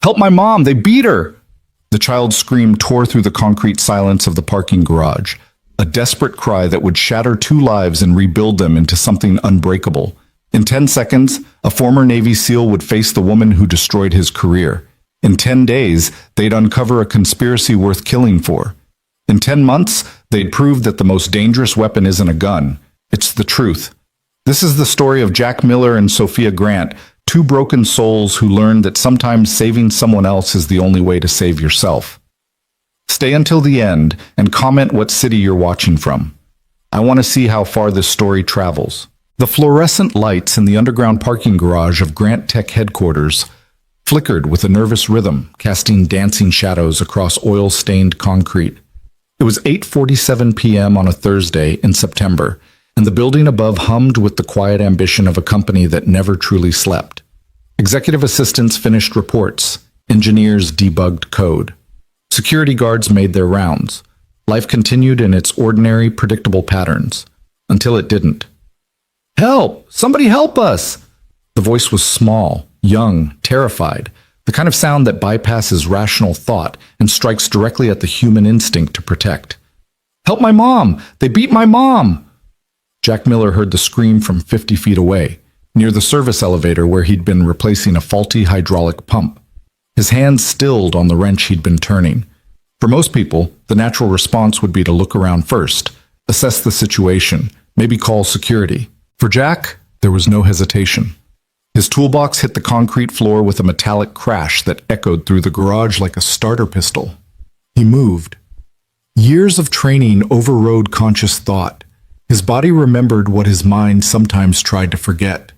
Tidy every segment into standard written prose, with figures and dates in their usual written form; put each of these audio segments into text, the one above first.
Help my mom, they beat her! The child's scream tore through the concrete silence of the parking garage, a desperate cry that would shatter two lives and rebuild them into something unbreakable. In 10 seconds, a former Navy SEAL would face the woman who destroyed his career. In 10 days, they'd uncover a conspiracy worth killing for. In 10 months, they'd prove that the most dangerous weapon isn't a gun. It's the truth. This is the story of Jack Miller and Sophia Grant, two broken souls who learned that sometimes saving someone else is the only way to save yourself. Stay until the end and comment what city you're watching from. I want to see how far this story travels. The fluorescent lights in the underground parking garage of Grant Tech headquarters flickered with a nervous rhythm, casting dancing shadows across oil-stained concrete. It was 8:47 p.m. on a Thursday in September, and the building above hummed with the quiet ambition of a company that never truly slept. Executive assistants finished reports. Engineers debugged code. Security guards made their rounds. Life continued in its ordinary, predictable patterns, until it didn't. "Help! Somebody help us!" The voice was small, young, terrified, the kind of sound that bypasses rational thought and strikes directly at the human instinct to protect. "Help my mom! They beat my mom!" Jack Miller heard the scream from 50 feet away, near the service elevator where he'd been replacing a faulty hydraulic pump. His hands stilled on the wrench he'd been turning. For most people, the natural response would be to look around first, assess the situation, maybe call security. For Jack, there was no hesitation. His toolbox hit the concrete floor with a metallic crash that echoed through the garage like a starter pistol. He moved. Years of training overrode conscious thought. His body remembered what his mind sometimes tried to forget.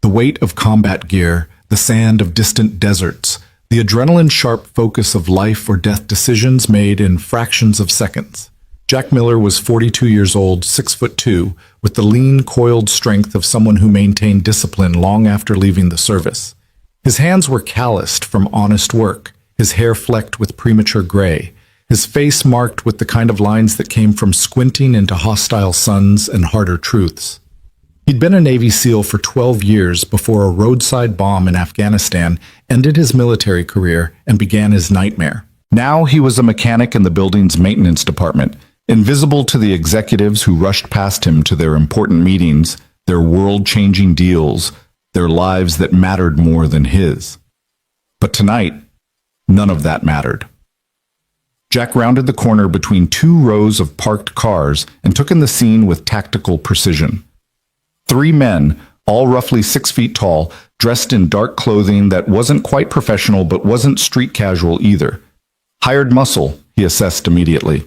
The weight of combat gear, the sand of distant deserts, the adrenaline-sharp focus of life or death decisions made in fractions of seconds. Jack Miller was 42 years old, 6'2", with the lean, coiled strength of someone who maintained discipline long after leaving the service. His hands were calloused from honest work, his hair flecked with premature gray, his face marked with the kind of lines that came from squinting into hostile suns and harder truths. He'd been a Navy SEAL for 12 years before a roadside bomb in Afghanistan ended his military career and began his nightmare. Now he was a mechanic in the building's maintenance department, invisible to the executives who rushed past him to their important meetings, their world-changing deals, their lives that mattered more than his. But tonight, none of that mattered. Jack rounded the corner between two rows of parked cars and took in the scene with tactical precision. 3 men, all roughly 6 feet tall, dressed in dark clothing that wasn't quite professional but wasn't street casual either. Hired muscle, he assessed immediately.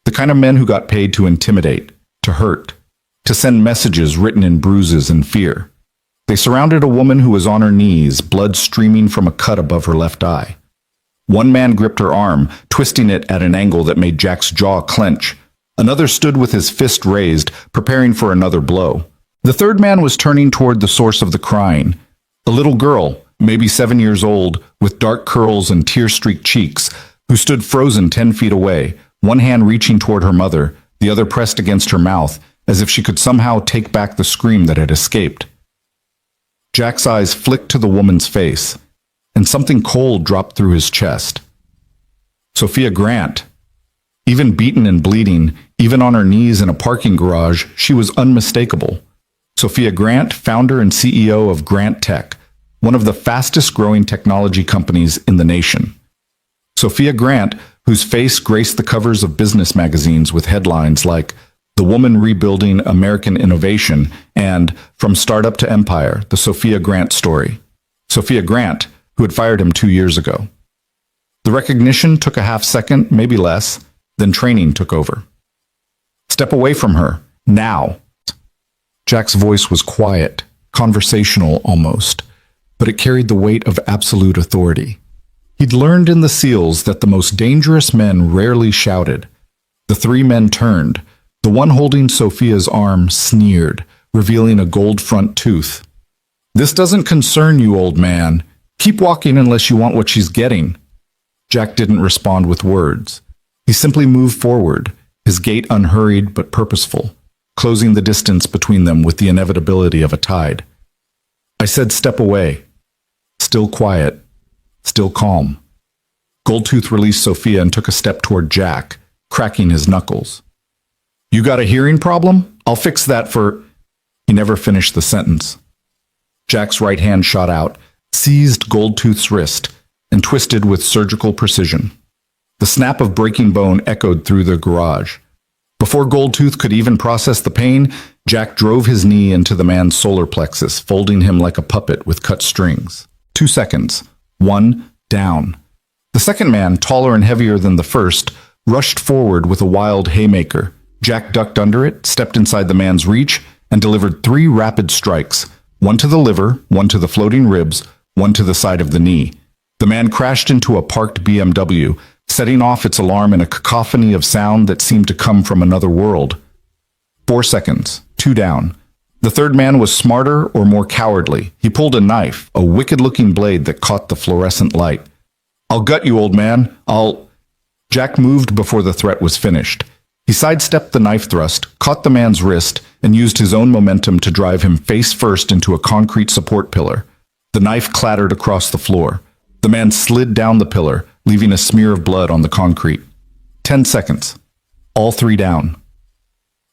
The kind of men who got paid to intimidate, to hurt, to send messages written in bruises and fear. They surrounded a woman who was on her knees, blood streaming from a cut above her left eye. One man gripped her arm, twisting it at an angle that made Jack's jaw clench. Another stood with his fist raised, preparing for another blow. The third man was turning toward the source of the crying. A little girl, maybe 7 years old, with dark curls and tear-streaked cheeks, who stood frozen 10 feet away, one hand reaching toward her mother, the other pressed against her mouth, as if she could somehow take back the scream that had escaped. Jack's eyes flicked to the woman's face, and something cold dropped through his chest. Sophia Grant. Even beaten and bleeding, even on her knees in a parking garage, she was unmistakable. Sophia Grant, founder and CEO of Grant Tech, one of the fastest-growing technology companies in the nation. Sophia Grant, whose face graced the covers of business magazines with headlines like "The Woman Rebuilding American Innovation" and "From Startup to Empire, the Sophia Grant Story." Sophia Grant, who had fired him 2 years ago. The recognition took a half second, maybe less, then training took over. "Step away from her, now." Jack's voice was quiet, conversational almost, but it carried the weight of absolute authority. He'd learned in the SEALs that the most dangerous men rarely shouted. The 3 men turned. The one holding Sophia's arm sneered, revealing a gold front tooth. "This doesn't concern you, old man. Keep walking unless you want what she's getting." Jack didn't respond with words. He simply moved forward, his gait unhurried but purposeful, closing the distance between them with the inevitability of a tide. "I said step away." Still quiet. still calm. Goldtooth released Sophia and took a step toward Jack, cracking his knuckles. You got a hearing problem? I'll fix that for... He never finished the sentence. Jack's right hand shot out, seized Goldtooth's wrist, and twisted with surgical precision. The snap of breaking bone echoed through the garage. Before Goldtooth could even process the pain, Jack drove his knee into the man's solar plexus, folding him like a puppet with cut strings. 2 seconds. 1, down. The second man, taller and heavier than the first, rushed forward with a wild haymaker. Jack ducked under it, stepped inside the man's reach, and delivered 3 rapid strikes, one to the liver, one to the floating ribs, one to the side of the knee. The man crashed into a parked BMW, setting off its alarm in a cacophony of sound that seemed to come from another world. 4 seconds. 2 down. The third man was smarter or more cowardly. He pulled a knife, a wicked-looking blade that caught the fluorescent light. I'll gut you, old man. Jack moved before the threat was finished. He sidestepped the knife thrust, caught the man's wrist, and used his own momentum to drive him face first into a concrete support pillar. The knife clattered across the floor. The man slid down the pillar, leaving a smear of blood on the concrete. 10 seconds. All 3 down.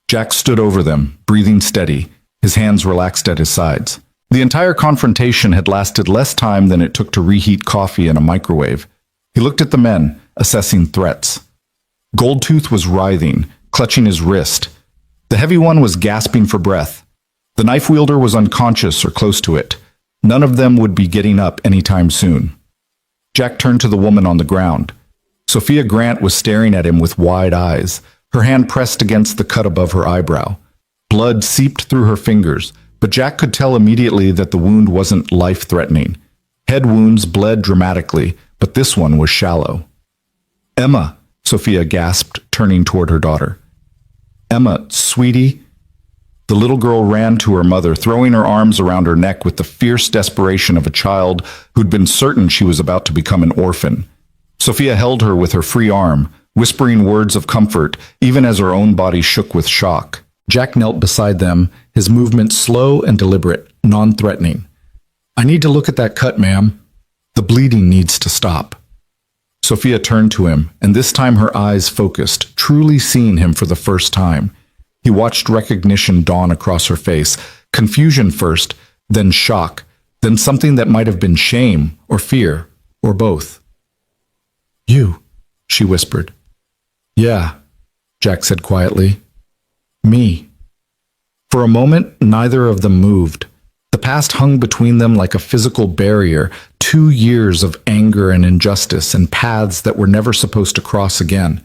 Jack stood over them, breathing steady, his hands relaxed at his sides. The entire confrontation had lasted less time than it took to reheat coffee in a microwave. He looked at the men, assessing threats. Goldtooth was writhing, clutching his wrist. The heavy one was gasping for breath. The knife wielder was unconscious or close to it. None of them would be getting up anytime soon. Jack turned to the woman on the ground. Sophia Grant was staring at him with wide eyes, her hand pressed against the cut above her eyebrow. Blood seeped through her fingers, but Jack could tell immediately that the wound wasn't life-threatening. Head wounds bled dramatically, but this one was shallow. Emma, Sophia gasped, turning toward her daughter. Emma, sweetie. The little girl ran to her mother, throwing her arms around her neck with the fierce desperation of a child who'd been certain she was about to become an orphan. Sophia held her with her free arm, whispering words of comfort, even as her own body shook with shock. Jack knelt beside them, his movements slow and deliberate, non-threatening. I need to look at that cut, ma'am. The bleeding needs to stop. Sophia turned to him, and this time her eyes focused, truly seeing him for the first time. He watched recognition dawn across her face, confusion first, then shock, then something that might have been shame or fear, or both. You, she whispered. Yeah, Jack said quietly. Me. For a moment, neither of them moved. The past hung between them like a physical barrier, 2 years of anger and injustice and paths that were never supposed to cross again.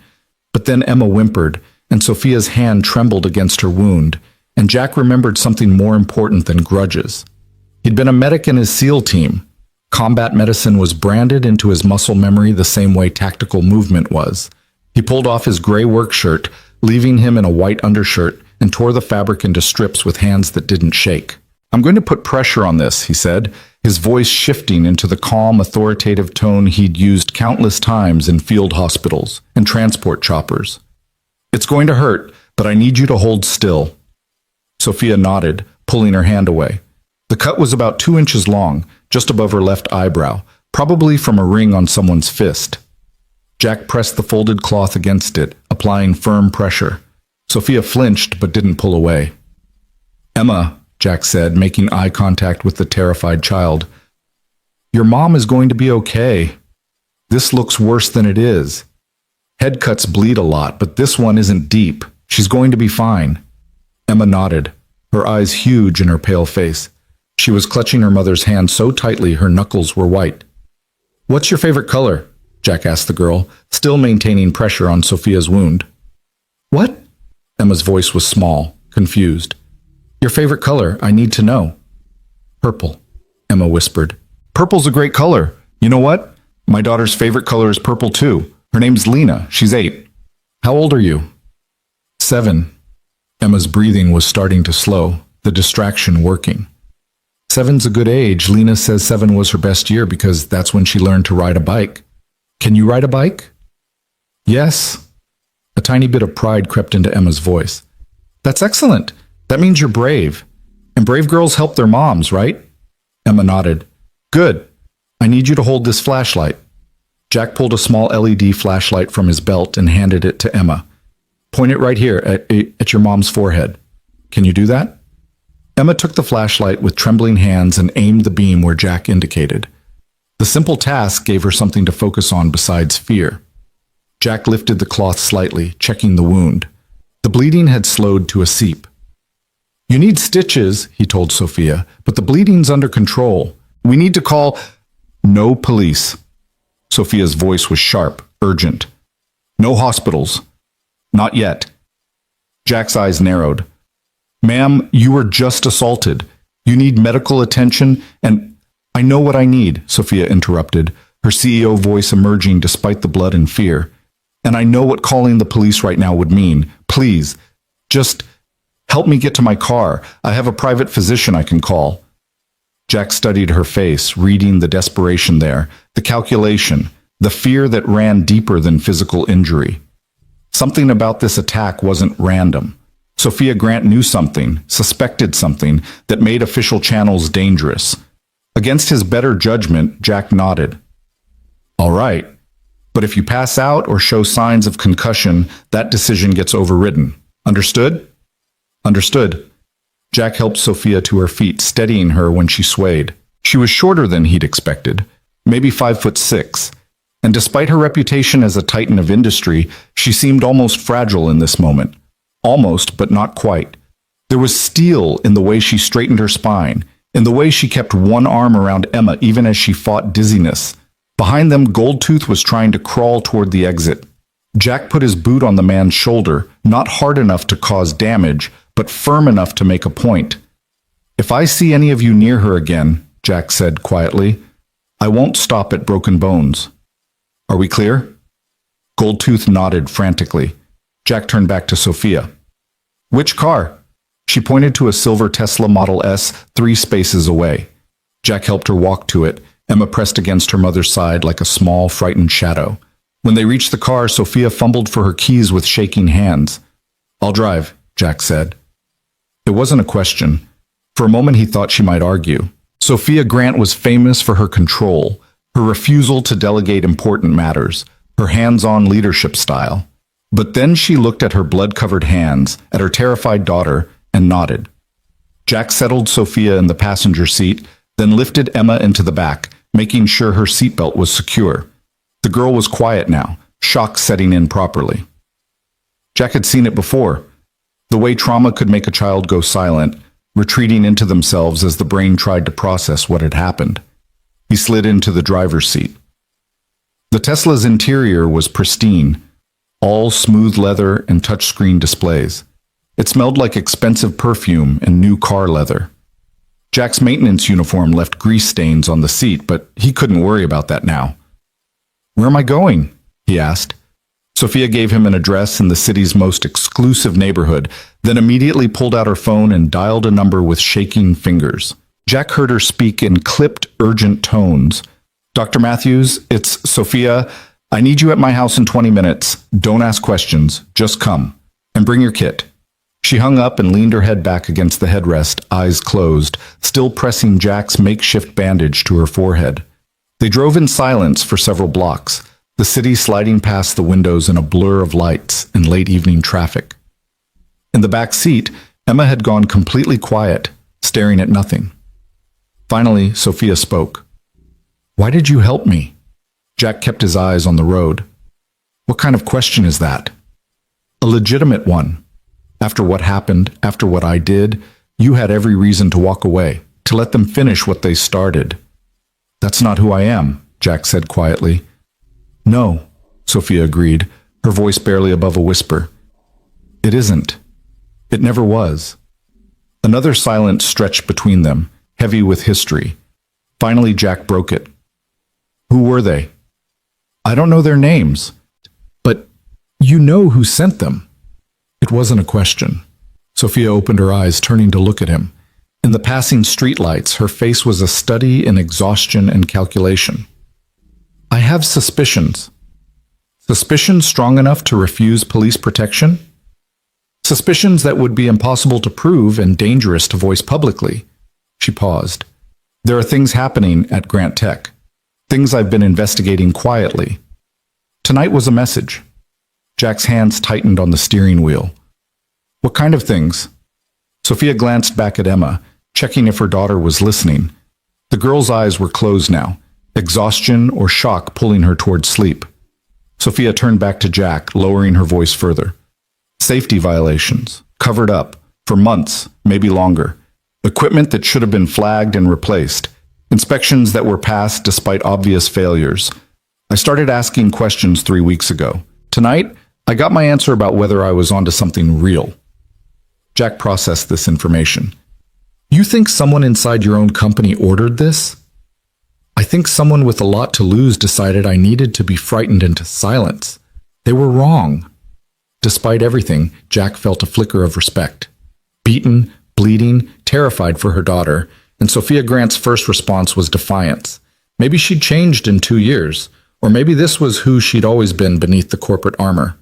But then Emma whimpered, and Sophia's hand trembled against her wound, and Jack remembered something more important than grudges. He'd been a medic in his SEAL team. Combat medicine was branded into his muscle memory the same way tactical movement was. He pulled off his gray work shirt, leaving him in a white undershirt, and tore the fabric into strips with hands that didn't shake. I'm going to put pressure on this, he said, his voice shifting into the calm, authoritative tone he'd used countless times in field hospitals and transport choppers. It's going to hurt, but I need you to hold still. Sophia nodded, pulling her hand away. The cut was about 2 inches long, just above her left eyebrow, probably from a ring on someone's fist. Jack pressed the folded cloth against it, applying firm pressure. Sophia flinched but didn't pull away. Emma, Jack said, making eye contact with the terrified child. Your mom is going to be okay. This looks worse than it is. Head cuts bleed a lot, but this one isn't deep. She's going to be fine. Emma nodded, her eyes huge in her pale face. She was clutching her mother's hand so tightly her knuckles were white. What's your favorite color? Jack asked the girl, still maintaining pressure on Sophia's wound. What? Emma's voice was small, confused. Your favorite color, I need to know. Purple, Emma whispered. Purple's a great color. You know what? My daughter's favorite color is purple too. Her name's Lena. She's 8. How old are you? 7. Emma's breathing was starting to slow, the distraction working. 7's a good age. Lena says 7 was her best year because that's when she learned to ride a bike. Can you ride a bike? Yes. A tiny bit of pride crept into Emma's voice. That's excellent. That means you're brave. And brave girls help their moms, right? Emma nodded. Good. I need you to hold this flashlight. Jack pulled a small LED flashlight from his belt and handed it to Emma. Point it right here at your mom's forehead. Can you do that? Emma took the flashlight with trembling hands and aimed the beam where Jack indicated. The simple task gave her something to focus on besides fear. Jack lifted the cloth slightly, checking the wound. The bleeding had slowed to a seep. You need stitches, he told Sophia, but the bleeding's under control. We need to call... No police. Sophia's voice was sharp, urgent. No hospitals. Not yet. Jack's eyes narrowed. Ma'am, you were just assaulted. You need medical attention, and I know what I need, Sophia interrupted, her CEO voice emerging despite the blood and fear. And I know what calling the police right now would mean. Please, just help me get to my car. I have a private physician I can call. Jack studied her face, reading the desperation there, the calculation, the fear that ran deeper than physical injury. Something about this attack wasn't random. Sophia Grant knew something, suspected something, that made official channels dangerous. Against his better judgment, Jack nodded. All right, but if you pass out or show signs of concussion, that decision gets overridden. Understood? Understood. Jack helped Sophia to her feet, steadying her when she swayed. She was shorter than he'd expected, maybe 5'6", and despite her reputation as a titan of industry, she seemed almost fragile in this moment. Almost, but not quite. There was steel in the way she straightened her spine, in the way she kept one arm around Emma even as she fought dizziness. Behind them, Goldtooth was trying to crawl toward the exit. Jack put his boot on the man's shoulder, not hard enough to cause damage, but firm enough to make a point. If I see any of you near her again, Jack said quietly, I won't stop at broken bones. Are we clear? Goldtooth nodded frantically. Jack turned back to Sophia. Which car? She pointed to a silver Tesla Model S 3 spaces away. Jack helped her walk to it. Emma pressed against her mother's side like a small, frightened shadow. When they reached the car, Sophia fumbled for her keys with shaking hands. I'll drive, Jack said. It wasn't a question. For a moment he thought she might argue. Sophia Grant was famous for her control, her refusal to delegate important matters, her hands-on leadership style. But then she looked at her blood-covered hands, at her terrified daughter, and nodded. Jack settled Sophia in the passenger seat, then lifted Emma into the back, making sure her seatbelt was secure. The girl was quiet now, shock setting in properly. Jack had seen it before. The way trauma could make a child go silent, retreating into themselves as the brain tried to process what had happened. He slid into the driver's seat. The Tesla's interior was pristine, all smooth leather and touchscreen displays. It smelled like expensive perfume and new car leather. Jack's maintenance uniform left grease stains on the seat, but he couldn't worry about that now. Where am I going? He asked. Sophia gave him an address in the city's most exclusive neighborhood, then immediately pulled out her phone and dialed a number with shaking fingers. Jack heard her speak in clipped, urgent tones. Dr. Matthews, it's Sophia. I need you at my house in 20 minutes. Don't ask questions. Just come. And bring your kit. She hung up and leaned her head back against the headrest, eyes closed, still pressing Jack's makeshift bandage to her forehead. They drove in silence for several blocks, the city sliding past the windows in a blur of lights and late evening traffic. In the back seat, Emma had gone completely quiet, staring at nothing. Finally, Sophia spoke. Why did you help me? Jack kept his eyes on the road. What kind of question is that? A legitimate one. After what happened, after what I did, you had every reason to walk away, to let them finish what they started. That's not who I am, Jack said quietly. No, Sophia agreed, her voice barely above a whisper. It isn't. It never was. Another silence stretched between them, heavy with history. Finally, Jack broke it. Who were they? I don't know their names. But you know who sent them. It wasn't a question. Sophia opened her eyes, turning to look at him. In the passing streetlights, her face was a study in exhaustion and calculation. I have suspicions. Suspicions strong enough to refuse police protection? Suspicions that would be impossible to prove and dangerous to voice publicly. She paused. There are things happening at Grant Tech. Things I've been investigating quietly. Tonight was a message. Jack's hands tightened on the steering wheel. What kind of things? Sophia glanced back at Emma, checking if her daughter was listening. The girl's eyes were closed now, exhaustion or shock pulling her towards sleep. Sophia turned back to Jack, lowering her voice further. Safety violations, covered up, for months, maybe longer. Equipment that should have been flagged and replaced. Inspections that were passed despite obvious failures. I started asking questions 3 weeks ago. Tonight, I got my answer about whether I was onto something real. Jack processed this information. You think someone inside your own company ordered this? I think someone with a lot to lose decided I needed to be frightened into silence. They were wrong. Despite everything, Jack felt a flicker of respect. Beaten, bleeding, terrified for her daughter, and Sophia Grant's first response was defiance. Maybe she'd changed in 2 years, or maybe this was who she'd always been beneath the corporate armor.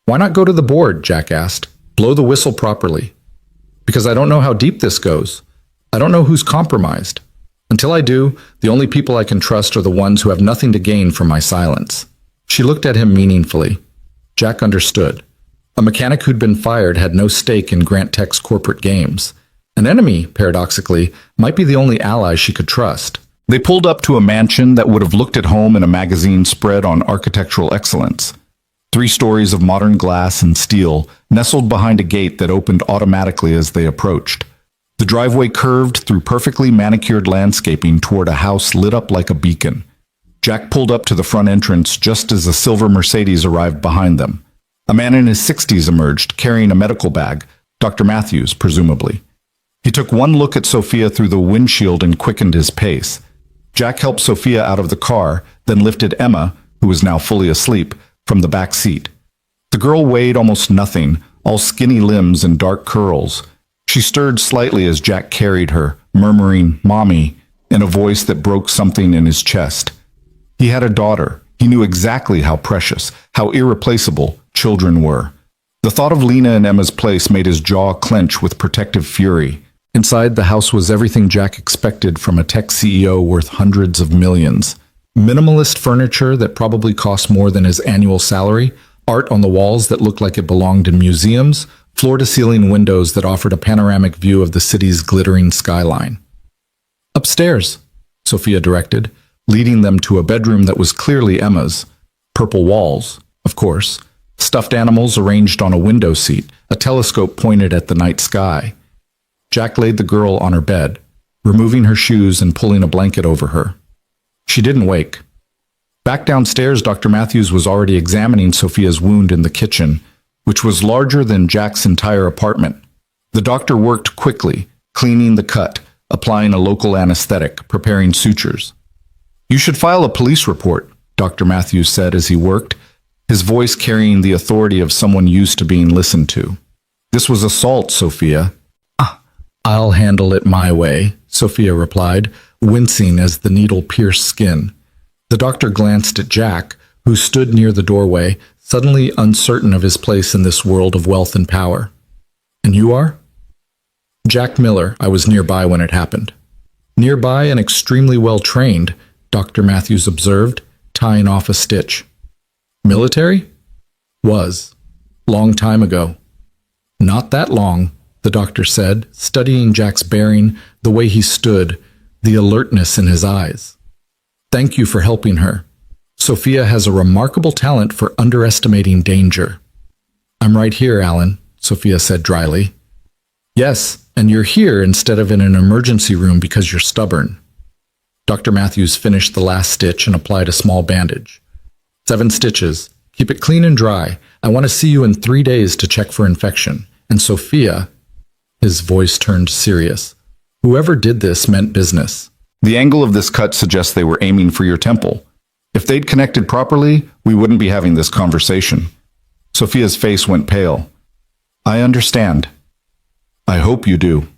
Why not go to the board? Jack asked. Blow the whistle properly. Because I don't know how deep this goes. I don't know who's compromised. Until I do, the only people I can trust are the ones who have nothing to gain from my silence. She looked at him meaningfully. Jack understood. A mechanic who'd been fired had no stake in Grant Tech's corporate games. An enemy, paradoxically, might be the only ally she could trust. They pulled up to a mansion that would have looked at home in a magazine spread on architectural excellence. 3 stories of modern glass and steel, nestled behind a gate that opened automatically as they approached. The driveway curved through perfectly manicured landscaping toward a house lit up like a beacon. Jack pulled up to the front entrance just as a silver Mercedes arrived behind them. A man in his 60s emerged, carrying a medical bag, Dr. Matthews, presumably. He took one look at Sophia through the windshield and quickened his pace. Jack helped Sophia out of the car, then lifted Emma, who was now fully asleep, from the back seat. The girl weighed almost nothing, all skinny limbs and dark curls. She stirred slightly as Jack carried her, murmuring, "Mommy," in a voice that broke something in his chest. He had a daughter. He knew exactly how precious, how irreplaceable children were. The thought of Lena in Emma's place made his jaw clench with protective fury. Inside, the house was everything Jack expected from a tech CEO worth hundreds of millions. Minimalist furniture that probably cost more than his annual salary, art on the walls that looked like it belonged in museums, floor-to-ceiling windows that offered a panoramic view of the city's glittering skyline. "Upstairs," Sophia directed, leading them to a bedroom that was clearly Emma's. Purple walls, of course, stuffed animals arranged on a window seat, a telescope pointed at the night sky. Jack laid the girl on her bed, removing her shoes and pulling a blanket over her. She didn't wake. Back downstairs, Dr. Matthews was already examining Sophia's wound in the kitchen, which was larger than Jack's entire apartment. The doctor worked quickly, cleaning the cut, applying a local anesthetic, preparing sutures. "You should file a police report," Dr. Matthews said as he worked, his voice carrying the authority of someone used to being listened to. "This was assault, Sophia." "I'll handle it my way," Sophia replied, wincing as the needle pierced skin. The doctor glanced at Jack, who stood near the doorway, suddenly uncertain of his place in this world of wealth and power. "And you are?" "Jack Miller. I was nearby when it happened." "Nearby and extremely well trained," Dr. Matthews observed, tying off a stitch. "Military?" "Was. Long time ago." "Not that long," the doctor said, studying Jack's bearing, the way he stood, the alertness in his eyes. "Thank you for helping her. Sophia has a remarkable talent for underestimating danger." "I'm right here, Alan," Sophia said dryly. "Yes, and you're here instead of in an emergency room because you're stubborn." Dr. Matthews finished the last stitch and applied a small bandage. 7 stitches. Keep it clean and dry. I want to see you in 3 days to check for infection. And Sophia, his voice turned serious, whoever did this meant business. The angle of this cut suggests they were aiming for your temple. If they'd connected properly, we wouldn't be having this conversation. Sophia's face went pale. "I understand. I hope you do."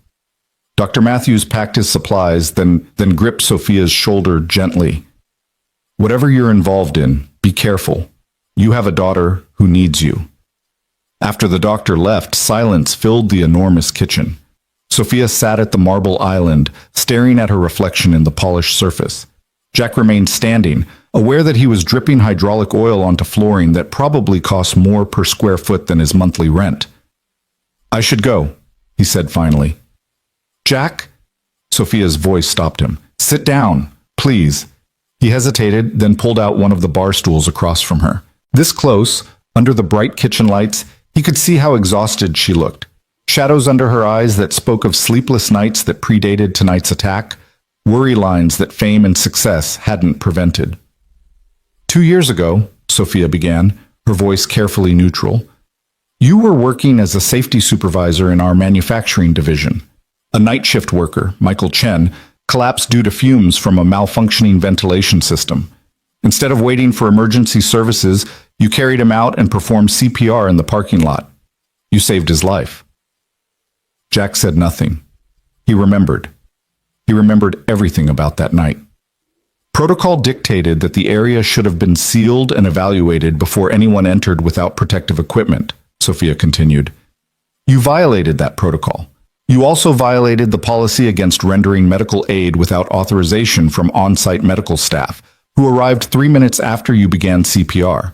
Dr. Matthews packed his supplies, then gripped Sophia's shoulder gently. "Whatever you're involved in, be careful. You have a daughter who needs you." After the doctor left, silence filled the enormous kitchen. Sophia sat at the marble island, staring at her reflection in the polished surface. Jack remained standing, aware that he was dripping hydraulic oil onto flooring that probably cost more per square foot than his monthly rent. "I should go," he said finally. "Jack?" Sophia's voice stopped him. "Sit down, please." He hesitated, then pulled out one of the bar stools across from her. This close, under the bright kitchen lights, he could see how exhausted she looked. Shadows under her eyes that spoke of sleepless nights that predated tonight's attack, worry lines that fame and success hadn't prevented. "2 years ago," Sophia began, her voice carefully neutral, "you were working as a safety supervisor in our manufacturing division. A night shift worker, Michael Chen, collapsed due to fumes from a malfunctioning ventilation system. Instead of waiting for emergency services, you carried him out and performed CPR in the parking lot. You saved his life." Jack said nothing. He remembered. He remembered everything about that night. Protocol dictated that the area should have been sealed and evaluated before anyone entered without protective equipment, Sophia continued. You violated that protocol. You also violated the policy against rendering medical aid without authorization from on-site medical staff, who arrived 3 minutes after you began CPR.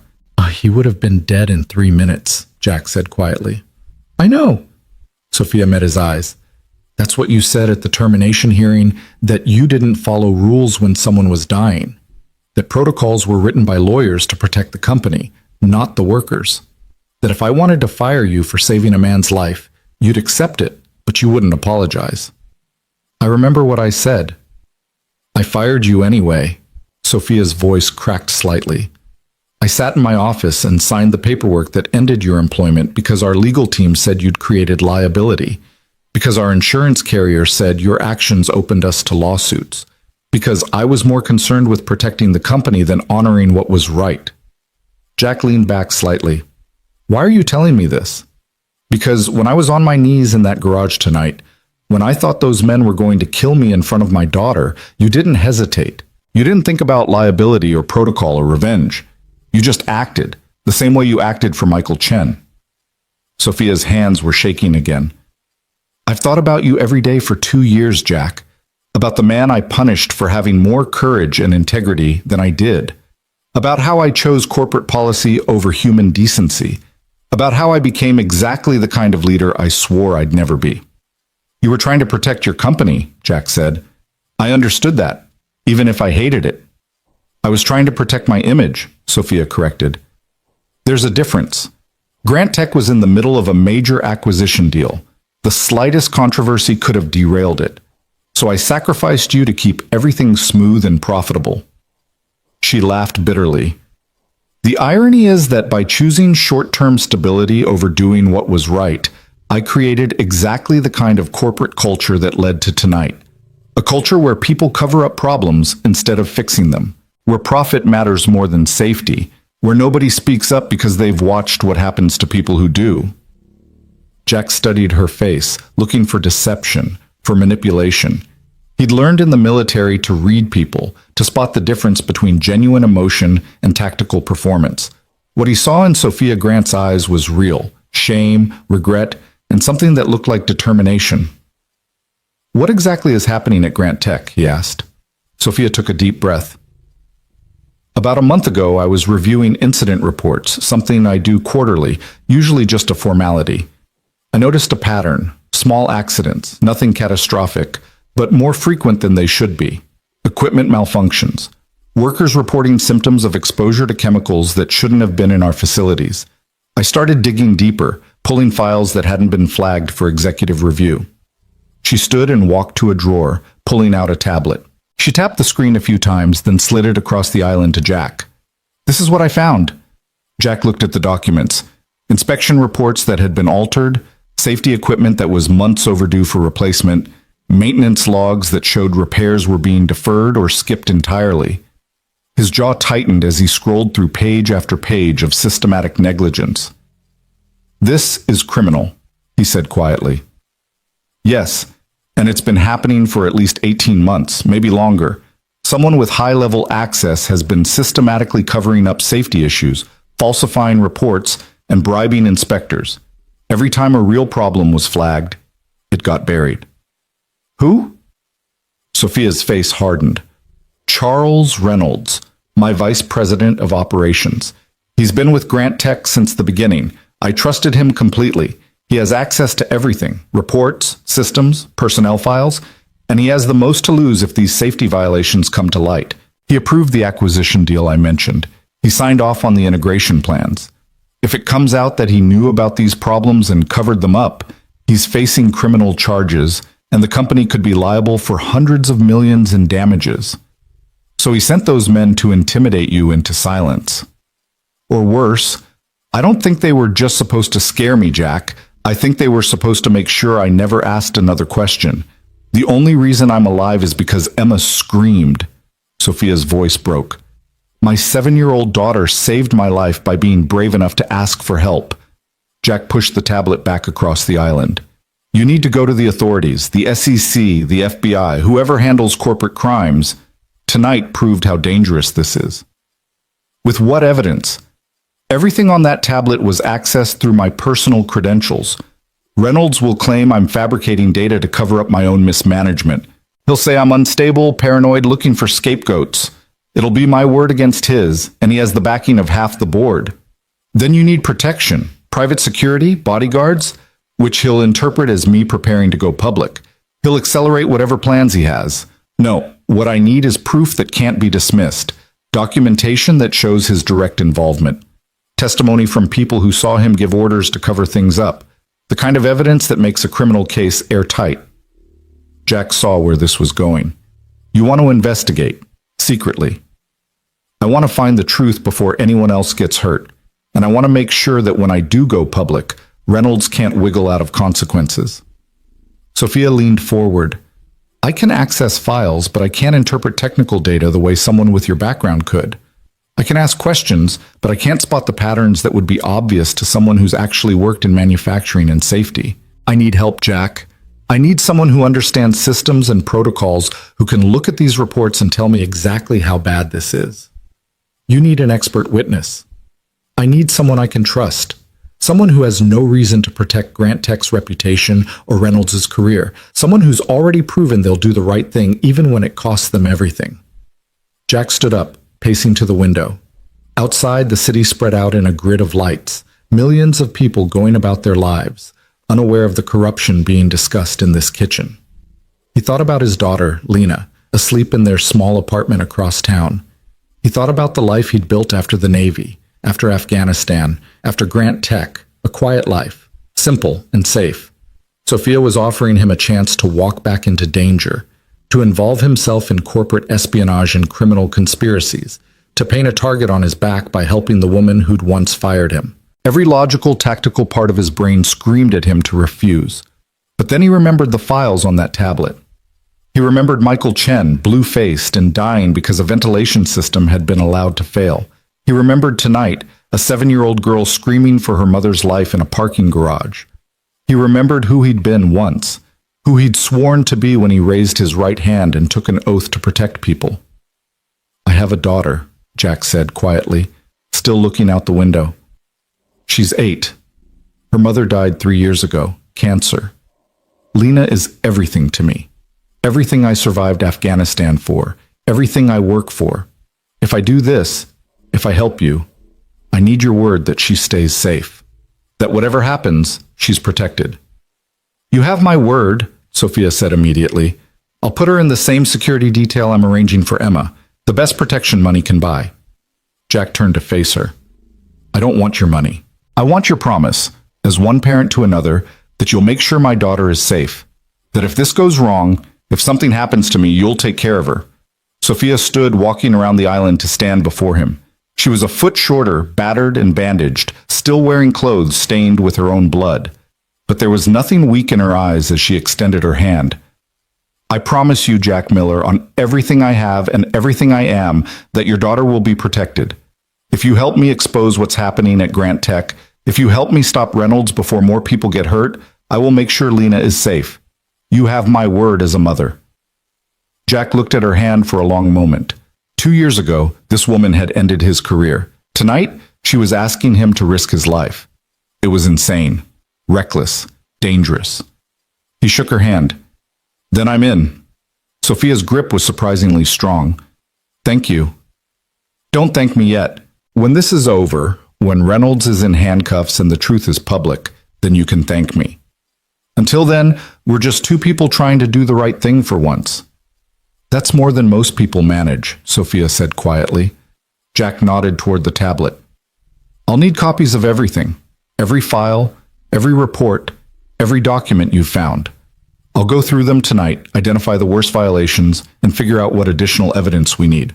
He would have been dead in 3 minutes, Jack said quietly. I know. Sophia met his eyes. That's what you said at the termination hearing, that you didn't follow rules when someone was dying. That protocols were written by lawyers to protect the company, not the workers. That if I wanted to fire you for saving a man's life, you'd accept it, but you wouldn't apologize. I remember what I said. I fired you anyway. Sophia's voice cracked slightly. I sat in my office and signed the paperwork that ended your employment because our legal team said you'd created liability, because our insurance carrier said your actions opened us to lawsuits, because I was more concerned with protecting the company than honoring what was right. Jack leaned back slightly. Why are you telling me this? Because when I was on my knees in that garage tonight, when I thought those men were going to kill me in front of my daughter, you didn't hesitate. You didn't think about liability or protocol or revenge. You just acted, the same way you acted for Michael Chen. Sophia's hands were shaking again. I've thought about you every day for 2 years, Jack. About the man I punished for having more courage and integrity than I did. About how I chose corporate policy over human decency. About how I became exactly the kind of leader I swore I'd never be. You were trying to protect your company, Jack said. I understood that, even if I hated it. I was trying to protect my image, Sophia corrected. There's a difference. Grant Tech was in the middle of a major acquisition deal. The slightest controversy could have derailed it. So I sacrificed you to keep everything smooth and profitable. She laughed bitterly. The irony is that by choosing short-term stability over doing what was right, I created exactly the kind of corporate culture that led to tonight. A culture where people cover up problems instead of fixing them, where profit matters more than safety, where nobody speaks up because they've watched what happens to people who do. Jack studied her face, looking for deception, for manipulation. He'd learned in the military to read people, to spot the difference between genuine emotion and tactical performance. What he saw in Sophia Grant's eyes was real, shame, regret, and something that looked like determination. What exactly is happening at Grant Tech? He asked. Sophia took a deep breath. About a month ago, I was reviewing incident reports, something I do quarterly, usually just a formality. I noticed a pattern, small accidents, nothing catastrophic, but more frequent than they should be. Equipment malfunctions. Workers reporting symptoms of exposure to chemicals that shouldn't have been in our facilities. I started digging deeper, pulling files that hadn't been flagged for executive review. She stood and walked to a drawer, pulling out a tablet. She tapped the screen a few times, then slid it across the island to Jack. This is what I found. Jack looked at the documents. Inspection reports that had been altered, safety equipment that was months overdue for replacement, maintenance logs that showed repairs were being deferred or skipped entirely. His jaw tightened as he scrolled through page after page of systematic negligence. This is criminal, he said quietly. Yes, and it's been happening for at least 18 months, maybe longer. Someone with high-level access has been systematically covering up safety issues, falsifying reports, and bribing inspectors. Every time a real problem was flagged, it got buried. Who? Sophia's face hardened. Charles Reynolds, my vice president of operations. He's been with Grant Tech since the beginning. I trusted him completely. He has access to everything, reports, systems, personnel files, and he has the most to lose if these safety violations come to light. He approved the acquisition deal I mentioned. He signed off on the integration plans. If it comes out that he knew about these problems and covered them up, he's facing criminal charges, and the company could be liable for hundreds of millions in damages. So he sent those men to intimidate you into silence. Or worse, I don't think they were just supposed to scare me, Jack. I think they were supposed to make sure I never asked another question. The only reason I'm alive is because Emma screamed. Sophia's voice broke. My 7-year-old daughter saved my life by being brave enough to ask for help. Jack pushed the tablet back across the island. You need to go to the authorities, the SEC, the FBI, whoever handles corporate crimes. Tonight proved how dangerous this is. With what evidence? Everything on that tablet was accessed through my personal credentials. Reynolds will claim I'm fabricating data to cover up my own mismanagement. He'll say I'm unstable, paranoid, looking for scapegoats. It'll be my word against his, and he has the backing of half the board. Then you need protection, private security, bodyguards, which he'll interpret as me preparing to go public. He'll accelerate whatever plans he has. No, what I need is proof that can't be dismissed, documentation that shows his direct involvement, testimony from people who saw him give orders to cover things up, the kind of evidence that makes a criminal case airtight. Jack saw where this was going. You want to investigate. Secretly. I want to find the truth before anyone else gets hurt, and I want to make sure that when I do go public, Reynolds can't wiggle out of consequences. Sophia leaned forward. I can access files, but I can't interpret technical data the way someone with your background could. I can ask questions, but I can't spot the patterns that would be obvious to someone who's actually worked in manufacturing and safety. I need help, Jack. I need someone who understands systems and protocols, who can look at these reports and tell me exactly how bad this is. You need an expert witness. I need someone I can trust. Someone who has no reason to protect Grant Tech's reputation or Reynolds' career. Someone who's already proven they'll do the right thing even when it costs them everything. Jack stood up, pacing to the window. Outside, the city spread out in a grid of lights, millions of people going about their lives, unaware of the corruption being discussed in this kitchen. He thought about his daughter, Lena, asleep in their small apartment across town. He thought about the life he'd built after the Navy, after Afghanistan, after Grant Tech, a quiet life, simple and safe. Sophia was offering him a chance to walk back into danger, to involve himself in corporate espionage and criminal conspiracies, to paint a target on his back by helping the woman who'd once fired him. Every logical, tactical part of his brain screamed at him to refuse. But then he remembered the files on that tablet. He remembered Michael Chen, blue-faced and dying because a ventilation system had been allowed to fail. He remembered tonight, a 7-year-old girl screaming for her mother's life in a parking garage. He remembered who he'd been once, who he'd sworn to be when he raised his right hand and took an oath to protect people. I have a daughter, Jack said quietly, still looking out the window. She's 8. Her mother died 3 years ago, cancer. Lena is everything to me. Everything I survived Afghanistan for. Everything I work for. If I do this, if I help you, I need your word that she stays safe. That whatever happens, she's protected. You have my word, Sophia said immediately. I'll put her in the same security detail I'm arranging for Emma. The best protection money can buy. Jack turned to face her. I don't want your money. I want your promise, as one parent to another, that you'll make sure my daughter is safe. That if this goes wrong, if something happens to me, you'll take care of her. Sophia stood walking around the island to stand before him. She was a foot shorter, battered and bandaged, still wearing clothes stained with her own blood. But there was nothing weak in her eyes as she extended her hand. I promise you, Jack Miller, on everything I have and everything I am, that your daughter will be protected. If you help me expose what's happening at Grant Tech, if you help me stop Reynolds before more people get hurt, I will make sure Lena is safe. You have my word as a mother. Jack looked at her hand for a long moment. 2 years ago, this woman had ended his career. Tonight, she was asking him to risk his life. It was insane, reckless, dangerous. He shook her hand. Then I'm in. Sophia's grip was surprisingly strong. Thank you. Don't thank me yet. When this is over, when Reynolds is in handcuffs and the truth is public, then you can thank me. Until then, we're just two people trying to do the right thing for once. That's more than most people manage, Sophia said quietly. Jack nodded toward the tablet. I'll need copies of everything, every file, every report, every document you've found. I'll go through them tonight, identify the worst violations, and figure out what additional evidence we need.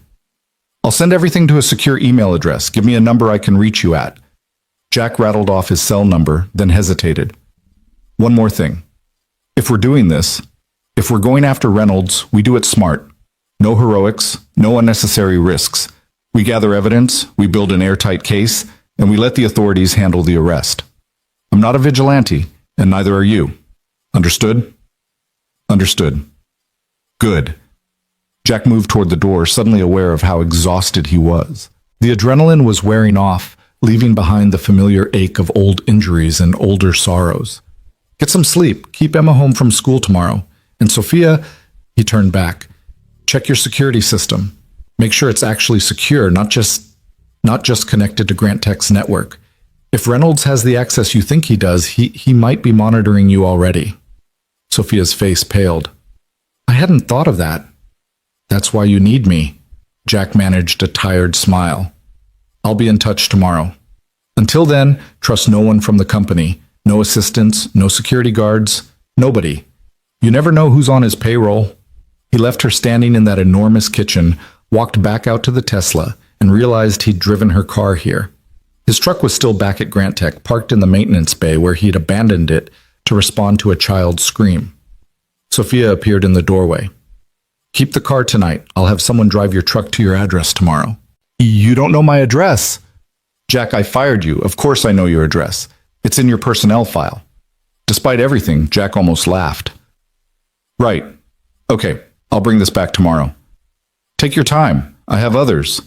I'll send everything to a secure email address. Give me a number I can reach you at. Jack rattled off his cell number, then hesitated. One more thing. If we're doing this, if we're going after Reynolds, we do it smart. No heroics, no unnecessary risks. We gather evidence, we build an airtight case, and we let the authorities handle the arrest. I'm not a vigilante, and neither are you. Understood? Understood. Good. Jack moved toward the door, suddenly aware of how exhausted he was. The adrenaline was wearing off, leaving behind the familiar ache of old injuries and older sorrows. Get some sleep. Keep Emma home from school tomorrow. And Sophia, he turned back. Check your security system. Make sure it's actually secure, not just connected to Grant Tech's network. If Reynolds has the access you think he does, he might be monitoring you already. Sophia's face paled. I hadn't thought of that. That's why you need me. Jack managed a tired smile. I'll be in touch tomorrow. Until then, trust no one from the company. No assistants, no security guards, nobody. You never know who's on his payroll. He left her standing in that enormous kitchen, walked back out to the Tesla, and realized he'd driven her car here. His truck was still back at Grant Tech, parked in the maintenance bay where he'd abandoned it to respond to a child's scream. Sophia appeared in the doorway. Keep the car tonight. I'll have someone drive your truck to your address tomorrow. You don't know my address. Jack, I fired you. Of course I know your address. It's in your personnel file. Despite everything, Jack almost laughed. Right. Okay, I'll bring this back tomorrow. Take your time. I have others.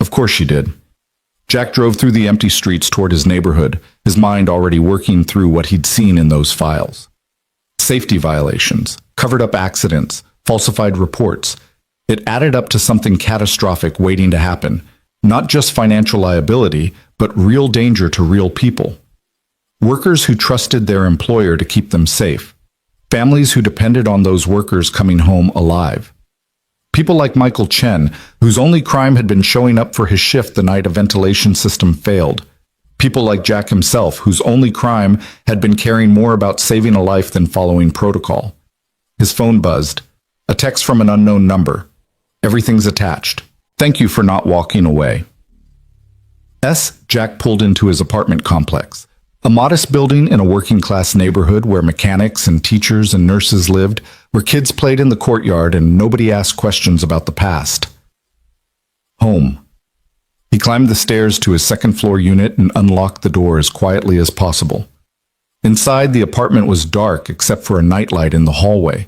Of course she did. Jack drove through the empty streets toward his neighborhood, his mind already working through what he'd seen in those files. Safety violations, covered-up accidents, falsified reports. It added up to something catastrophic waiting to happen. Not just financial liability, but real danger to real people. Workers who trusted their employer to keep them safe. Families who depended on those workers coming home alive. People like Michael Chen, whose only crime had been showing up for his shift the night a ventilation system failed. People like Jack himself, whose only crime had been caring more about saving a life than following protocol. His phone buzzed. A text from an unknown number. Everything's attached. Thank you for not walking away. Jack pulled into his apartment complex. A modest building in a working-class neighborhood where mechanics and teachers and nurses lived, where kids played in the courtyard and nobody asked questions about the past. Home. He climbed the stairs to his second-floor unit and unlocked the door as quietly as possible. Inside, the apartment was dark except for a nightlight in the hallway.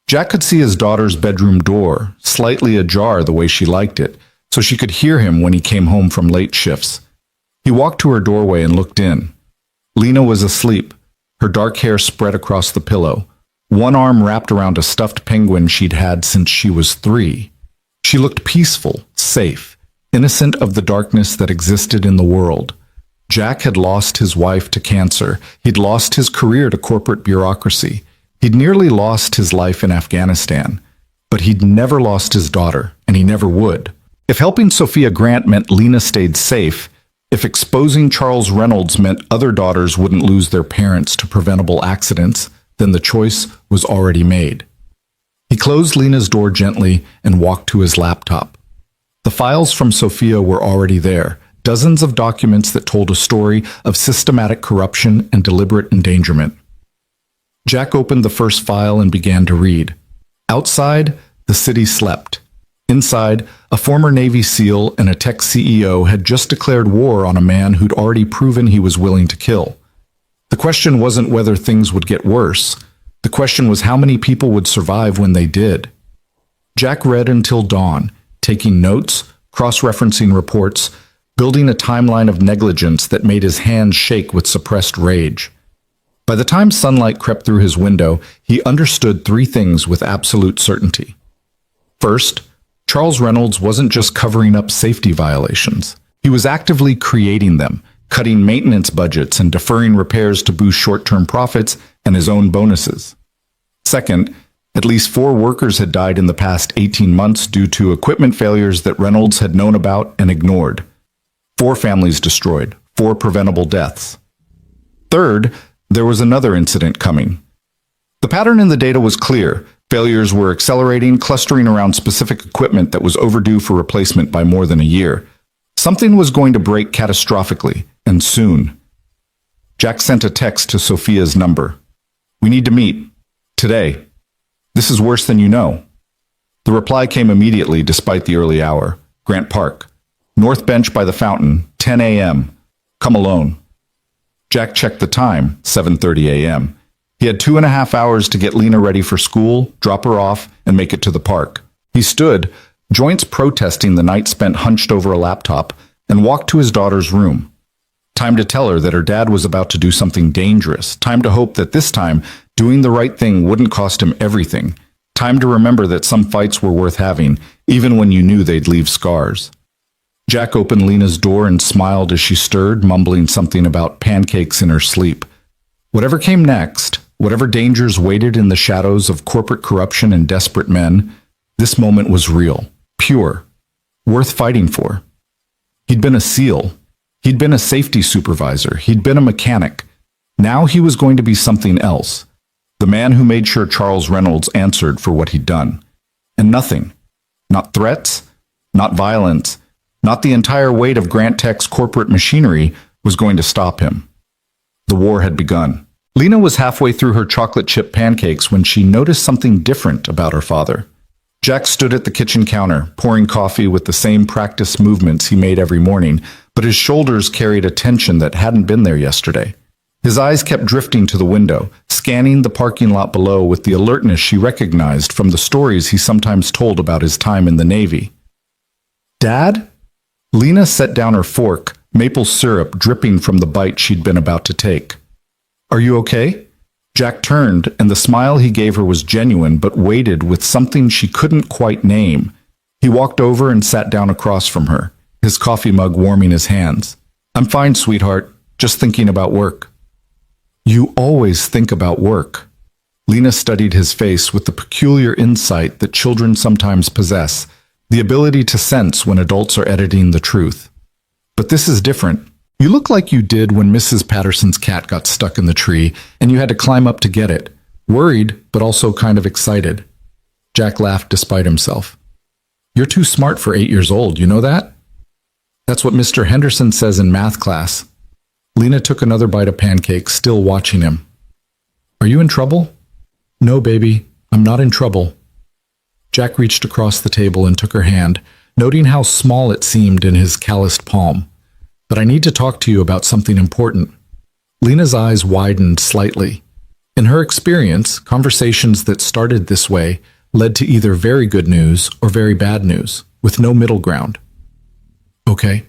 Jack could see his daughter's bedroom door, slightly ajar the way she liked it, so she could hear him when he came home from late shifts. He walked to her doorway and looked in. Lena was asleep, her dark hair spread across the pillow, one arm wrapped around a stuffed penguin she'd had since she was 3. She looked peaceful, safe, innocent of the darkness that existed in the world. Jack had lost his wife to cancer. He'd lost his career to corporate bureaucracy. He'd nearly lost his life in Afghanistan. But he'd never lost his daughter, and he never would. If helping Sophia Grant meant Lena stayed safe, if exposing Charles Reynolds meant other daughters wouldn't lose their parents to preventable accidents, then the choice was already made. He closed Lena's door gently and walked to his laptop. The files from Sophia were already there, dozens of documents that told a story of systematic corruption and deliberate endangerment. Jack opened the first file and began to read. Outside, the city slept. Inside, a former Navy SEAL and a tech CEO had just declared war on a man who'd already proven he was willing to kill. The question wasn't whether things would get worse. The question was how many people would survive when they did. Jack read until dawn, taking notes, cross-referencing reports, building a timeline of negligence that made his hands shake with suppressed rage. By the time sunlight crept through his window, he understood 3 things with absolute certainty. First, Charles Reynolds wasn't just covering up safety violations. He was actively creating them, cutting maintenance budgets and deferring repairs to boost short-term profits and his own bonuses. Second, at least 4 workers had died in the past 18 months due to equipment failures that Reynolds had known about and ignored. 4 families destroyed, 4 preventable deaths. Third, there was another incident coming. The pattern in the data was clear. Failures were accelerating, clustering around specific equipment that was overdue for replacement by more than a year. Something was going to break catastrophically, and soon. Jack sent a text to Sophia's number. "We need to meet. Today. This is worse than you know." The reply came immediately despite the early hour. Grant Park. North Bench by the fountain, 10 a.m. Come alone. Jack checked the time, 7:30 a.m. He had 2.5 hours to get Lena ready for school, drop her off, and make it to the park. He stood, joints protesting the night spent hunched over a laptop, and walked to his daughter's room. Time to tell her that her dad was about to do something dangerous. Time to hope that this time, doing the right thing wouldn't cost him everything. Time to remember that some fights were worth having, even when you knew they'd leave scars. Jack opened Lena's door and smiled as she stirred, mumbling something about pancakes in her sleep. Whatever came next, whatever dangers waited in the shadows of corporate corruption and desperate men, this moment was real, pure, worth fighting for. He'd been a SEAL. He'd been a safety supervisor. He'd been a mechanic. Now he was going to be something else. The man who made sure Charles Reynolds answered for what he'd done. And nothing, not threats, not violence, not the entire weight of Grant Tech's corporate machinery, was going to stop him. The war had begun. Lena was halfway through her chocolate chip pancakes when she noticed something different about her father. Jack stood at the kitchen counter, pouring coffee with the same practiced movements he made every morning, but his shoulders carried a tension that hadn't been there yesterday. His eyes kept drifting to the window, scanning the parking lot below with the alertness she recognized from the stories he sometimes told about his time in the Navy. "Dad?" Lena set down her fork, maple syrup dripping from the bite she'd been about to take. "Are you okay?" Jack turned, and the smile he gave her was genuine but weighted with something she couldn't quite name. He walked over and sat down across from her, his coffee mug warming his hands. "I'm fine, sweetheart. Just thinking about work." "You always think about work." Lena studied his face with the peculiar insight that children sometimes possess, the ability to sense when adults are editing the truth. "But this is different. You look like you did when Mrs. Patterson's cat got stuck in the tree and you had to climb up to get it. Worried, but also kind of excited." Jack laughed despite himself. "You're too smart for 8 years old, you know that?" "That's what Mr. Henderson says in math class." Lena took another bite of pancake, still watching him. "Are you in trouble?" "No, baby, I'm not in trouble." Jack reached across the table and took her hand, noting how small it seemed in his calloused palm. "But I need to talk to you about something important." Lena's eyes widened slightly. In her experience, conversations that started this way led to either very good news or very bad news, with no middle ground. "Okay.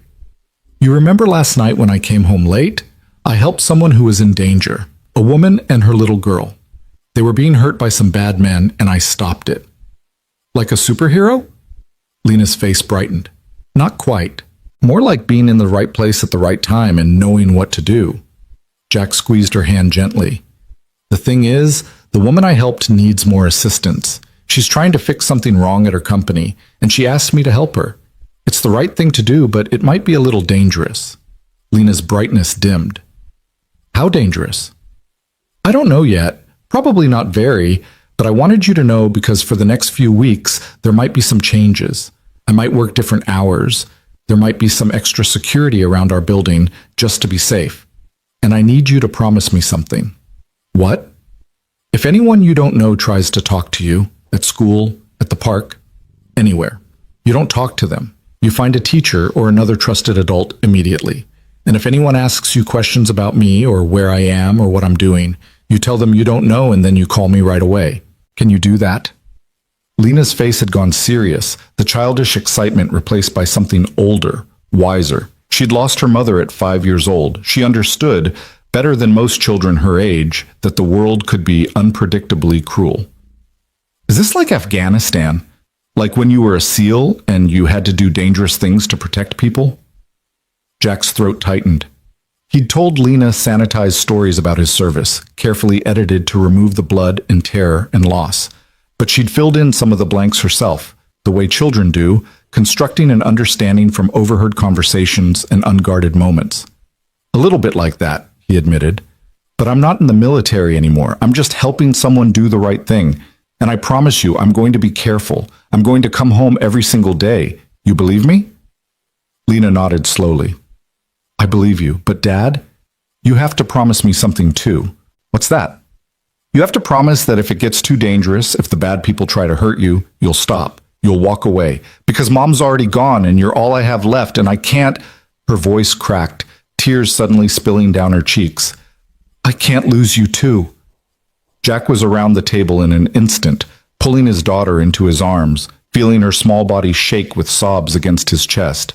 You remember last night when I came home late? I helped someone who was in danger, a woman and her little girl. They were being hurt by some bad men, and I stopped it." "Like a superhero?" Lena's face brightened. "Not quite. More like being in the right place at the right time and knowing what to do." Jack squeezed her hand gently. "The thing is, the woman I helped needs more assistance. She's trying to fix something wrong at her company, and she asked me to help her. It's the right thing to do, but it might be a little dangerous." Lena's brightness dimmed. "How dangerous?" "I don't know yet. Probably not very, but I wanted you to know because for the next few weeks, there might be some changes. I might work different hours. There might be some extra security around our building just to be safe. And I need you to promise me something." "What?" "If anyone you don't know tries to talk to you, at school, at the park, anywhere, you don't talk to them. You find a teacher or another trusted adult immediately. And if anyone asks you questions about me or where I am or what I'm doing, you tell them you don't know and then you call me right away. Can you do that?" Lena's face had gone serious, the childish excitement replaced by something older, wiser. She'd lost her mother at 5 years old. She understood, better than most children her age, that the world could be unpredictably cruel. "Is this like Afghanistan?" Like when you were a SEAL and you had to do dangerous things to protect people? Jack's throat tightened. He'd told Lena sanitized stories about his service, carefully edited to remove the blood and terror and loss. But she'd filled in some of the blanks herself, the way children do, constructing an understanding from overheard conversations and unguarded moments. A little bit like that, he admitted. But I'm not in the military anymore. I'm just helping someone do the right thing. And I promise you, I'm going to be careful. I'm going to come home every single day. You believe me? Lena nodded slowly. I believe you, but Dad, you have to promise me something too. What's that? You have to promise that if it gets too dangerous, if the bad people try to hurt you, you'll stop. You'll walk away. Because Mom's already gone and you're all I have left and I can't... Her voice cracked, tears suddenly spilling down her cheeks. I can't lose you too. Jack was around the table in an instant, pulling his daughter into his arms, feeling her small body shake with sobs against his chest.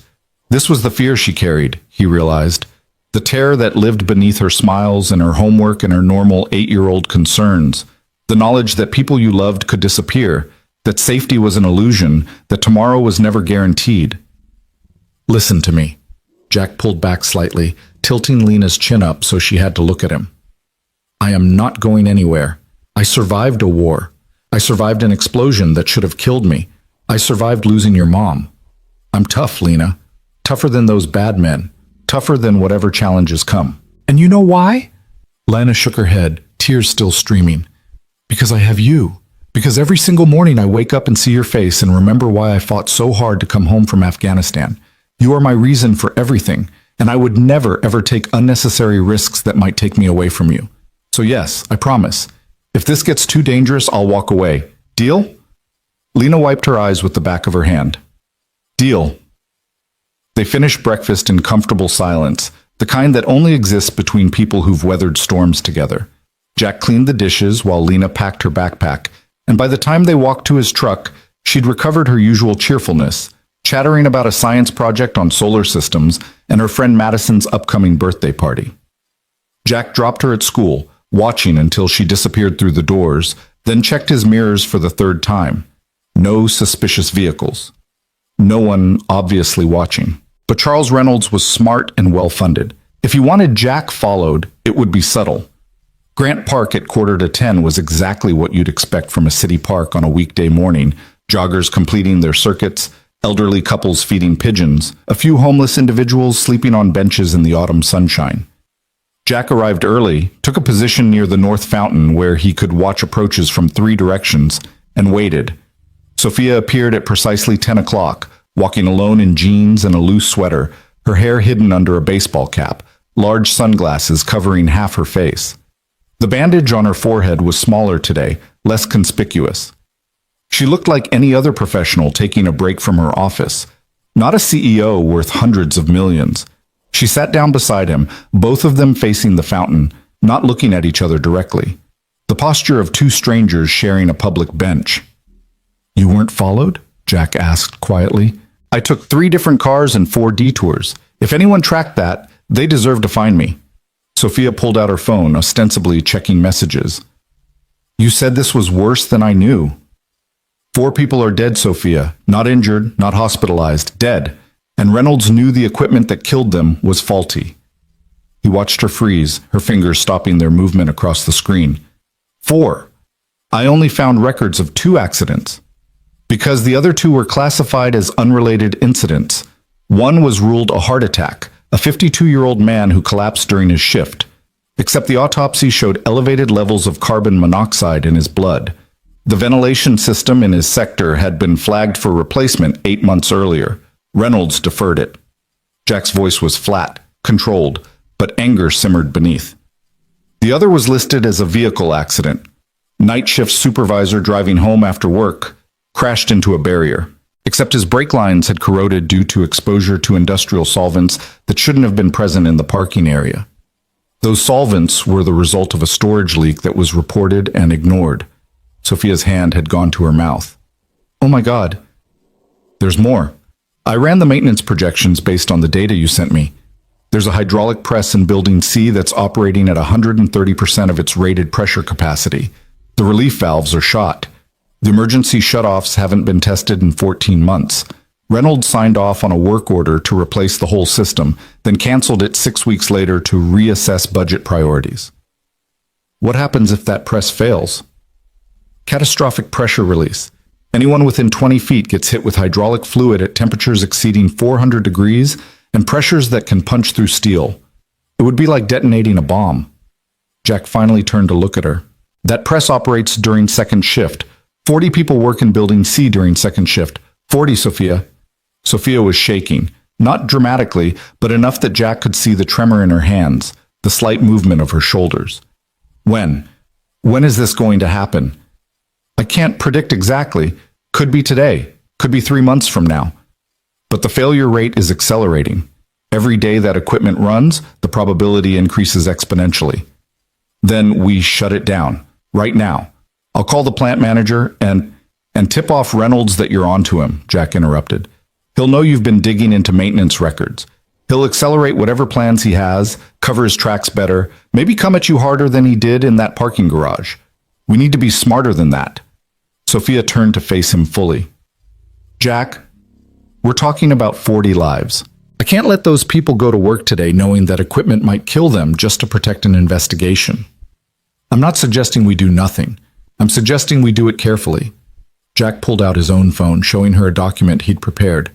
This was the fear she carried, he realized. The terror that lived beneath her smiles and her homework and her normal 8-year-old concerns. The knowledge that people you loved could disappear, that safety was an illusion, that tomorrow was never guaranteed. Listen to me. Jack pulled back slightly, tilting Lena's chin up so she had to look at him. I am not going anywhere. I survived a war. I survived an explosion that should have killed me. I survived losing your mom. I'm tough, Lena. Tougher than those bad men. Tougher than whatever challenges come. And you know why? Lena shook her head, tears still streaming. Because I have you. Because every single morning I wake up and see your face and remember why I fought so hard to come home from Afghanistan. You are my reason for everything, and I would never ever take unnecessary risks that might take me away from you. So yes, I promise. If this gets too dangerous, I'll walk away. Deal? Lena wiped her eyes with the back of her hand. Deal. They finished breakfast in comfortable silence, the kind that only exists between people who've weathered storms together. Jack cleaned the dishes while Lena packed her backpack, and by the time they walked to his truck, she'd recovered her usual cheerfulness, chattering about a science project on solar systems and her friend Madison's upcoming birthday party. Jack dropped her at school, watching until she disappeared through the doors, then checked his mirrors for the third time. No suspicious vehicles. No one obviously watching. But Charles Reynolds was smart and well-funded. If he wanted Jack followed, it would be subtle. Grant Park at 9:45 was exactly what you'd expect from a city park on a weekday morning, joggers completing their circuits, elderly couples feeding pigeons, a few homeless individuals sleeping on benches in the autumn sunshine. Jack arrived early, took a position near the north fountain where he could watch approaches from 3 directions, and waited. Sophia appeared at precisely 10 o'clock, walking alone in jeans and a loose sweater, her hair hidden under a baseball cap, large sunglasses covering half her face. The bandage on her forehead was smaller today, less conspicuous. She looked like any other professional taking a break from her office, not a CEO worth hundreds of millions. She sat down beside him, both of them facing the fountain, not looking at each other directly. The posture of 2 strangers sharing a public bench. You weren't followed? Jack asked quietly. I took 3 different cars and 4 detours. If anyone tracked that, they deserve to find me. Sophia pulled out her phone, ostensibly checking messages. You said this was worse than I knew. 4 people are dead, Sophia. Not injured, not hospitalized, dead. And Reynolds knew the equipment that killed them was faulty. He watched her freeze, her fingers stopping their movement across the screen. 4. I only found records of 2 accidents. Because the other 2 were classified as unrelated incidents. One was ruled a heart attack, a 52-year-old man who collapsed during his shift. Except the autopsy showed elevated levels of carbon monoxide in his blood. The ventilation system in his sector had been flagged for replacement 8 months earlier. Reynolds deferred it. Jack's voice was flat, controlled, but anger simmered beneath. The other was listed as a vehicle accident. Night shift supervisor driving home after work crashed into a barrier, except his brake lines had corroded due to exposure to industrial solvents that shouldn't have been present in the parking area. Those solvents were the result of a storage leak that was reported and ignored. Sophia's hand had gone to her mouth. Oh my God. There's more. I ran the maintenance projections based on the data you sent me. There's a hydraulic press in Building C that's operating at 130% of its rated pressure capacity. The relief valves are shot. The emergency shutoffs haven't been tested in 14 months. Reynolds signed off on a work order to replace the whole system, then canceled it 6 weeks later to reassess budget priorities. What happens if that press fails? Catastrophic pressure release. Anyone within 20 feet gets hit with hydraulic fluid at temperatures exceeding 400 degrees and pressures that can punch through steel. It would be like detonating a bomb. Jack finally turned to look at her. That press operates during second shift. 40 people work in Building C during second shift. 40, Sophia. Sophia was shaking, not dramatically, but enough that Jack could see the tremor in her hands, the slight movement of her shoulders. When? When is this going to happen? I can't predict exactly. Could be today. Could be 3 months from now. But the failure rate is accelerating. Every day that equipment runs, the probability increases exponentially. Then we shut it down. Right now. I'll call the plant manager and tip off Reynolds that you're onto him, Jack interrupted. He'll know you've been digging into maintenance records. He'll accelerate whatever plans he has, cover his tracks better, maybe come at you harder than he did in that parking garage. We need to be smarter than that. Sophia turned to face him fully. Jack, we're talking about 40 lives. I can't let those people go to work today knowing that equipment might kill them just to protect an investigation. I'm not suggesting we do nothing. I'm suggesting we do it carefully. Jack pulled out his own phone, showing her a document he'd prepared.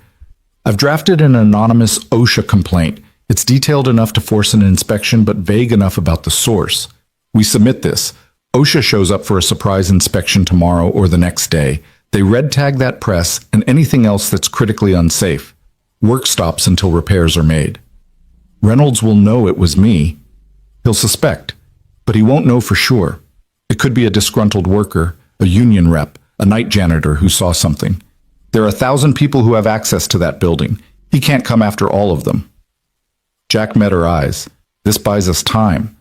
I've drafted an anonymous OSHA complaint. It's detailed enough to force an inspection, but vague enough about the source. We submit this. OSHA shows up for a surprise inspection tomorrow or the next day. They red tag that press and anything else that's critically unsafe. Work stops until repairs are made. Reynolds will know it was me. He'll suspect, but he won't know for sure. It could be a disgruntled worker, a union rep, a night janitor who saw something. There are 1,000 people who have access to that building. He can't come after all of them. Jack met her eyes. This buys us time.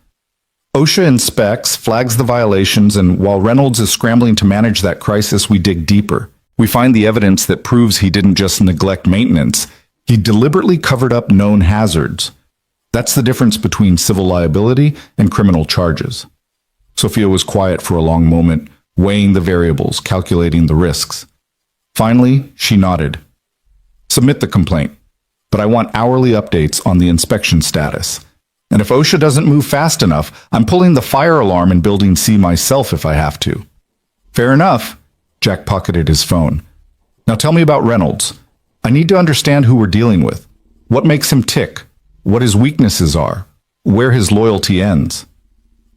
OSHA inspects, flags the violations, and while Reynolds is scrambling to manage that crisis, we dig deeper. We find the evidence that proves he didn't just neglect maintenance. He deliberately covered up known hazards. That's the difference between civil liability and criminal charges. Sophia was quiet for a long moment, weighing the variables, calculating the risks. Finally, she nodded. Submit the complaint, but I want hourly updates on the inspection status. And if OSHA doesn't move fast enough, I'm pulling the fire alarm in Building C myself if I have to. Fair enough. Jack pocketed his phone. Now tell me about Reynolds. I need to understand who we're dealing with. What makes him tick? What his weaknesses are? Where his loyalty ends?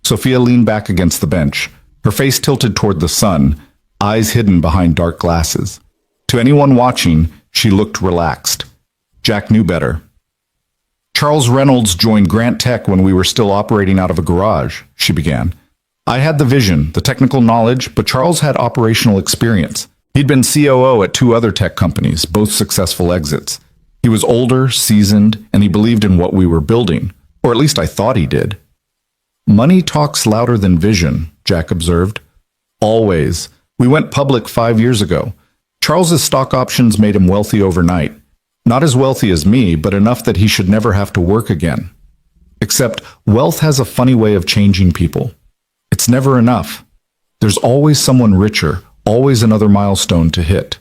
Sophia leaned back against the bench, her face tilted toward the sun, eyes hidden behind dark glasses. To anyone watching, she looked relaxed. Jack knew better. Charles Reynolds joined Grant Tech when we were still operating out of a garage, she began. I had the vision, the technical knowledge, but Charles had operational experience. He'd been COO at 2 other tech companies, both successful exits. He was older, seasoned, and he believed in what we were building, or at least I thought he did. Money talks louder than vision, Jack observed. Always. We went public 5 years ago. Charles's stock options made him wealthy overnight. Not as wealthy as me, but enough that he should never have to work again. Except wealth has a funny way of changing people. It's never enough. There's always someone richer, always another milestone to hit.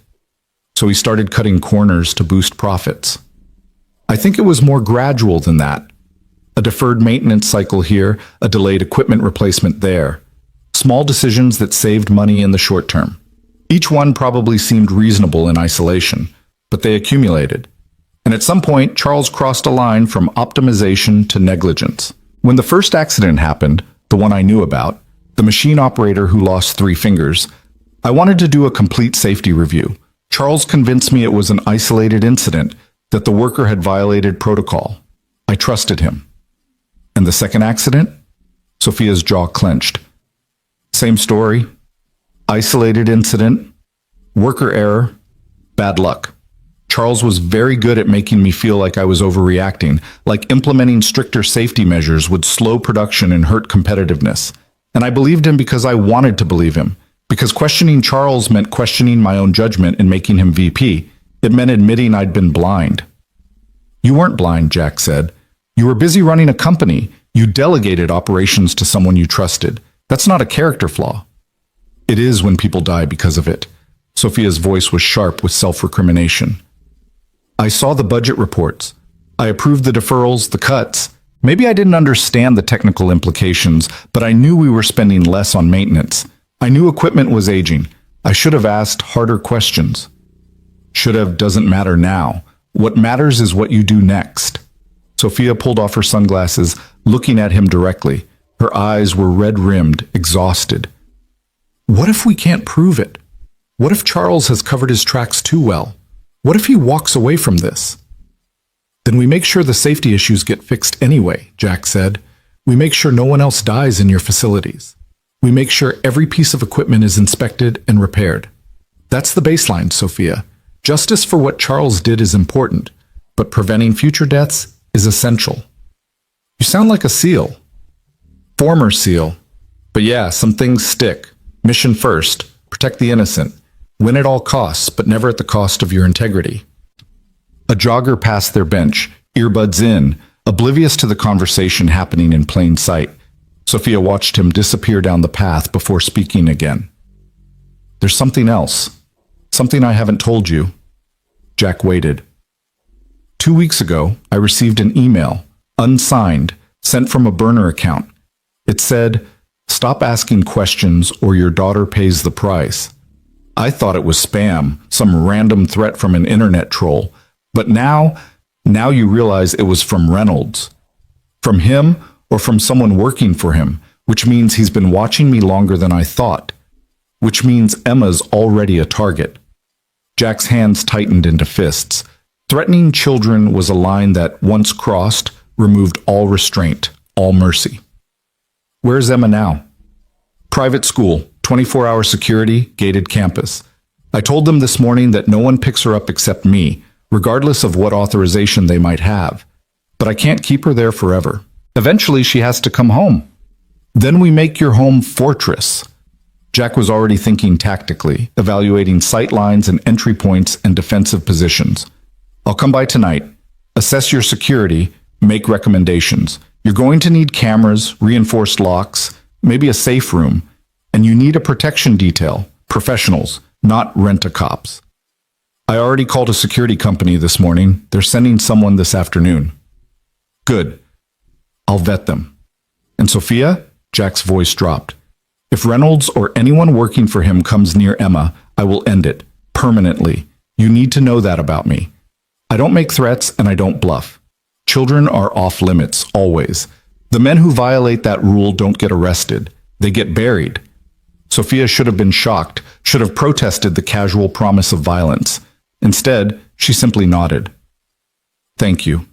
So he started cutting corners to boost profits. I think it was more gradual than that. A deferred maintenance cycle here, a delayed equipment replacement there. Small decisions that saved money in the short term. Each one probably seemed reasonable in isolation, but they accumulated. And at some point, Charles crossed a line from optimization to negligence. When the first accident happened, the one I knew about, the machine operator who lost 3 fingers, I wanted to do a complete safety review. Charles convinced me it was an isolated incident, that the worker had violated protocol. I trusted him. And the second accident? Sophia's jaw clenched. Same story. Isolated incident. Worker error. Bad luck. Charles was very good at making me feel like I was overreacting, like implementing stricter safety measures would slow production and hurt competitiveness. And I believed him because I wanted to believe him. Because questioning Charles meant questioning my own judgment and making him VP. It meant admitting I'd been blind. You weren't blind, Jack said. You were busy running a company. You delegated operations to someone you trusted. That's not a character flaw. It is when people die because of it. Sophia's voice was sharp with self-recrimination. I saw the budget reports. I approved the deferrals, the cuts. Maybe I didn't understand the technical implications, but I knew we were spending less on maintenance. I knew equipment was aging. I should have asked harder questions. Should have doesn't matter now. What matters is what you do next. Sophia pulled off her sunglasses, looking at him directly. Her eyes were red-rimmed, exhausted. What if we can't prove it? What if Charles has covered his tracks too well? What if he walks away from this? Then we make sure the safety issues get fixed anyway, Jack said. We make sure no one else dies in your facilities. We make sure every piece of equipment is inspected and repaired. That's the baseline, Sophia. Justice for what Charles did is important, but preventing future deaths is essential. You sound like a SEAL. Former SEAL. But yeah, some things stick. Mission first. Protect the innocent. Win at all costs, but never at the cost of your integrity. A jogger passed their bench, earbuds in, oblivious to the conversation happening in plain sight. Sophia watched him disappear down the path before speaking again. There's something else. Something I haven't told you. Jack waited. 2 weeks ago, I received an email, unsigned, sent from a burner account. It said, "Stop asking questions or your daughter pays the price." I thought it was spam, some random threat from an internet troll. But now you realize it was from Reynolds. From him or from someone working for him, which means he's been watching me longer than I thought. Which means Emma's already a target. Jack's hands tightened into fists. Threatening children was a line that, once crossed, removed all restraint, all mercy. Where's Emma now? Private school, 24-hour security, gated campus. I told them this morning that no one picks her up except me, regardless of what authorization they might have. But I can't keep her there forever. Eventually, she has to come home. Then we make your home fortress. Jack was already thinking tactically, evaluating sight lines and entry points and defensive positions. I'll come by tonight, assess your security, make recommendations. You're going to need cameras, reinforced locks, maybe a safe room, and you need a protection detail, professionals, not rent-a-cops. I already called a security company this morning. They're sending someone this afternoon. Good. I'll vet them. And Sophia? Jack's voice dropped. If Reynolds or anyone working for him comes near Emma, I will end it. Permanently. You need to know that about me. I don't make threats and I don't bluff. Children are off limits, always. The men who violate that rule don't get arrested. They get buried. Sophia should have been shocked, should have protested the casual promise of violence. Instead, she simply nodded. Thank you.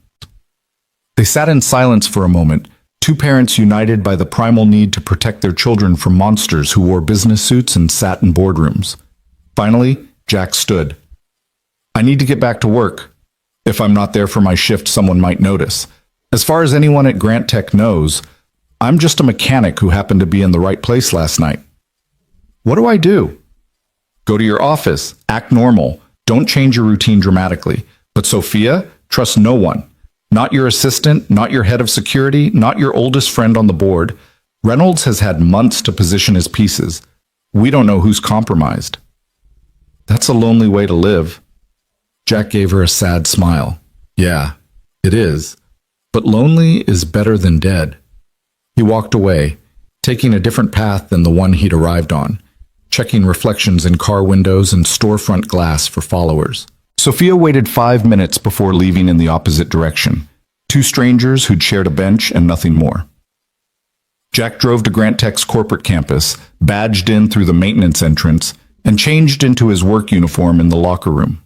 They sat in silence for a moment, two parents united by the primal need to protect their children from monsters who wore business suits and sat in boardrooms. Finally, Jack stood. I need to get back to work. If I'm not there for my shift, someone might notice. As far as anyone at Grant Tech knows, I'm just a mechanic who happened to be in the right place last night. What do I do? Go to your office, act normal. Don't change your routine dramatically. But Sophia, trust no one. Not your assistant, not your head of security, not your oldest friend on the board. Reynolds has had months to position his pieces. We don't know who's compromised. That's a lonely way to live. Jack gave her a sad smile. Yeah, it is. But lonely is better than dead. He walked away, taking a different path than the one he'd arrived on, checking reflections in car windows and storefront glass for followers. Sophia waited 5 minutes before leaving in the opposite direction. Two strangers who'd shared a bench and nothing more. Jack drove to Grant Tech's corporate campus, badged in through the maintenance entrance, and changed into his work uniform in the locker room.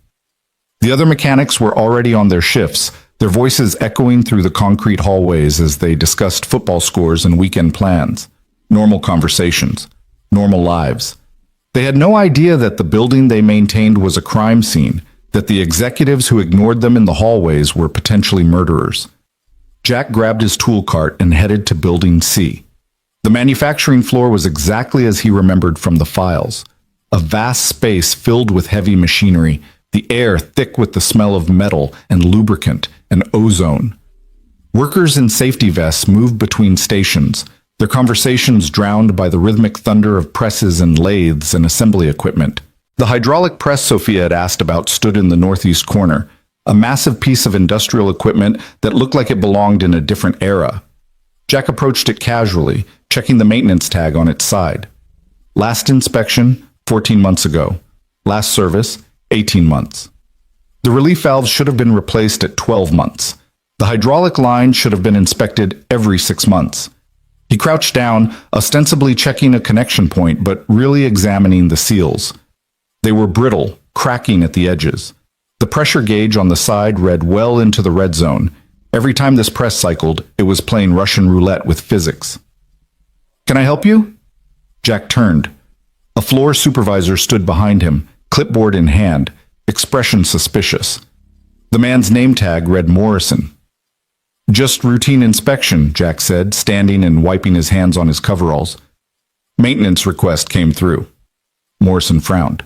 The other mechanics were already on their shifts, their voices echoing through the concrete hallways as they discussed football scores and weekend plans. Normal conversations. Normal lives. They had no idea that the building they maintained was a crime scene, that the executives who ignored them in the hallways were potentially murderers. Jack grabbed his tool cart and headed to Building C. The manufacturing floor was exactly as he remembered from the files. A vast space filled with heavy machinery, the air thick with the smell of metal and lubricant and ozone. Workers in safety vests moved between stations, their conversations drowned by the rhythmic thunder of presses and lathes and assembly equipment. The hydraulic press Sophia had asked about stood in the northeast corner, a massive piece of industrial equipment that looked like it belonged in a different era. Jack approached it casually, checking the maintenance tag on its side. Last inspection, 14 months ago. Last service, 18 months. The relief valves should have been replaced at 12 months. The hydraulic line should have been inspected every 6 months. He crouched down, ostensibly checking a connection point, but really examining the seals. They were brittle, cracking at the edges. The pressure gauge on the side read well into the red zone. Every time this press cycled, it was playing Russian roulette with physics. "Can I help you?" Jack turned. A floor supervisor stood behind him, clipboard in hand, expression suspicious. The man's name tag read Morrison. "Just routine inspection," Jack said, standing and wiping his hands on his coveralls. "Maintenance request came through." Morrison frowned.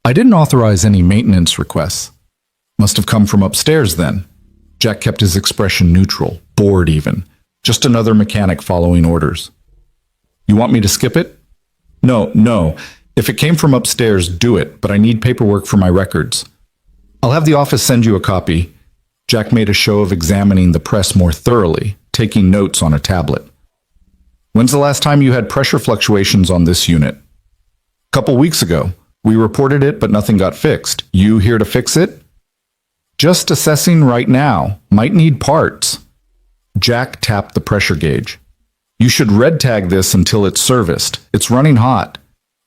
"I didn't authorize any maintenance requests." "Must have come from upstairs then." Jack kept his expression neutral, bored even. Just another mechanic following orders. "You want me to skip it?" No. If it came from upstairs, do it, but I need paperwork for my records." "I'll have the office send you a copy." Jack made a show of examining the press more thoroughly, taking notes on a tablet. "When's the last time you had pressure fluctuations on this unit?" "Couple weeks ago. We reported it, but nothing got fixed. You here to fix it?" "Just assessing right now. Might need parts." Jack tapped the pressure gauge. "You should red tag this until it's serviced. It's running hot."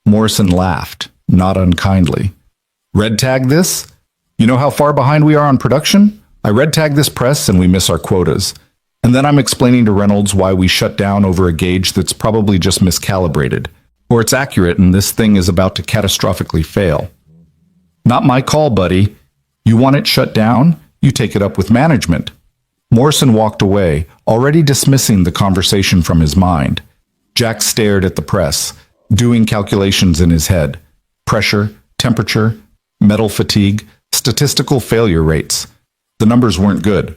Morrison laughed, not unkindly. "Red tag this? You know how far behind we are on production? I red tag this press and we miss our quotas. And then I'm explaining to Reynolds why we shut down over a gauge that's probably just miscalibrated. Or it's accurate and this thing is about to catastrophically fail." "Not my call, buddy. You want it shut down? You take it up with management." Morrison walked away, already dismissing the conversation from his mind. Jack stared at the press, doing calculations in his head. Pressure, temperature, metal fatigue, statistical failure rates. The numbers weren't good.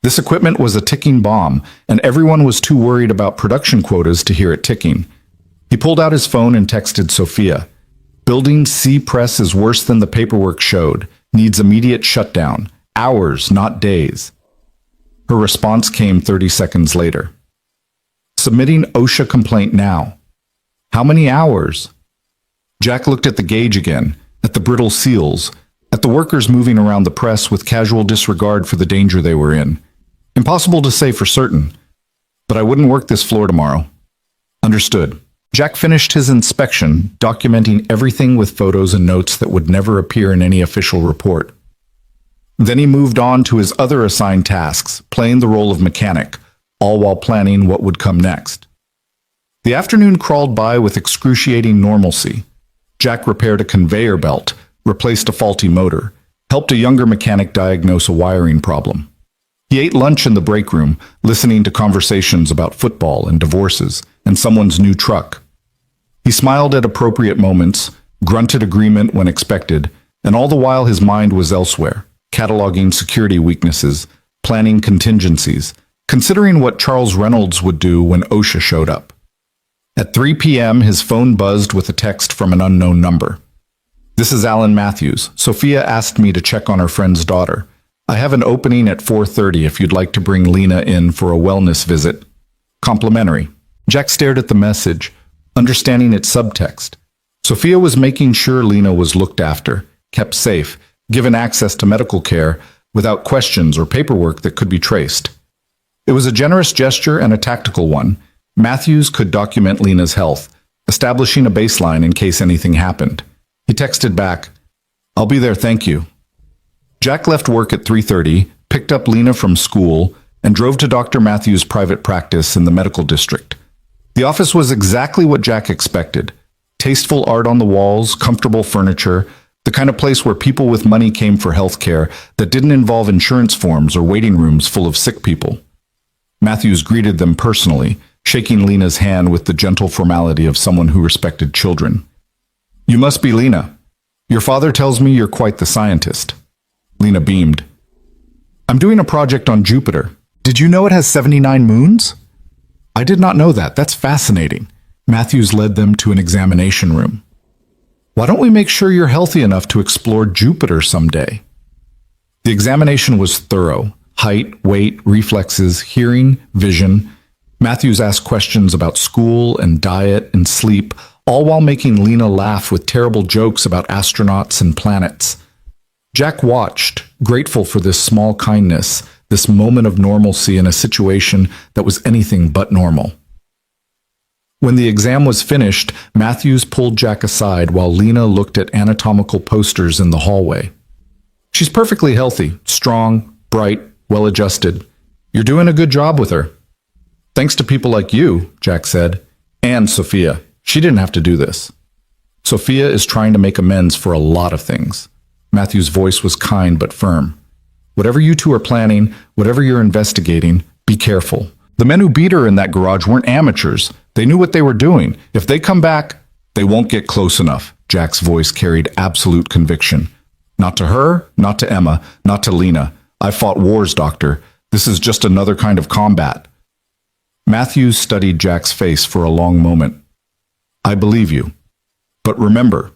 This equipment was a ticking bomb, and everyone was too worried about production quotas to hear it ticking. He pulled out his phone and texted Sophia. "Building C press is worse than the paperwork showed. Needs immediate shutdown. Hours, not days." Her response came 30 seconds later. "Submitting OSHA complaint now." "How many hours?" Jack looked at the gauge again, at the brittle seals, at the workers moving around the press with casual disregard for the danger they were in. Impossible to say for certain, but I wouldn't work this floor tomorrow. Understood. Jack finished his inspection, documenting everything with photos and notes that would never appear in any official report. Then he moved on to his other assigned tasks, playing the role of mechanic, all while planning what would come next. The afternoon crawled by with excruciating normalcy. Jack repaired a conveyor belt, replaced a faulty motor, helped a younger mechanic diagnose a wiring problem. He ate lunch in the break room, listening to conversations about football and divorces and someone's new truck. He smiled at appropriate moments, grunted agreement when expected, and all the while his mind was elsewhere, cataloging security weaknesses, planning contingencies, considering what Charles Reynolds would do when OSHA showed up. At 3 p.m., his phone buzzed with a text from an unknown number. "This is Alan Matthews. Sophia asked me to check on her friend's daughter. I have an opening at 4:30 if you'd like to bring Lena in for a wellness visit. Complimentary." Jack stared at the message, understanding its subtext. Sophia was making sure Lena was looked after, kept safe, given access to medical care without questions or paperwork that could be traced. It was a generous gesture and a tactical one. Matthews could document Lena's health, establishing a baseline in case anything happened. He texted back, "I'll be there, thank you." Jack left work at 3:30, picked up Lena from school, and drove to Dr. Matthews' private practice in the medical district. The office was exactly what Jack expected. Tasteful art on the walls, comfortable furniture, the kind of place where people with money came for health care that didn't involve insurance forms or waiting rooms full of sick people. Matthews greeted them personally, shaking Lena's hand with the gentle formality of someone who respected children. "You must be Lena. Your father tells me you're quite the scientist." Lena beamed. "I'm doing a project on Jupiter. Did you know it has 79 moons?" I did not know that. That's fascinating. Matthews led them to an examination room. Why don't we make sure you're healthy enough to explore Jupiter someday? The examination was thorough. Height, weight, reflexes, hearing, vision. Matthews asked questions about school and diet and sleep, all while making Lena laugh with terrible jokes about astronauts and planets. Jack watched, grateful for this small kindness, this moment of normalcy in a situation that was anything but normal. When the exam was finished, Matthews pulled Jack aside while Lena looked at anatomical posters in the hallway. She's perfectly healthy, strong, bright, well-adjusted. You're doing a good job with her. Thanks to people like you, Jack said, and Sophia. She didn't have to do this. Sophia is trying to make amends for a lot of things. Matthew's voice was kind but firm. Whatever you two are planning, whatever you're investigating, be careful. The men who beat her in that garage weren't amateurs. They knew what they were doing. If they come back, they won't get close enough. Jack's voice carried absolute conviction. Not to her, not to Emma, not to Lena. I fought wars, Doctor. This is just another kind of combat. Matthews studied Jack's face for a long moment. I believe you. But remember,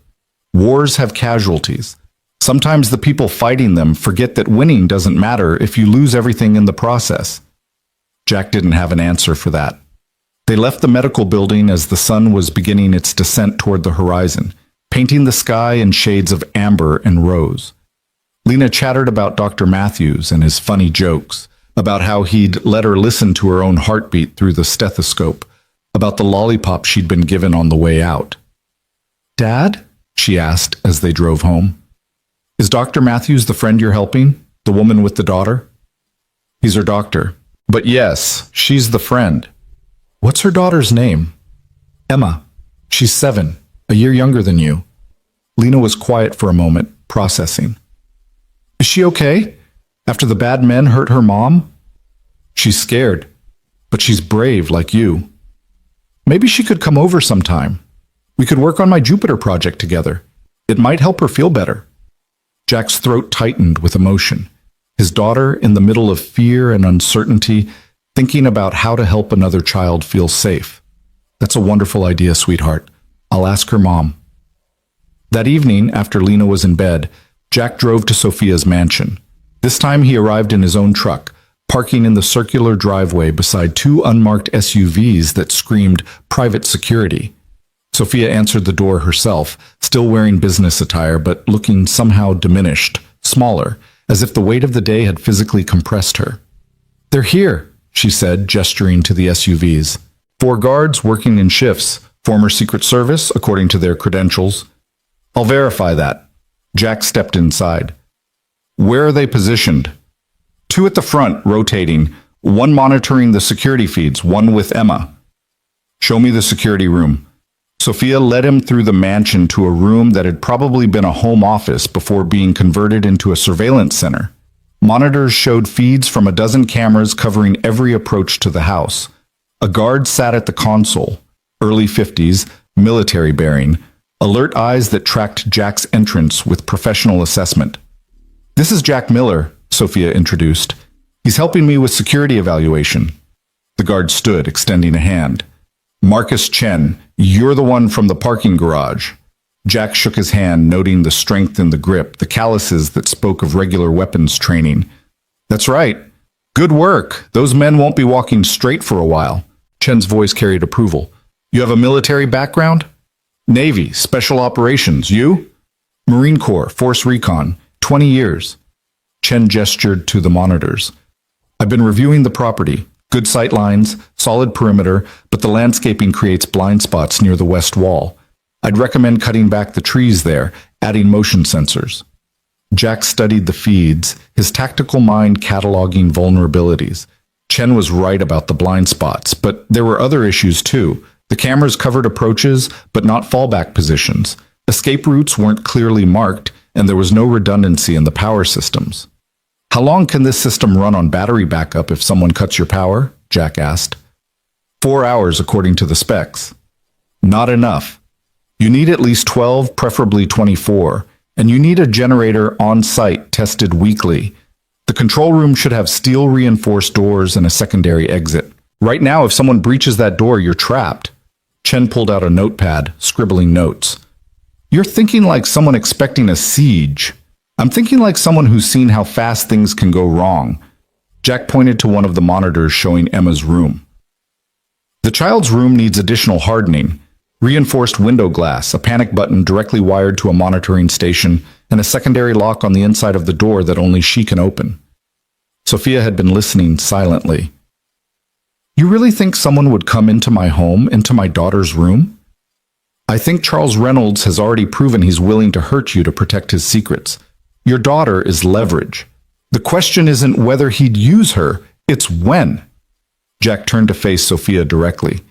wars have casualties. Sometimes the people fighting them forget that winning doesn't matter if you lose everything in the process. Jack didn't have an answer for that. They left the medical building as the sun was beginning its descent toward the horizon, painting the sky in shades of amber and rose. Lena chattered about Dr. Matthews and his funny jokes, about how he'd let her listen to her own heartbeat through the stethoscope, about the lollipop she'd been given on the way out. Dad? She asked as they drove home. Is Dr. Matthews the friend you're helping? The woman with the daughter? He's her doctor. But yes, she's the friend. What's her daughter's name? Emma. She's 7, a year younger than you. Lena was quiet for a moment, processing. Is she okay? After the bad men hurt her mom? She's scared, but she's brave like you. Maybe she could come over sometime. We could work on my Jupiter project together. It might help her feel better. Jack's throat tightened with emotion. His daughter, in the middle of fear and uncertainty, thinking about how to help another child feel safe. That's a wonderful idea, sweetheart. I'll ask her mom. That evening, after Lena was in bed, Jack drove to Sophia's mansion. This time he arrived in his own truck, parking in the circular driveway beside 2 unmarked SUVs that screamed private security. Sophia answered the door herself, still wearing business attire but looking somehow diminished, smaller, as if the weight of the day had physically compressed her. They're here, she said, gesturing to the SUVs. 4 guards working in shifts, former Secret Service, according to their credentials. I'll verify that. Jack stepped inside. Where are they positioned? 2 at the front, rotating, 1 monitoring the security feeds, 1 with Emma. Show me the security room. Sophia led him through the mansion to a room that had probably been a home office before being converted into a surveillance center. Monitors showed feeds from a dozen cameras covering every approach to the house. A guard sat at the console, early 50s, military bearing, alert eyes that tracked Jack's entrance with professional assessment. This is Jack Miller, Sophia introduced. He's helping me with security evaluation. The guard stood, extending a hand. Marcus Chen, you're the one from the parking garage. Jack shook his hand, noting the strength in the grip, the calluses that spoke of regular weapons training. That's right. Good work. Those men won't be walking straight for a while. Chen's voice carried approval. You have a military background? Navy, Special Operations. You? Marine Corps, Force Recon, 20 years. Chen gestured to the monitors. I've been reviewing the property. Good sight lines, solid perimeter, but the landscaping creates blind spots near the west wall. I'd recommend cutting back the trees there, adding motion sensors. Jack studied the feeds, his tactical mind cataloging vulnerabilities. Chen was right about the blind spots, but there were other issues too. The cameras covered approaches, but not fallback positions. Escape routes weren't clearly marked, and there was no redundancy in the power systems. How long can this system run on battery backup if someone cuts your power? Jack asked. 4 hours according to the specs. Not enough. You need at least 12, preferably 24, and you need a generator on site tested weekly. The control room should have steel-reinforced doors and a secondary exit. Right now, if someone breaches that door, you're trapped. Chen pulled out a notepad, scribbling notes. You're thinking like someone expecting a siege. I'm thinking like someone who's seen how fast things can go wrong. Jack pointed to one of the monitors showing Emma's room. The child's room needs additional hardening, reinforced window glass, a panic button directly wired to a monitoring station, and a secondary lock on the inside of the door that only she can open. Sophia had been listening silently. You really think someone would come into my home, into my daughter's room? I think Charles Reynolds has already proven he's willing to hurt you to protect his secrets. Your daughter is leverage. The question isn't whether he'd use her, it's when. Jack turned to face Sophia directly.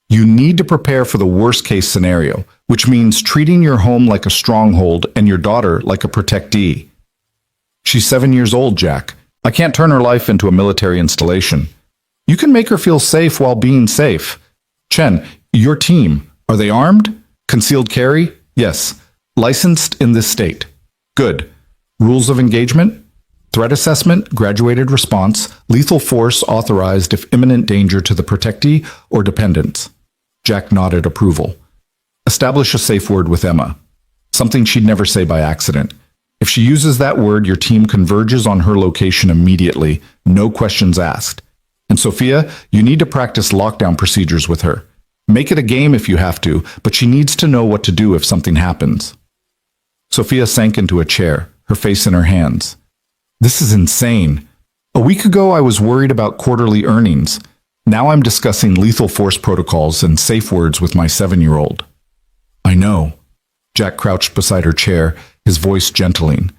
You need to prepare for the worst-case scenario, which means treating your home like a stronghold and your daughter like a protectee. She's 7 years old, Jack. I can't turn her life into a military installation. You can make her feel safe while being safe. Chen, your team, are they armed? Concealed carry? Yes. Licensed in this state. Good. Rules of engagement? Threat assessment, graduated response, lethal force authorized if imminent danger to the protectee or dependents. Jack nodded approval. Establish a safe word with Emma. Something she'd never say by accident. If she uses that word, your team converges on her location immediately, no questions asked. And Sophia, you need to practice lockdown procedures with her. Make it a game if you have to, but she needs to know what to do if something happens. Sophia sank into a chair, her face in her hands. This is insane. A week ago, I was worried about quarterly earnings. Now I'm discussing lethal force protocols and safe words with my 7-year-old. I know. Jack crouched beside her chair, his voice gentling.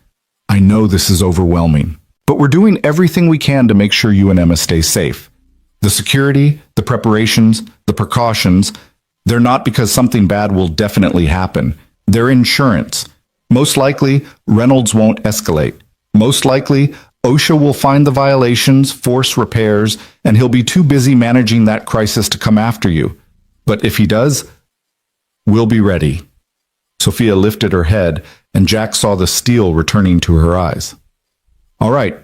I know this is overwhelming, but we're doing everything we can to make sure you and Emma stay safe. The security, the preparations, the precautions, they're not because something bad will definitely happen. They're insurance. Most likely, Reynolds won't escalate. Most likely, OSHA will find the violations, force repairs, and he'll be too busy managing that crisis to come after you. But if he does, we'll be ready. Sophia lifted her head, and Jack saw the steel returning to her eyes. All right.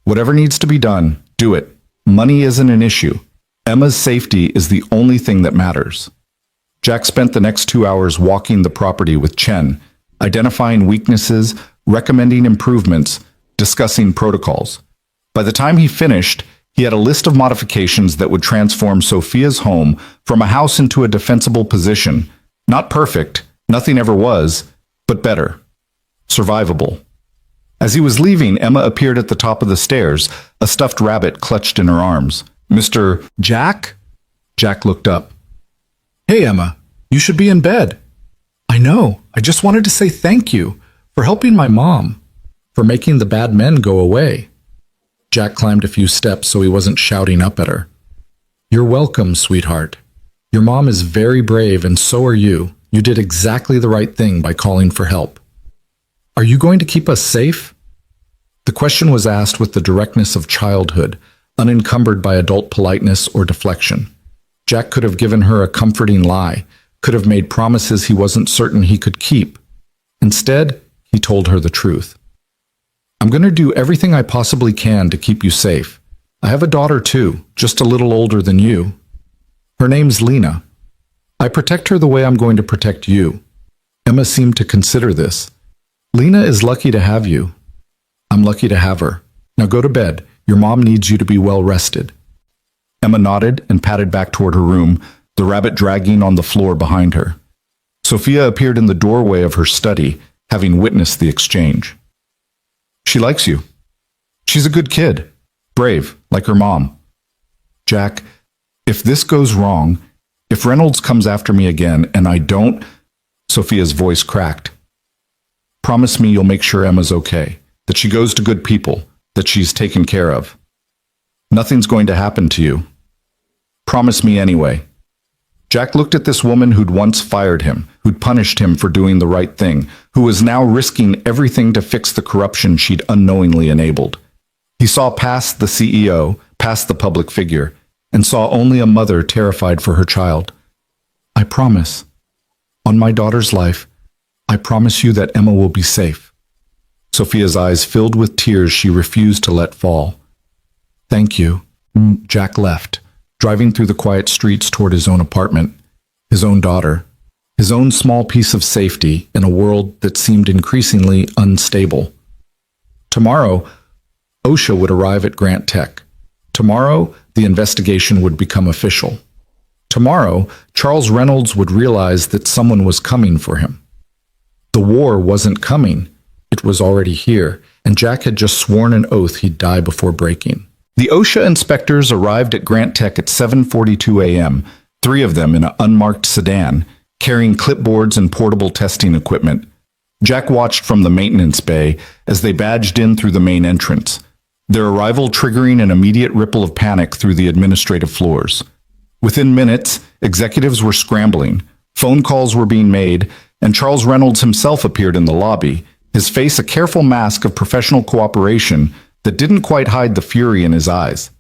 Whatever needs to be done, do it. Money isn't an issue. Emma's safety is the only thing that matters. Jack spent the next 2 hours walking the property with Chen, identifying weaknesses, recommending improvements, discussing protocols. By the time he finished, he had a list of modifications that would transform Sophia's home from a house into a defensible position. Not perfect, nothing ever was, but better. Survivable. As he was leaving, Emma appeared at the top of the stairs, a stuffed rabbit clutched in her arms. Mr. Jack? Jack looked up. Hey, Emma, you should be in bed. I know. I just wanted to say thank you for helping my mom, for making the bad men go away. Jack climbed a few steps so he wasn't shouting up at her. You're welcome, sweetheart. Your mom is very brave and so are you. You did exactly the right thing by calling for help. Are you going to keep us safe? The question was asked with the directness of childhood, unencumbered by adult politeness or deflection. Jack could have given her a comforting lie, could have made promises he wasn't certain he could keep. Instead, he told her the truth. I'm going to do everything I possibly can to keep you safe. I have a daughter too, just a little older than you. Her name's Lena. I protect her the way I'm going to protect you. Emma seemed to consider this. Lena is lucky to have you. I'm lucky to have her. Now go to bed. Your mom needs you to be well rested. Emma nodded and padded back toward her room, the rabbit dragging on the floor behind her. Sophia appeared in the doorway of her study, having witnessed the exchange. She likes you. She's a good kid. Brave, like her mom. Jack, if this goes wrong, if Reynolds comes after me again and I don't... Sophia's voice cracked. Promise me you'll make sure Emma's okay, that she goes to good people, that she's taken care of. Nothing's going to happen to you. Promise me anyway. Jack looked at this woman who'd once fired him, who'd punished him for doing the right thing, who was now risking everything to fix the corruption she'd unknowingly enabled. He saw past the CEO, past the public figure, and saw only a mother terrified for her child. I promise. On my daughter's life, I promise you that Emma will be safe. Sophia's eyes filled with tears she refused to let fall. Thank you. Jack left, driving through the quiet streets toward his own apartment, his own daughter, his own small piece of safety in a world that seemed increasingly unstable. Tomorrow, OSHA would arrive at Grant Tech. Tomorrow, the investigation would become official. Tomorrow, Charles Reynolds would realize that someone was coming for him. The war wasn't coming. It was already here, and Jack had just sworn an oath he'd die before breaking. The OSHA inspectors arrived at Grant Tech at 7:42 a.m., 3 of them in an unmarked sedan, carrying clipboards and portable testing equipment. Jack watched from the maintenance bay as they badged in through the main entrance, their arrival triggering an immediate ripple of panic through the administrative floors. Within minutes, executives were scrambling, phone calls were being made, and Charles Reynolds himself appeared in the lobby, his face a careful mask of professional cooperation that didn't quite hide the fury in his eyes.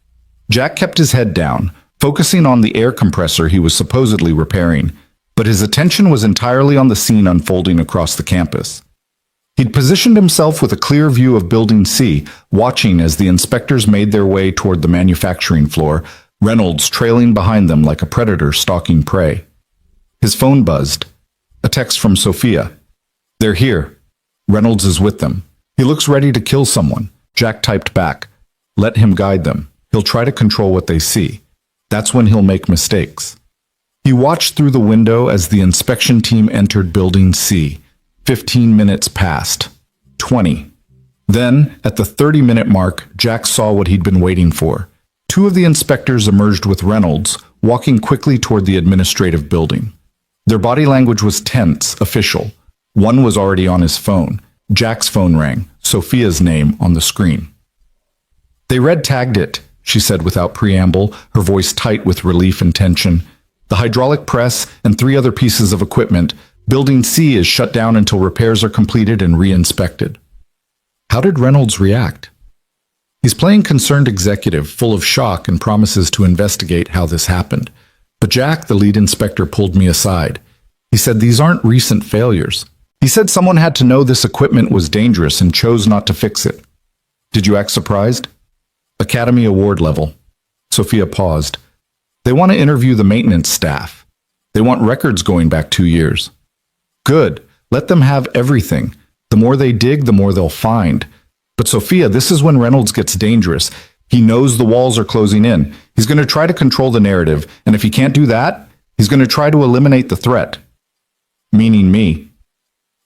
Jack kept his head down, focusing on the air compressor he was supposedly repairing, but his attention was entirely on the scene unfolding across the campus. He'd positioned himself with a clear view of Building C, watching as the inspectors made their way toward the manufacturing floor, Reynolds trailing behind them like a predator stalking prey. His phone buzzed. A text from Sophia. "They're here. Reynolds is with them. He looks ready to kill someone." Jack typed back. "Let him guide them. He'll try to control what they see. That's when he'll make mistakes." He watched through the window as the inspection team entered Building C. 15 minutes passed. 20. Then, at the 30-minute mark, Jack saw what he'd been waiting for. 2 of the inspectors emerged with Reynolds, walking quickly toward the administrative building. Their body language was tense, official. One was already on his phone. Jack's phone rang, Sophia's name on the screen. "They red-tagged it," she said without preamble, her voice tight with relief and tension. "The hydraulic press and 3 other pieces of equipment. Building C is shut down until repairs are completed and re-inspected." How did Reynolds react? He's playing concerned executive, full of shock and promises to investigate how this happened. But Jack, the lead inspector, pulled me aside. He said these aren't recent failures. He said someone had to know this equipment was dangerous and chose not to fix it. Did you act surprised? Academy Award level. Sophia paused. They want to interview the maintenance staff. They want records going back 2 years. Good. Let them have everything. The more they dig, the more they'll find. But Sophia, this is when Reynolds gets dangerous. He knows the walls are closing in. He's going to try to control the narrative, and if he can't do that, he's going to try to eliminate the threat. Meaning me.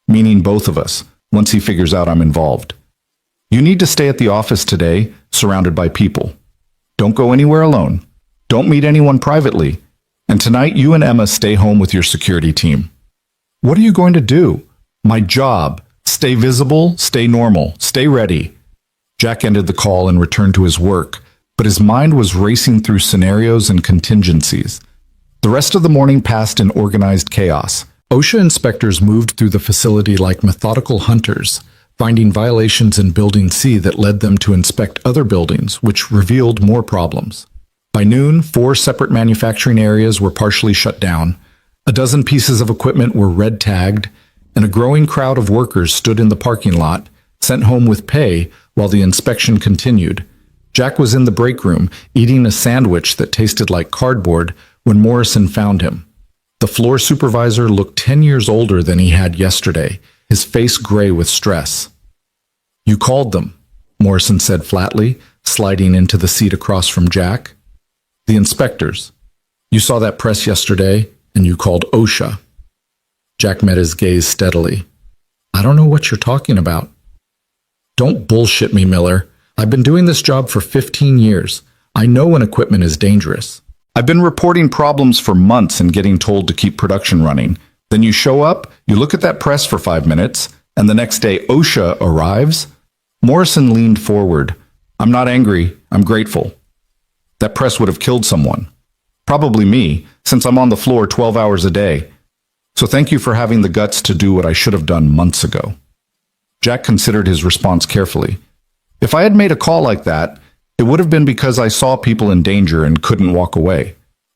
Meaning both of us, once he figures out I'm involved. You need to stay at the office today, surrounded by people. Don't go anywhere alone. Don't meet anyone privately. And tonight, you and Emma stay home with your security team. What are you going to do? My job. Stay visible, stay normal, stay ready. Jack ended the call and returned to his work, but his mind was racing through scenarios and contingencies. The rest of the morning passed in organized chaos. OSHA inspectors moved through the facility like methodical hunters, finding violations in Building C that led them to inspect other buildings, which revealed more problems. By noon, 4 separate manufacturing areas were partially shut down. A dozen pieces of equipment were red-tagged, and a growing crowd of workers stood in the parking lot, sent home with pay while the inspection continued. Jack was in the break room, eating a sandwich that tasted like cardboard, when Morrison found him. The floor supervisor looked 10 years older than he had yesterday, his face gray with stress. "You called them," Morrison said flatly, sliding into the seat across from Jack. "The inspectors. You saw that press yesterday, and you called OSHA." Jack met his gaze steadily. "I don't know what you're talking about." "Don't bullshit me, Miller. I've been doing this job for 15 years. I know when equipment is dangerous. I've been reporting problems for months and getting told to keep production running. Then you show up, you look at that press for 5 minutes, and the next day OSHA arrives?" Morrison leaned forward. "I'm not angry. I'm grateful. That press would have killed someone. Probably me, since I'm on the floor 12 hours a day. So thank you for having the guts to do what I should have done months ago." Jack considered his response carefully. If I had made a call like that, it would have been because I saw people in danger and couldn't walk away.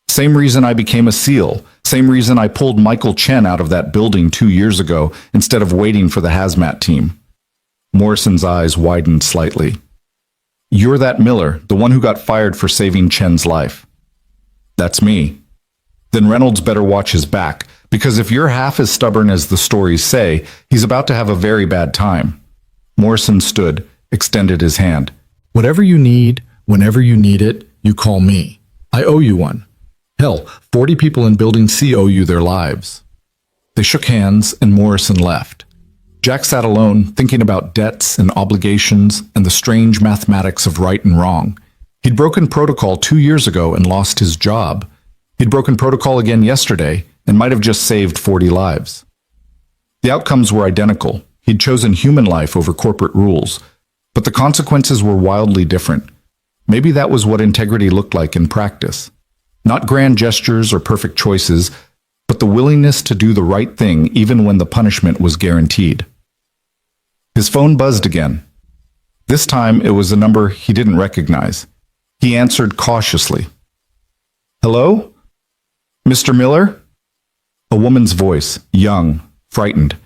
Same reason I became a SEAL. Same reason I pulled Michael Chen out of that building 2 years ago instead of waiting for the hazmat team. Morrison's eyes widened slightly. "You're that Miller, the one who got fired for saving Chen's life." That's me. Then Reynolds better watch his back, because if you're half as stubborn as the stories say, he's about to have a very bad time. Morrison stood, extended his hand. Whatever you need, whenever you need it, you call me. I owe you one. Hell, 40 people in Building C owe you their lives. They shook hands and Morrison left. Jack sat alone, thinking about debts and obligations and the strange mathematics of right and wrong. He'd broken protocol 2 years ago and lost his job. He'd broken protocol again yesterday and might have just saved 40 lives. The outcomes were identical. He'd chosen human life over corporate rules, but the consequences were wildly different. Maybe that was what integrity looked like in practice. Not grand gestures or perfect choices, but the willingness to do the right thing even when the punishment was guaranteed. His phone buzzed again. This time it was a number he didn't recognize. He answered cautiously. "Hello? Mr. Miller?" A woman's voice, young, frightened.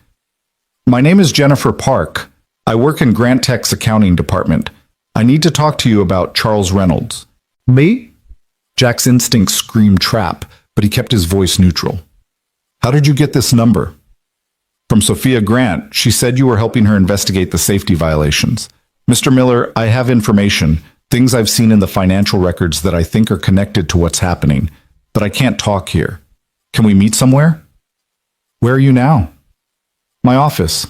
"My name is Jennifer Park. I work in Grant Tech's accounting department. I need to talk to you about Charles Reynolds." "Me?" Jack's instincts screamed trap, but he kept his voice neutral. "How did you get this number?" "From Sophia Grant. She said you were helping her investigate the safety violations." "Mr. Miller, I have information, things I've seen in the financial records that I think are connected to what's happening, but I can't talk here. Can we meet somewhere?" "Where are you now?" "My office.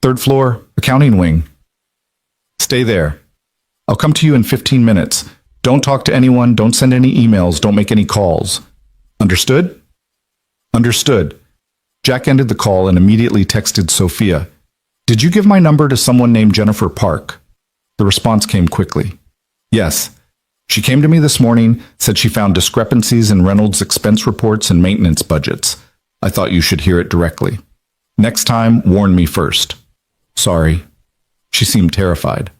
3rd floor, accounting wing." "Stay there. I'll come to you in 15 minutes. Don't talk to anyone, don't send any emails, don't make any calls. Understood?" "Understood." Jack ended the call and immediately texted Sophia. "Did you give my number to someone named Jennifer Park?" The response came quickly. "Yes. She came to me this morning, said she found discrepancies in Reynolds' expense reports and maintenance budgets. I thought you should hear it directly. Next time, warn me first." "Sorry." She seemed terrified.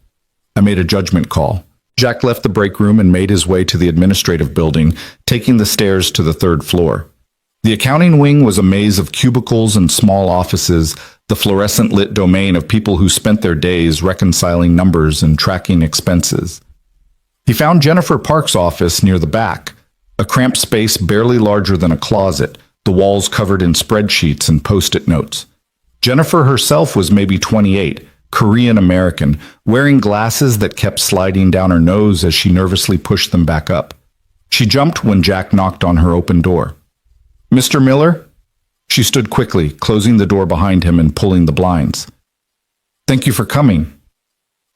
I made a judgment call. Jack left the break room and made his way to the administrative building, taking the stairs to the 3rd floor. The accounting wing was a maze of cubicles and small offices, the fluorescent-lit domain of people who spent their days reconciling numbers and tracking expenses. He found Jennifer Park's office near the back, a cramped space barely larger than a closet, the walls covered in spreadsheets and post-it notes. Jennifer herself was maybe 28, Korean-American, wearing glasses that kept sliding down her nose as she nervously pushed them back up. She jumped when Jack knocked on her open door. "Mr. Miller?" She stood quickly, closing the door behind him and pulling the blinds. "Thank you for coming.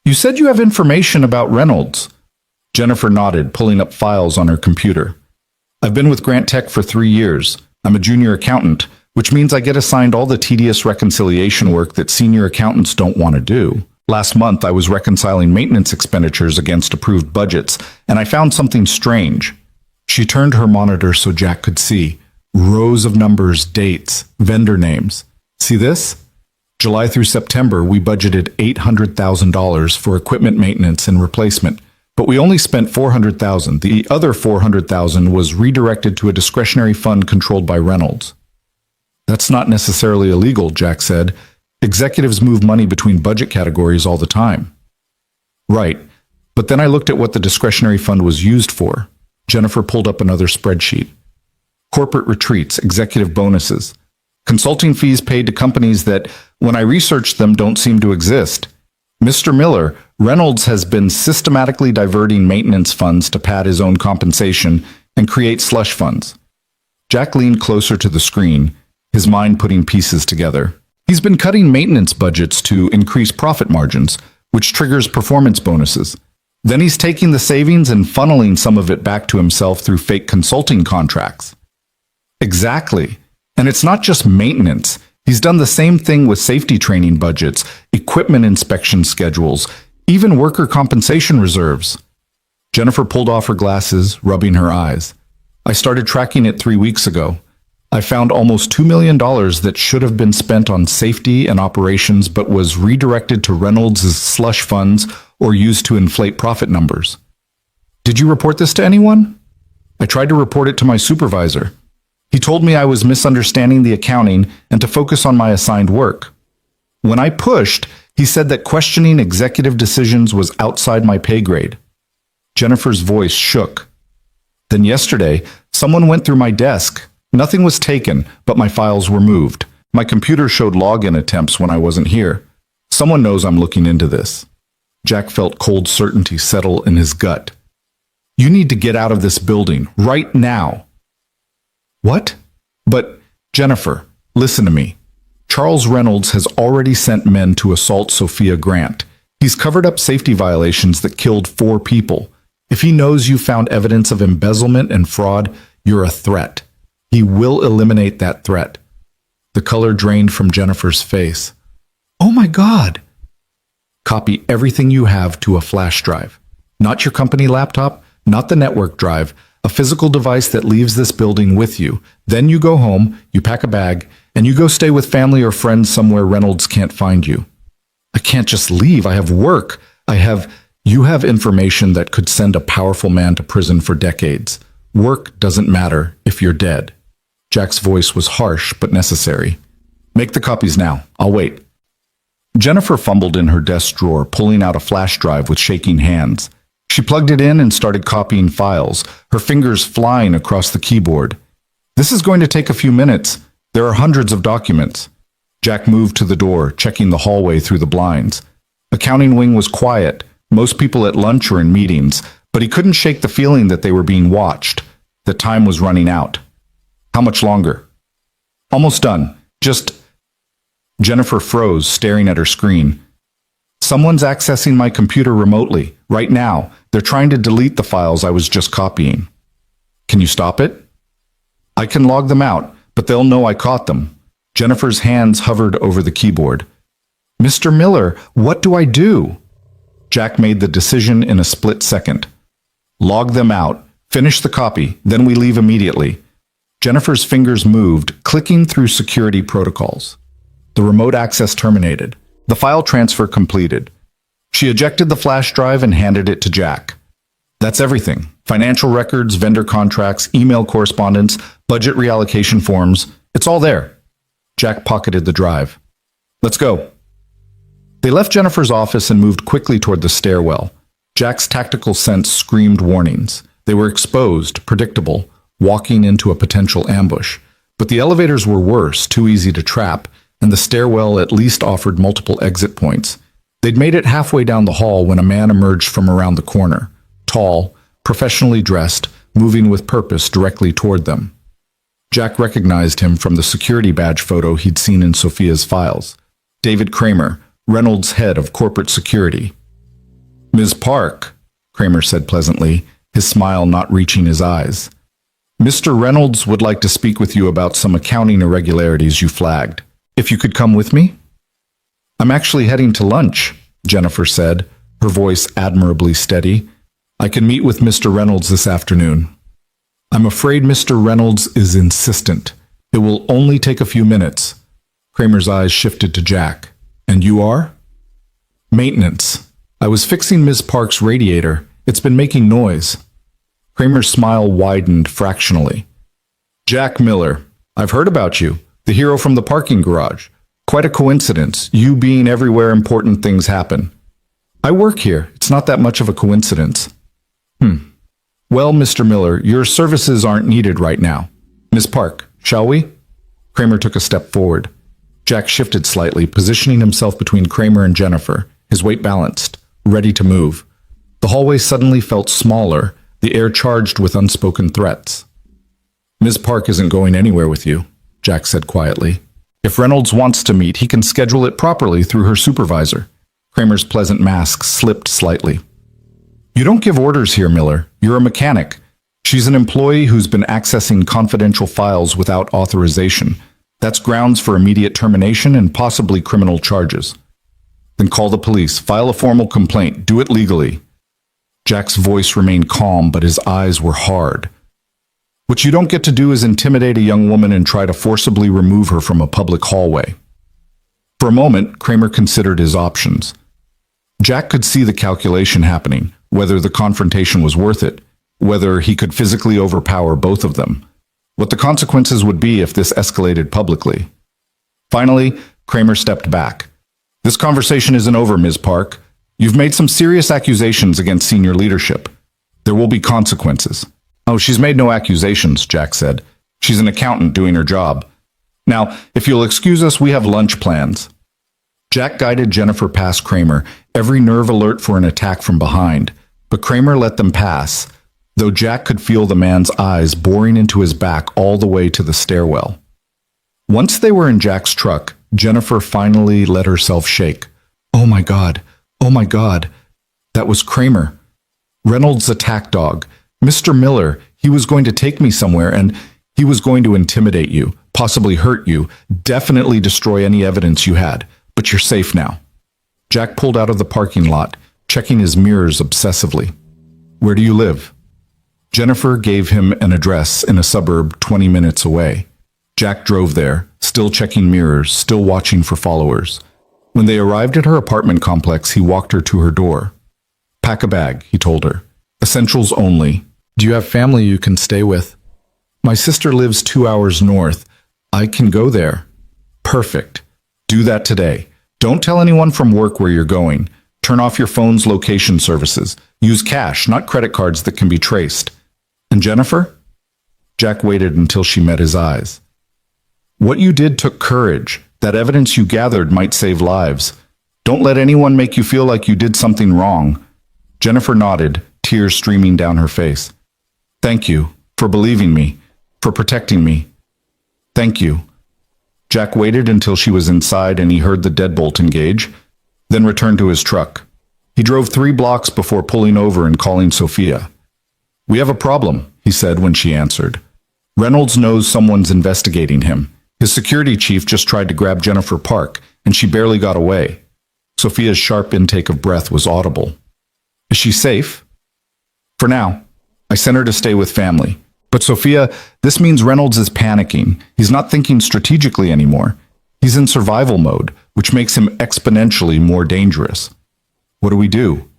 You said you have information about Reynolds." Jennifer nodded, pulling up files on her computer. "I've been with Grant Tech for 3 years. I'm a junior accountant, which means I get assigned all the tedious reconciliation work that senior accountants don't want to do. Last month, I was reconciling maintenance expenditures against approved budgets, and I found something strange." She turned her monitor so Jack could see. Rows of numbers, dates, vendor names. "See this? July through September, we budgeted $800,000 for equipment maintenance and replacement, but we only spent $400,000. The other $400,000 was redirected to a discretionary fund controlled by Reynolds." "That's not necessarily illegal," Jack said. "Executives move money between budget categories all the time." "Right, but then I looked at what the discretionary fund was used for." Jennifer pulled up another spreadsheet. "Corporate retreats, executive bonuses, consulting fees paid to companies that, when I researched them, don't seem to exist. Mr. Miller, Reynolds has been systematically diverting maintenance funds to pad his own compensation and create slush funds." Jack leaned closer to the screen, his mind putting pieces together. He's been cutting maintenance budgets to increase profit margins, which triggers performance bonuses. Then he's taking the savings and funneling some of it back to himself through fake consulting contracts. Exactly. And it's not just maintenance. He's done the same thing with safety training budgets, equipment inspection schedules, even worker compensation reserves. Jennifer pulled off her glasses, rubbing her eyes. "I started tracking it 3 weeks ago. I found almost $2 million that should have been spent on safety and operations but was redirected to Reynolds' slush funds or used to inflate profit numbers." "Did you report this to anyone?" "I tried to report it to my supervisor. He told me I was misunderstanding the accounting and to focus on my assigned work. When I pushed, he said that questioning executive decisions was outside my pay grade." Jennifer's voice shook. "Then yesterday, Someone went through my desk. Nothing was taken, but my files were moved. My computer showed login attempts when I wasn't here. Someone knows I'm looking into this. Jack felt cold certainty settle in his gut. You need to get out of this building right now. What? But, Jennifer, listen to me. Charles Reynolds has already sent men to assault Sophia Grant. He's covered up safety violations that killed 4 people. If he knows you found evidence of embezzlement and fraud, you're a threat. He will eliminate that threat. The color drained from Jennifer's face. Oh my God! Copy everything you have to a flash drive. Not your company laptop, not the network drive, a physical device that leaves this building with you. Then you go home, you pack a bag, and you go stay with family or friends somewhere Reynolds can't find you. I can't just leave. I have work. You have information that could send a powerful man to prison for decades. Work doesn't matter if you're dead. Jack's voice was harsh but necessary. Make the copies now. I'll wait. Jennifer fumbled in her desk drawer, pulling out a flash drive with shaking hands. She plugged it in and started copying files, her fingers flying across the keyboard. This is going to take a few minutes. There are hundreds of documents. Jack moved to the door, checking the hallway through the blinds. Accounting wing was quiet, most people at lunch or in meetings, but he couldn't shake the feeling that they were being watched. The time was running out. How much longer? Almost done. Jennifer froze, staring at her screen. Someone's accessing my computer remotely. Right now, they're trying to delete the files I was just copying. Can you stop it? I can log them out, but they'll know I caught them. Jennifer's hands hovered over the keyboard. Mr. Miller, what do I do? Jack made the decision in a split second. Log them out, finish the copy, then we leave immediately. Jennifer's fingers moved, clicking through security protocols. The remote access terminated. The file transfer completed. She ejected the flash drive and handed it to Jack. That's everything. Financial records, vendor contracts, email correspondence, budget reallocation forms. It's all there. Jack pocketed the drive. Let's go. They left Jennifer's office and moved quickly toward the stairwell. Jack's tactical sense screamed warnings. They were exposed, predictable, walking into a potential ambush. But the elevators were worse, too easy to trap, and the stairwell at least offered multiple exit points. They'd made it halfway down the hall when a man emerged from around the corner, tall, professionally dressed, moving with purpose directly toward them. Jack recognized him from the security badge photo he'd seen in Sophia's files. David Kramer, Reynolds' head of corporate security. Ms. Park, Kramer said pleasantly, his smile not reaching his eyes. Mr. Reynolds would like to speak with you about some accounting irregularities you flagged. If you could come with me? I'm actually heading to lunch, Jennifer said, her voice admirably steady. I can meet with Mr. Reynolds this afternoon. I'm afraid Mr. Reynolds is insistent. It will only take a few minutes. Kramer's eyes shifted to Jack. And you are? Maintenance. I was fixing Ms. Park's radiator. It's been making noise. Kramer's smile widened fractionally. Jack Miller, I've heard about you. The hero from the parking garage. Quite a coincidence, you being everywhere important things happen. I work here. It's not that much of a coincidence. Well, Mr. Miller, your services aren't needed right now. Miss Park, shall we? Kramer took a step forward. Jack shifted slightly, positioning himself between Kramer and Jennifer, his weight balanced, ready to move. The hallway suddenly felt smaller, the air charged with unspoken threats. Ms. Park isn't going anywhere with you, Jack said quietly. If Reynolds wants to meet, he can schedule it properly through her supervisor. Kramer's pleasant mask slipped slightly. You don't give orders here, Miller. You're a mechanic. She's an employee who's been accessing confidential files without authorization. That's grounds for immediate termination and possibly criminal charges. Then call the police. File a formal complaint. Do it legally. Jack's voice remained calm, but his eyes were hard. What you don't get to do is intimidate a young woman and try to forcibly remove her from a public hallway. For a moment, Kramer considered his options. Jack could see the calculation happening, whether the confrontation was worth it, whether he could physically overpower both of them, what the consequences would be if this escalated publicly. Finally, Kramer stepped back. This conversation isn't over, Ms. Park. You've made some serious accusations against senior leadership. There will be consequences. Oh, she's made no accusations, Jack said. She's an accountant doing her job. Now, if you'll excuse us, we have lunch plans. Jack guided Jennifer past Kramer, every nerve alert for an attack from behind. But Kramer let them pass, though Jack could feel the man's eyes boring into his back all the way to the stairwell. Once they were in Jack's truck, Jennifer finally let herself shake. Oh my God. Oh my God. That was Kramer. Reynolds' attack dog. Mr. Miller. He was going to take me somewhere and he was going to intimidate you, possibly hurt you, definitely destroy any evidence you had. But you're safe now. Jack pulled out of the parking lot, checking his mirrors obsessively. Where do you live? Jennifer gave him an address in a suburb 20 minutes away. Jack drove there, still checking mirrors, still watching for followers. When they arrived at her apartment complex, he walked her to her door. Pack a bag, he told her. Essentials only. Do you have family you can stay with? My sister lives 2 hours north. I can go there. Perfect. Do that today. Don't tell anyone from work where you're going. Turn off your phone's location services. Use cash, not credit cards that can be traced. And Jennifer? Jack waited until she met his eyes. What you did took courage. That evidence you gathered might save lives. Don't let anyone make you feel like you did something wrong. Jennifer nodded, tears streaming down her face. Thank you for believing me, for protecting me. Thank you. Jack waited until she was inside and he heard the deadbolt engage, then returned to his truck. He drove 3 blocks before pulling over and calling Sophia. We have a problem, he said when she answered. Reynolds knows someone's investigating him. His security chief just tried to grab Jennifer Park, and she barely got away. Sophia's sharp intake of breath was audible. Is she safe? For now. I sent her to stay with family. But Sophia, this means Reynolds is panicking. He's not thinking strategically anymore. He's in survival mode, which makes him exponentially more dangerous. What do we do?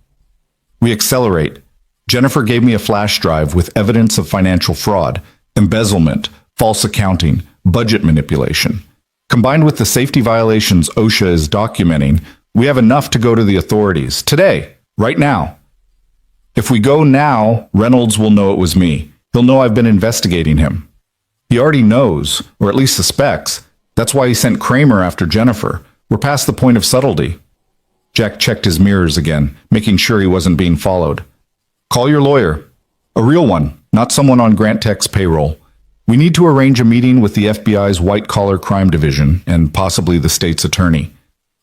We accelerate. Jennifer gave me a flash drive with evidence of financial fraud, embezzlement, false accounting, budget manipulation. Combined with the safety violations OSHA is documenting, we have enough to go to the authorities. Today. Right now. If we go now, Reynolds will know it was me. He'll know I've been investigating him. He already knows, or at least suspects. That's why he sent Kramer after Jennifer. We're past the point of subtlety. Jack checked his mirrors again, making sure he wasn't being followed. Call your lawyer. A real one, not someone on Grant Tech's payroll. We need to arrange a meeting with the FBI's white-collar crime division and possibly the state's attorney.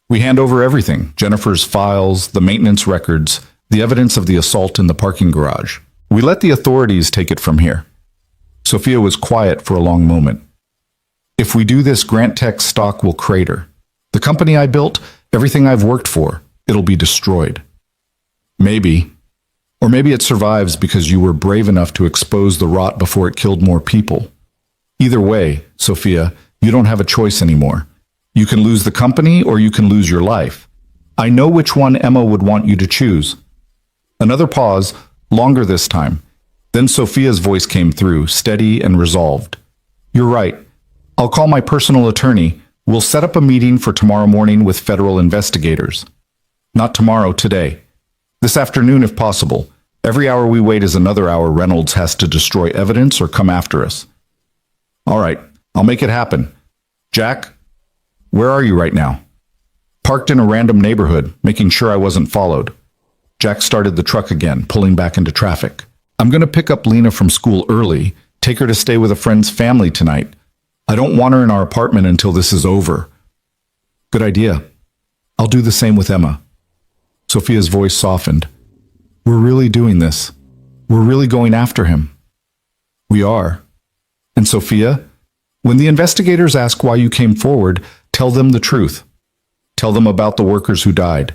We hand over everything, Jennifer's files, the maintenance records, the evidence of the assault in the parking garage. We let the authorities take it from here. Sophia was quiet for a long moment. If we do this, Grant Tech's stock will crater. The company I built, everything I've worked for, it'll be destroyed. Maybe. Or maybe it survives because you were brave enough to expose the rot before it killed more people. Either way, Sophia, you don't have a choice anymore. You can lose the company or you can lose your life. I know which one Emma would want you to choose. Another pause, longer this time. Then Sophia's voice came through, steady and resolved. You're right. I'll call my personal attorney. We'll set up a meeting for tomorrow morning with federal investigators. Not tomorrow, today. This afternoon, if possible. Every hour we wait is another hour Reynolds has to destroy evidence or come after us. All right, I'll make it happen. Jack, where are you right now? Parked in a random neighborhood, making sure I wasn't followed. Jack started the truck again, pulling back into traffic. I'm going to pick up Lena from school early, take her to stay with a friend's family tonight. I don't want her in our apartment until this is over. Good idea. I'll do the same with Emma. Sophia's voice softened. We're really doing this. We're really going after him. We are. And Sophia, when the investigators ask why you came forward, tell them the truth. Tell them about the workers who died.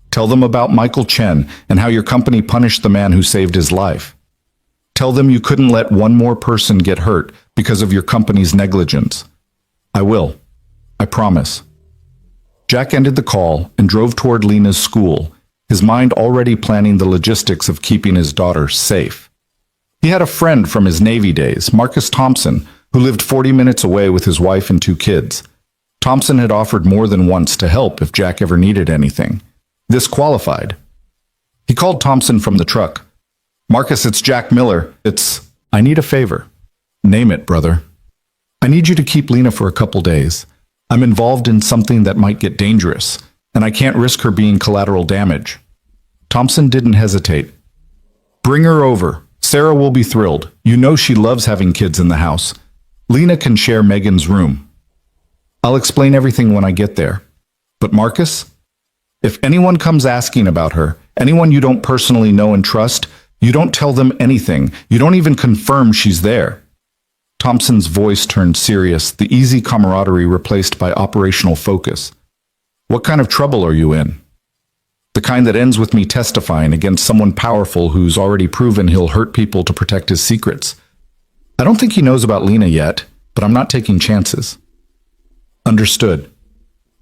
Tell them about Michael Chen and how your company punished the man who saved his life. Tell them you couldn't let one more person get hurt because of your company's negligence. I will. I promise. Jack ended the call and drove toward Lena's school, his mind already planning the logistics of keeping his daughter safe. He had a friend from his Navy days, Marcus Thompson, who lived 40 minutes away with his wife and 2 kids. Thompson had offered more than once to help if Jack ever needed anything. This qualified. He called Thompson from the truck. Marcus, it's Jack Miller. I need a favor. Name it, brother. I need you to keep Lena for a couple days. I'm involved in something that might get dangerous, and I can't risk her being collateral damage. Thompson didn't hesitate. Bring her over. Sarah will be thrilled. You know she loves having kids in the house. Lena can share Megan's room. I'll explain everything when I get there. But Marcus, if anyone comes asking about her, anyone you don't personally know and trust, you don't tell them anything. You don't even confirm she's there. Thompson's voice turned serious, the easy camaraderie replaced by operational focus. What kind of trouble are you in? The kind that ends with me testifying against someone powerful who's already proven he'll hurt people to protect his secrets. I don't think he knows about Lena yet, but I'm not taking chances. Understood.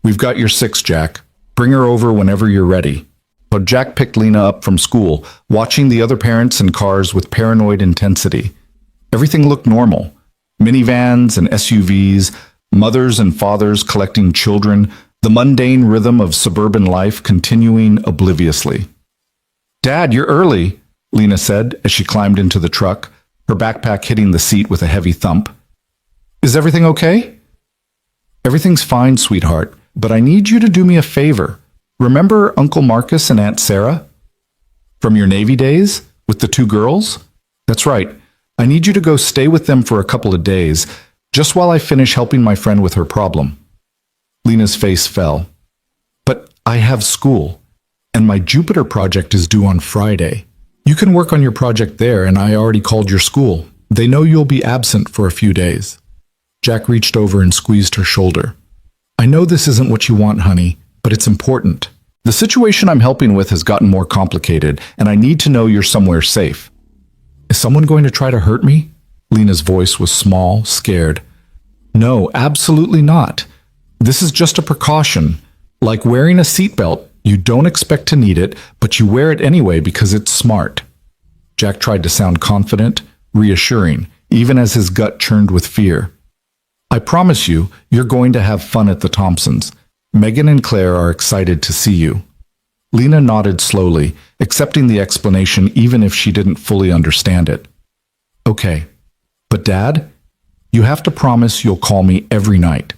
We've got your six, Jack. Bring her over whenever you're ready. But Jack picked Lena up from school, watching the other parents and cars with paranoid intensity. Everything looked normal. Minivans and SUVs, mothers and fathers collecting children, the mundane rhythm of suburban life continuing obliviously. Dad, you're early, Lena said as she climbed into the truck, her backpack hitting the seat with a heavy thump. Is everything okay? Everything's fine, sweetheart, but I need you to do me a favor. Remember Uncle Marcus and Aunt Sarah? From your Navy days? With the two girls? That's right. I need you to go stay with them for a couple of days, just while I finish helping my friend with her problem. Lena's face fell. But I have school, and my Jupiter project is due on Friday. You can work on your project there, and I already called your school. They know you'll be absent for a few days. Jack reached over and squeezed her shoulder. I know this isn't what you want, honey, but it's important. The situation I'm helping with has gotten more complicated, and I need to know you're somewhere safe. Is someone going to try to hurt me? Lena's voice was small, scared. No, absolutely not. This is just a precaution. Like wearing a seatbelt, you don't expect to need it, but you wear it anyway because it's smart. Jack tried to sound confident, reassuring, even as his gut churned with fear. I promise you, you're going to have fun at the Thompsons. Megan and Claire are excited to see you. Lena nodded slowly, accepting the explanation even if she didn't fully understand it. Okay, but Dad, you have to promise you'll call me every night.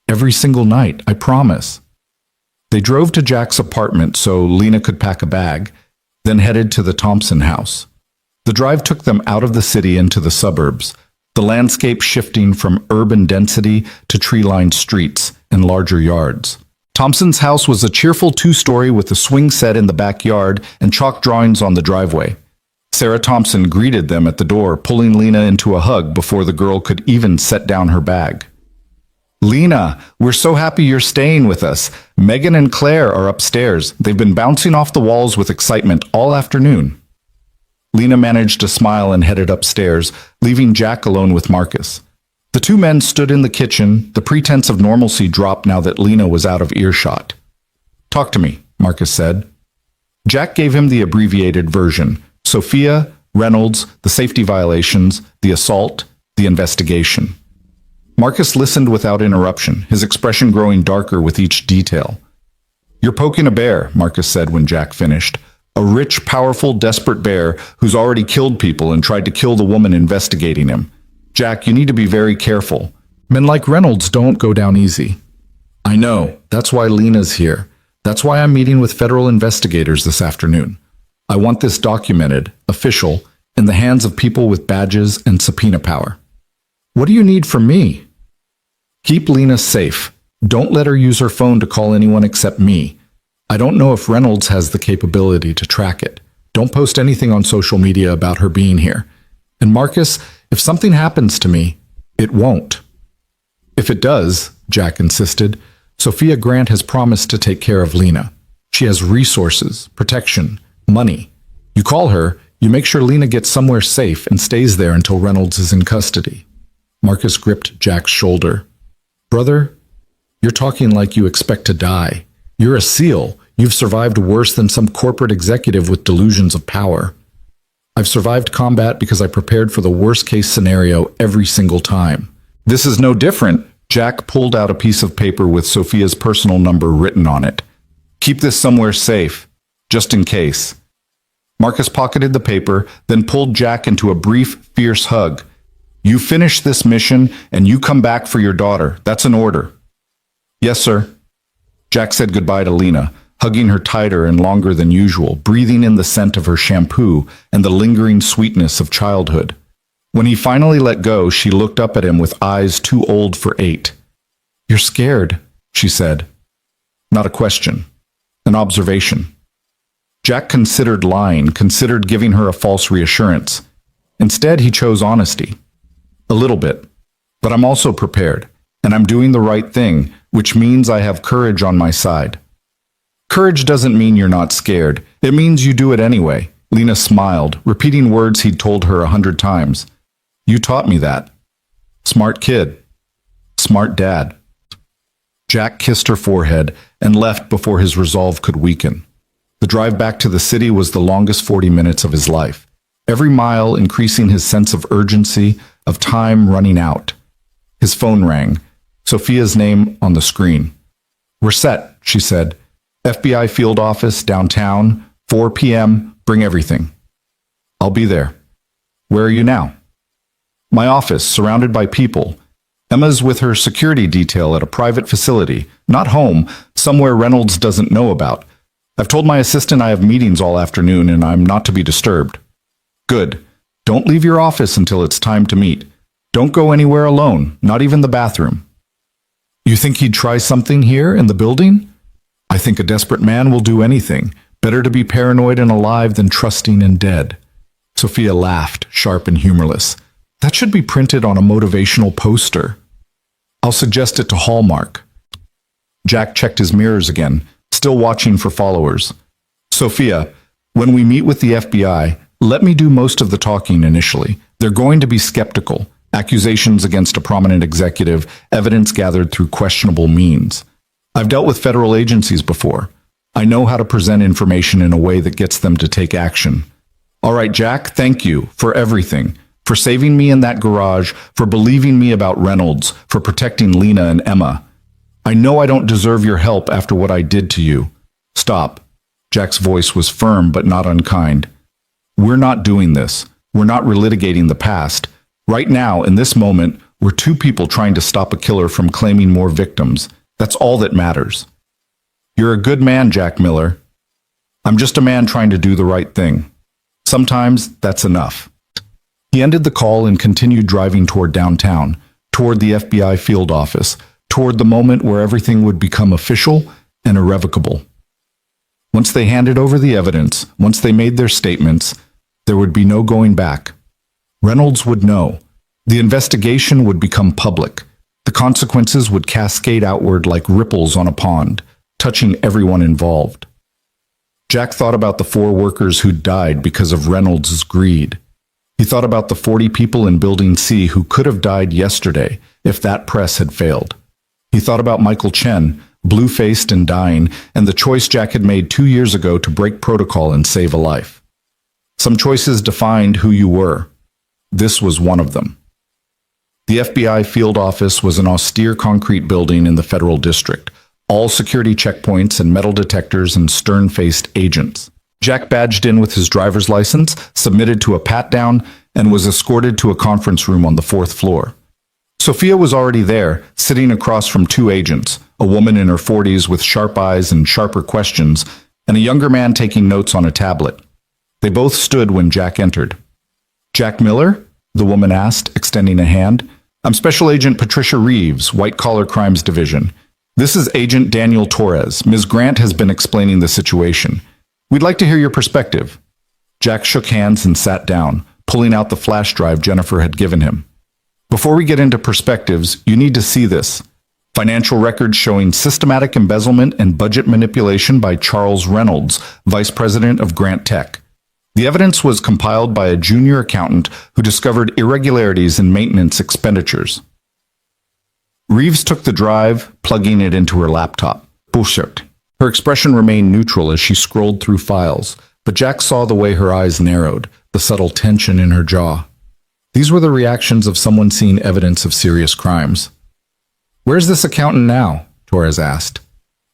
Every single night, I promise. They drove to Jack's apartment so Lena could pack a bag, then headed to the Thompson house. The drive took them out of the city into the suburbs, the landscape shifting from urban density to tree-lined streets and larger yards. Thompson's house was a cheerful two-story with a swing set in the backyard and chalk drawings on the driveway. Sarah Thompson greeted them at the door, pulling Lena into a hug before the girl could even set down her bag. Lena, we're so happy you're staying with us. Megan and Claire are upstairs. They've been bouncing off the walls with excitement all afternoon. Lena managed to smile and headed upstairs, leaving Jack alone with Marcus. The two men stood in the kitchen, the pretense of normalcy dropped now that Lena was out of earshot. Talk to me, Marcus said. Jack gave him the abbreviated version: Sophia, Reynolds, the safety violations, the assault, the investigation. Marcus listened without interruption, his expression growing darker with each detail. You're poking a bear, Marcus said when Jack finished. A rich, powerful, desperate bear who's already killed people and tried to kill the woman investigating him. Jack, you need to be very careful. Men like Reynolds don't go down easy. I know. That's why Lena's here. That's why I'm meeting with federal investigators this afternoon. I want this documented, official, in the hands of people with badges and subpoena power. What do you need from me? Keep Lena safe. Don't let her use her phone to call anyone except me. I don't know if Reynolds has the capability to track it. Don't post anything on social media about her being here. And Marcus, if something happens to me, it won't. If it does, Jack insisted, Sophia Grant has promised to take care of Lena. She has resources, protection, money. You call her, you make sure Lena gets somewhere safe and stays there until Reynolds is in custody. Marcus gripped Jack's shoulder. Brother, you're talking like you expect to die. You're a SEAL. You've survived worse than some corporate executive with delusions of power. I've survived combat because I prepared for the worst-case scenario every single time. This is no different. Jack pulled out a piece of paper with Sophia's personal number written on it. Keep this somewhere safe, just in case. Marcus pocketed the paper, then pulled Jack into a brief, fierce hug. You finish this mission, and you come back for your daughter. That's an order. Yes, sir. Jack said goodbye to Lena, hugging her tighter and longer than usual, breathing in the scent of her shampoo and the lingering sweetness of childhood. When he finally let go, she looked up at him with eyes too old for 8. You're scared, she said. Not a question. An observation. Jack considered lying, considered giving her a false reassurance. Instead, he chose honesty. A little bit. But I'm also prepared, and I'm doing the right thing, which means I have courage on my side. Courage doesn't mean you're not scared. It means you do it anyway. Lena smiled, repeating words he'd told her 100 times. You taught me that. Smart kid. Smart dad. Jack kissed her forehead and left before his resolve could weaken. The drive back to the city was the longest 40 minutes of his life, every mile increasing his sense of urgency, of time running out. His phone rang, Sophia's name on the screen. We're set, she said. FBI field office, downtown, 4 p.m., bring everything. I'll be there. Where are you now? My office, surrounded by people. Emma's with her security detail at a private facility, not home, somewhere Reynolds doesn't know about. I've told my assistant I have meetings all afternoon and I'm not to be disturbed. Good. Don't leave your office until it's time to meet. Don't go anywhere alone, not even the bathroom. You think he'd try something here in the building? I think a desperate man will do anything. Better to be paranoid and alive than trusting and dead. Sophia laughed, sharp and humorless. That should be printed on a motivational poster. I'll suggest it to Hallmark. Jack checked his mirrors again, still watching for followers. Sophia, when we meet with the FBI, let me do most of the talking initially. They're going to be skeptical. Accusations against a prominent executive, evidence gathered through questionable means. I've dealt with federal agencies before. I know how to present information in a way that gets them to take action. All right, Jack, thank you for everything. For saving me in that garage, for believing me about Reynolds, for protecting Lena and Emma. I know I don't deserve your help after what I did to you. Stop. Jack's voice was firm but not unkind. We're not doing this. We're not relitigating the past. Right now, in this moment, we're two people trying to stop a killer from claiming more victims. That's all that matters. You're a good man, Jack Miller. I'm just a man trying to do the right thing. Sometimes that's enough. He ended the call and continued driving toward downtown, toward the FBI field office, toward the moment where everything would become official and irrevocable. Once they handed over the evidence, once they made their statements, there would be no going back. Reynolds would know. The investigation would become public. The consequences would cascade outward like ripples on a pond, touching everyone involved. Jack thought about the 4 workers who'd died because of Reynolds' greed. He thought about the 40 people in Building C who could have died yesterday if that press had failed. He thought about Michael Chen, blue-faced and dying, and the choice Jack had made 2 years ago to break protocol and save a life. Some choices defined who you were. This was one of them. The FBI field office was an austere concrete building in the federal district, all security checkpoints and metal detectors and stern-faced agents. Jack badged in with his driver's license, submitted to a pat-down, and was escorted to a conference room on the 4th floor. Sophia was already there, sitting across from 2 agents, a woman in her 40s with sharp eyes and sharper questions, and a younger man taking notes on a tablet. They both stood when Jack entered. Jack Miller? The woman asked, extending a hand. I'm Special Agent Patricia Reeves, White Collar Crimes Division. This is Agent Daniel Torres. Ms. Grant has been explaining the situation. We'd like to hear your perspective. Jack shook hands and sat down, pulling out the flash drive Jennifer had given him. Before we get into perspectives, you need to see this. Financial records showing systematic embezzlement and budget manipulation by Charles Reynolds, Vice President of Grant Tech. The evidence was compiled by a junior accountant who discovered irregularities in maintenance expenditures. Reeves took the drive, plugging it into her laptop. Bullshit. Her expression remained neutral as she scrolled through files, but Jack saw the way her eyes narrowed, the subtle tension in her jaw. These were the reactions of someone seeing evidence of serious crimes. Where's this accountant now? Torres asked.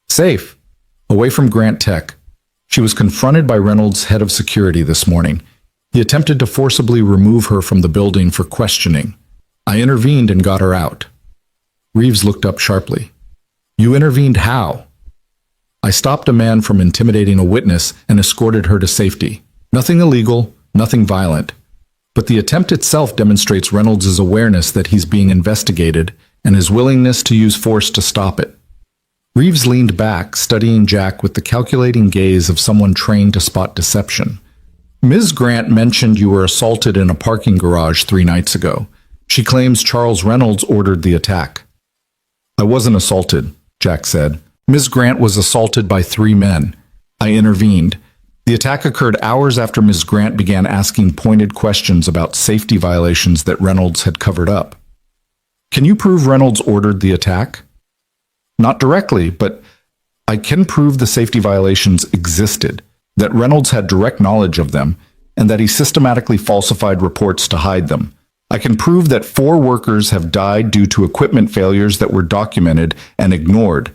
Safe. Away from Grant Tech. She was confronted by Reynolds' head of security this morning. He attempted to forcibly remove her from the building for questioning. I intervened and got her out. Reeves looked up sharply. You intervened how? I stopped a man from intimidating a witness and escorted her to safety. Nothing illegal, nothing violent. But the attempt itself demonstrates Reynolds' awareness that he's being investigated and his willingness to use force to stop it. Reeves leaned back, studying Jack with the calculating gaze of someone trained to spot deception. Ms. Grant mentioned you were assaulted in a parking garage 3 nights ago. She claims Charles Reynolds ordered the attack. I wasn't assaulted, Jack said. Ms. Grant was assaulted by 3 men. I intervened. The attack occurred hours after Ms. Grant began asking pointed questions about safety violations that Reynolds had covered up. Can you prove Reynolds ordered the attack? Not directly, but I can prove the safety violations existed, that Reynolds had direct knowledge of them, and that he systematically falsified reports to hide them. I can prove that 4 workers have died due to equipment failures that were documented and ignored.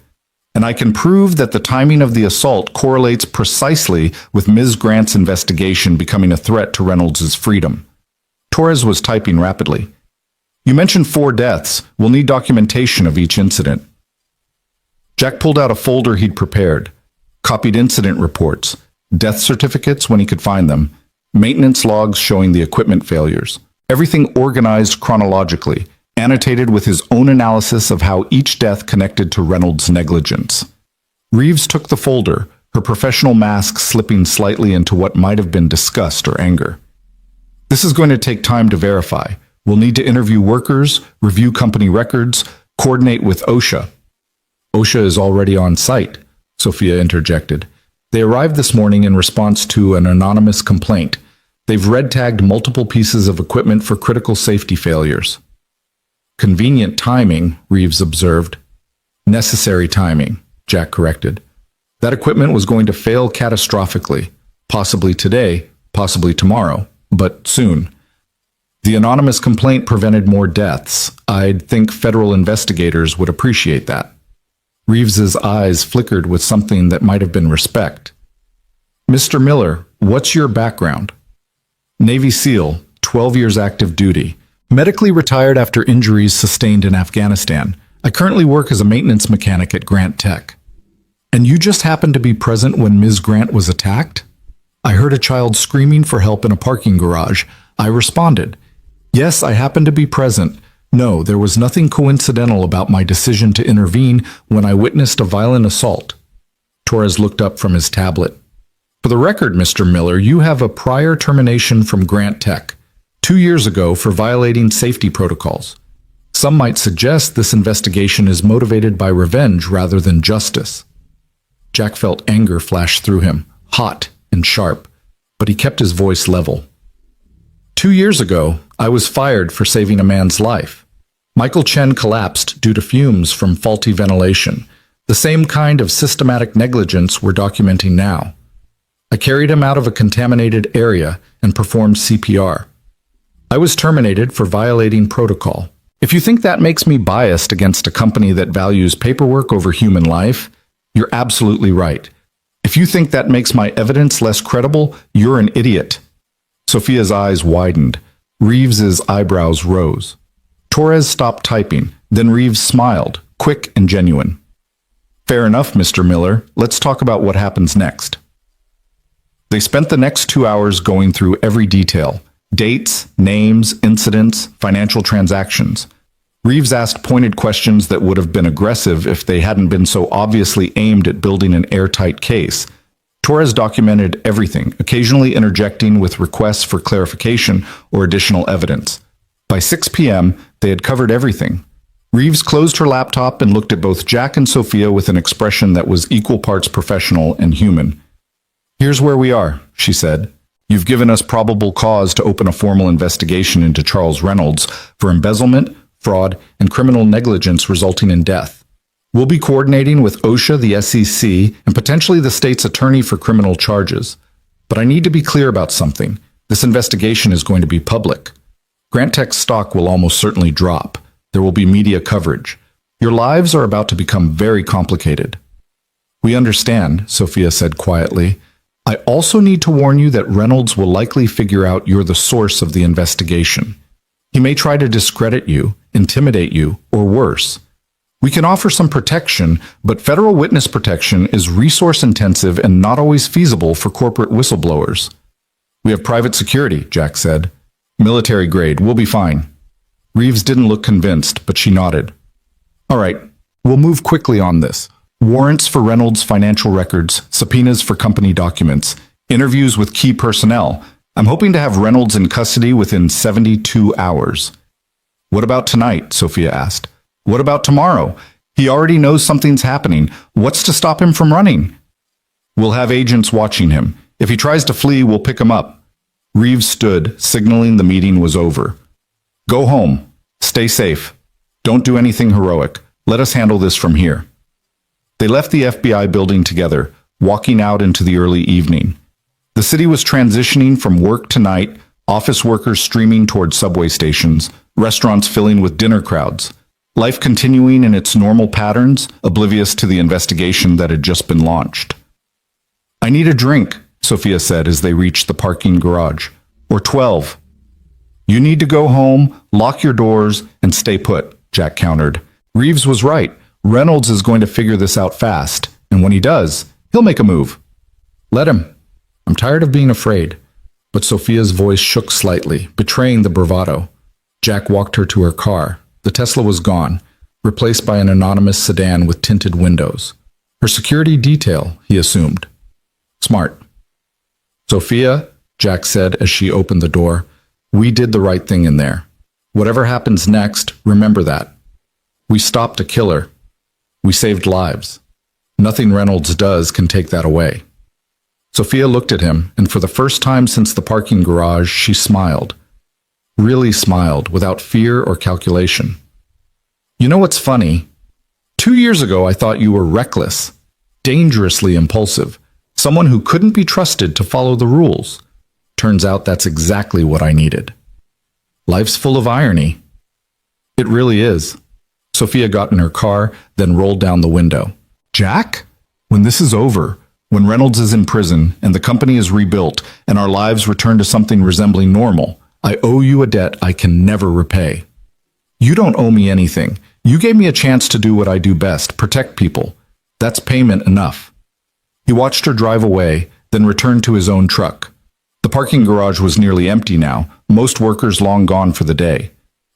And I can prove that the timing of the assault correlates precisely with Ms. Grant's investigation becoming a threat to Reynolds' freedom. Torres was typing rapidly. You mentioned 4 deaths. We'll need documentation of each incident. Jack pulled out a folder he'd prepared. Copied incident reports, death certificates when he could find them, maintenance logs showing the equipment failures. Everything organized chronologically, annotated with his own analysis of how each death connected to Reynolds' negligence. Reeves took the folder, her professional mask slipping slightly into what might have been disgust or anger. This is going to take time to verify. We'll need to interview workers, review company records, coordinate with OSHA. OSHA is already on site, Sophia interjected. They arrived this morning in response to an anonymous complaint. They've red-tagged multiple pieces of equipment for critical safety failures. Convenient timing, Reeves observed. Necessary timing, Jack corrected. That equipment was going to fail catastrophically, possibly today, possibly tomorrow, but soon. The anonymous complaint prevented more deaths. I'd think federal investigators would appreciate that. Reeves's eyes flickered with something that might have been respect. Mr. Miller, what's your background? Navy SEAL, 12 years active duty. Medically retired after injuries sustained in Afghanistan. I currently work as a maintenance mechanic at Grant Tech. And you just happened to be present when Ms. Grant was attacked? I heard a child screaming for help in a parking garage. I responded. Yes, I happened to be present. No, there was nothing coincidental about my decision to intervene when I witnessed a violent assault. Torres looked up from his tablet. For the record, Mr. Miller, you have a prior termination from Grant Tech 2 years ago for violating safety protocols. Some might suggest this investigation is motivated by revenge rather than justice. Jack felt anger flash through him, hot and sharp, but he kept his voice level. 2 years ago, I was fired for saving a man's life. Michael Chen collapsed due to fumes from faulty ventilation, the same kind of systematic negligence we're documenting now. I carried him out of a contaminated area and performed CPR. I was terminated for violating protocol. If you think that makes me biased against a company that values paperwork over human life, you're absolutely right. If you think that makes my evidence less credible, you're an idiot. Sophia's eyes widened. Reeves's eyebrows rose. Torres stopped typing. Then Reeves smiled, quick and genuine. Fair enough, Mr. Miller. Let's talk about what happens next. They spent the next 2 hours going through every detail. Dates, names, incidents, financial transactions. Reeves asked pointed questions that would have been aggressive if they hadn't been so obviously aimed at building an airtight case. Torres documented everything, occasionally interjecting with requests for clarification or additional evidence. By 6 p.m., they had covered everything. Reeves closed her laptop and looked at both Jack and Sophia with an expression that was equal parts professional and human. Here's where we are, she said. You've given us probable cause to open a formal investigation into Charles Reynolds for embezzlement, fraud, and criminal negligence resulting in death. We'll be coordinating with OSHA, the SEC, and potentially the state's attorney for criminal charges. But I need to be clear about something. This investigation is going to be public. Grant Tech's stock will almost certainly drop. There will be media coverage. Your lives are about to become very complicated. We understand, Sophia said quietly. I also need to warn you that Reynolds will likely figure out you're the source of the investigation. He may try to discredit you, intimidate you, or worse. We can offer some protection, but federal witness protection is resource-intensive and not always feasible for corporate whistleblowers. We have private security, Jack said. Military grade, we'll be fine. Reeves didn't look convinced, but she nodded. All right, we'll move quickly on this. Warrants for Reynolds' financial records, subpoenas for company documents, interviews with key personnel. I'm hoping to have Reynolds in custody within 72 hours. What about tonight? Sophia asked. What about tomorrow? He already knows something's happening. What's to stop him from running? We'll have agents watching him. If he tries to flee, we'll pick him up. Reeves stood, signaling the meeting was over. Go home. Stay safe. Don't do anything heroic. Let us handle this from here. They left the FBI building together, walking out into the early evening. The city was transitioning from work to night, office workers streaming toward subway stations, restaurants filling with dinner crowds. Life continuing in its normal patterns, oblivious to the investigation that had just been launched. I need a drink, Sophia said as they reached the parking garage. Or 12. You need to go home, lock your doors, and stay put, Jack countered. Reeves was right. Reynolds is going to figure this out fast, and when he does, he'll make a move. Let him. I'm tired of being afraid. But Sophia's voice shook slightly, betraying the bravado. Jack walked her to her car. The Tesla was gone, replaced by an anonymous sedan with tinted windows. Her security detail, he assumed. Smart. Sophia, Jack said as she opened the door, we did the right thing in there. Whatever happens next, remember that. We stopped a killer. We saved lives. Nothing Reynolds does can take that away. Sophia looked at him, and for the first time since the parking garage, she smiled. Really smiled, without fear or calculation. You know what's funny? 2 years ago, I thought you were reckless, dangerously impulsive, someone who couldn't be trusted to follow the rules. Turns out that's exactly what I needed. Life's full of irony. It really is. Sophia got in her car, then rolled down the window. Jack? When this is over, when Reynolds is in prison and the company is rebuilt and our lives return to something resembling normal, I owe you a debt I can never repay. You don't owe me anything. You gave me a chance to do what I do best, protect people. That's payment enough. He watched her drive away, then returned to his own truck. The parking garage was nearly empty now, most workers long gone for the day.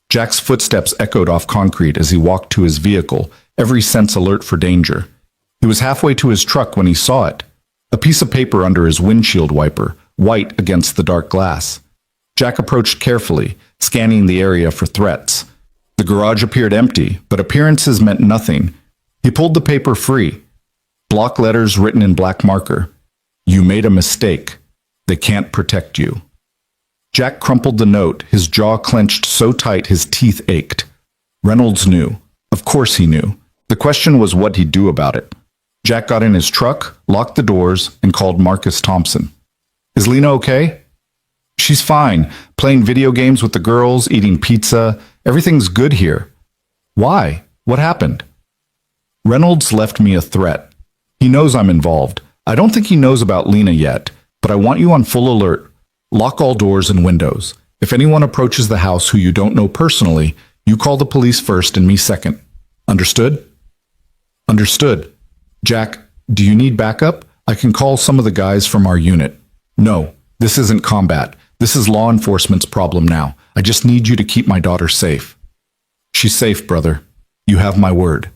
Jack's footsteps echoed off concrete as he walked to his vehicle, every sense alert for danger. He was halfway to his truck when he saw it. A piece of paper under his windshield wiper, white against the dark glass. Jack approached carefully, scanning the area for threats. The garage appeared empty, but appearances meant nothing. He pulled the paper free. Block letters written in black marker. You made a mistake. They can't protect you. Jack crumpled the note, his jaw clenched so tight his teeth ached. Reynolds knew. Of course he knew. The question was what he'd do about it. Jack got in his truck, locked the doors, and called Marcus Thompson. Is Lena okay? She's fine, playing video games with the girls, eating pizza. Everything's good here. Why? What happened? Reynolds left me a threat. He knows I'm involved. I don't think he knows about Lena yet, but I want you on full alert. Lock all doors and windows. If anyone approaches the house who you don't know personally, you call the police first and me second. Understood? Understood. Jack, do you need backup? I can call some of the guys from our unit. No, this isn't combat. This is law enforcement's problem now. I just need you to keep my daughter safe. She's safe, brother. You have my word.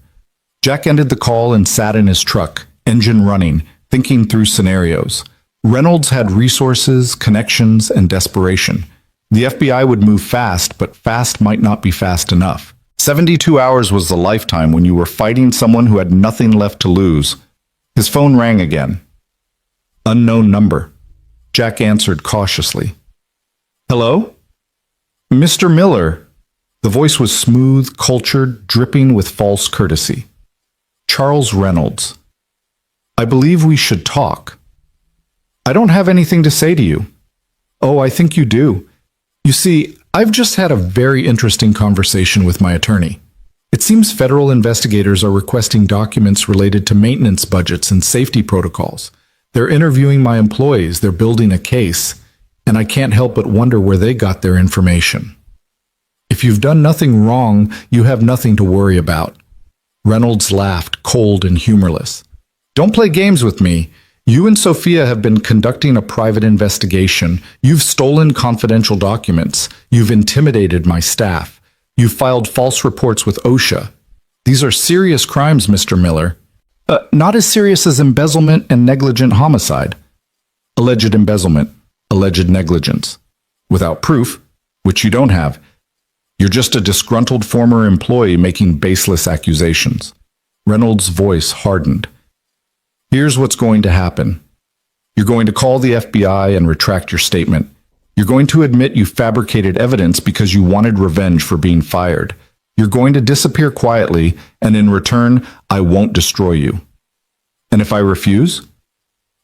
Jack ended the call and sat in his truck, engine running, thinking through scenarios. Reynolds had resources, connections, and desperation. The FBI would move fast, but fast might not be fast enough. 72 hours was the lifetime when you were fighting someone who had nothing left to lose. His phone rang again. Unknown number. Jack answered cautiously. Hello? Mr. Miller. The voice was smooth, cultured, dripping with false courtesy. Charles Reynolds. I believe we should talk. I don't have anything to say to you. Oh, I think you do. You see, I've just had a very interesting conversation with my attorney. It seems federal investigators are requesting documents related to maintenance budgets and safety protocols. They're interviewing my employees, they're building a case, and I can't help but wonder where they got their information. If you've done nothing wrong, you have nothing to worry about. Reynolds laughed, cold and humorless. Don't play games with me. You and Sophia have been conducting a private investigation. You've stolen confidential documents. You've intimidated my staff. You've filed false reports with OSHA. These are serious crimes, Mr. Miller. Not as serious as embezzlement and negligent homicide. Alleged embezzlement, alleged negligence. Without proof, which you don't have. You're just a disgruntled former employee making baseless accusations. Reynolds' voice hardened. Here's what's going to happen. You're going to call the FBI and retract your statement. You're going to admit you fabricated evidence because you wanted revenge for being fired. You're going to disappear quietly, and in return, I won't destroy you. And if I refuse?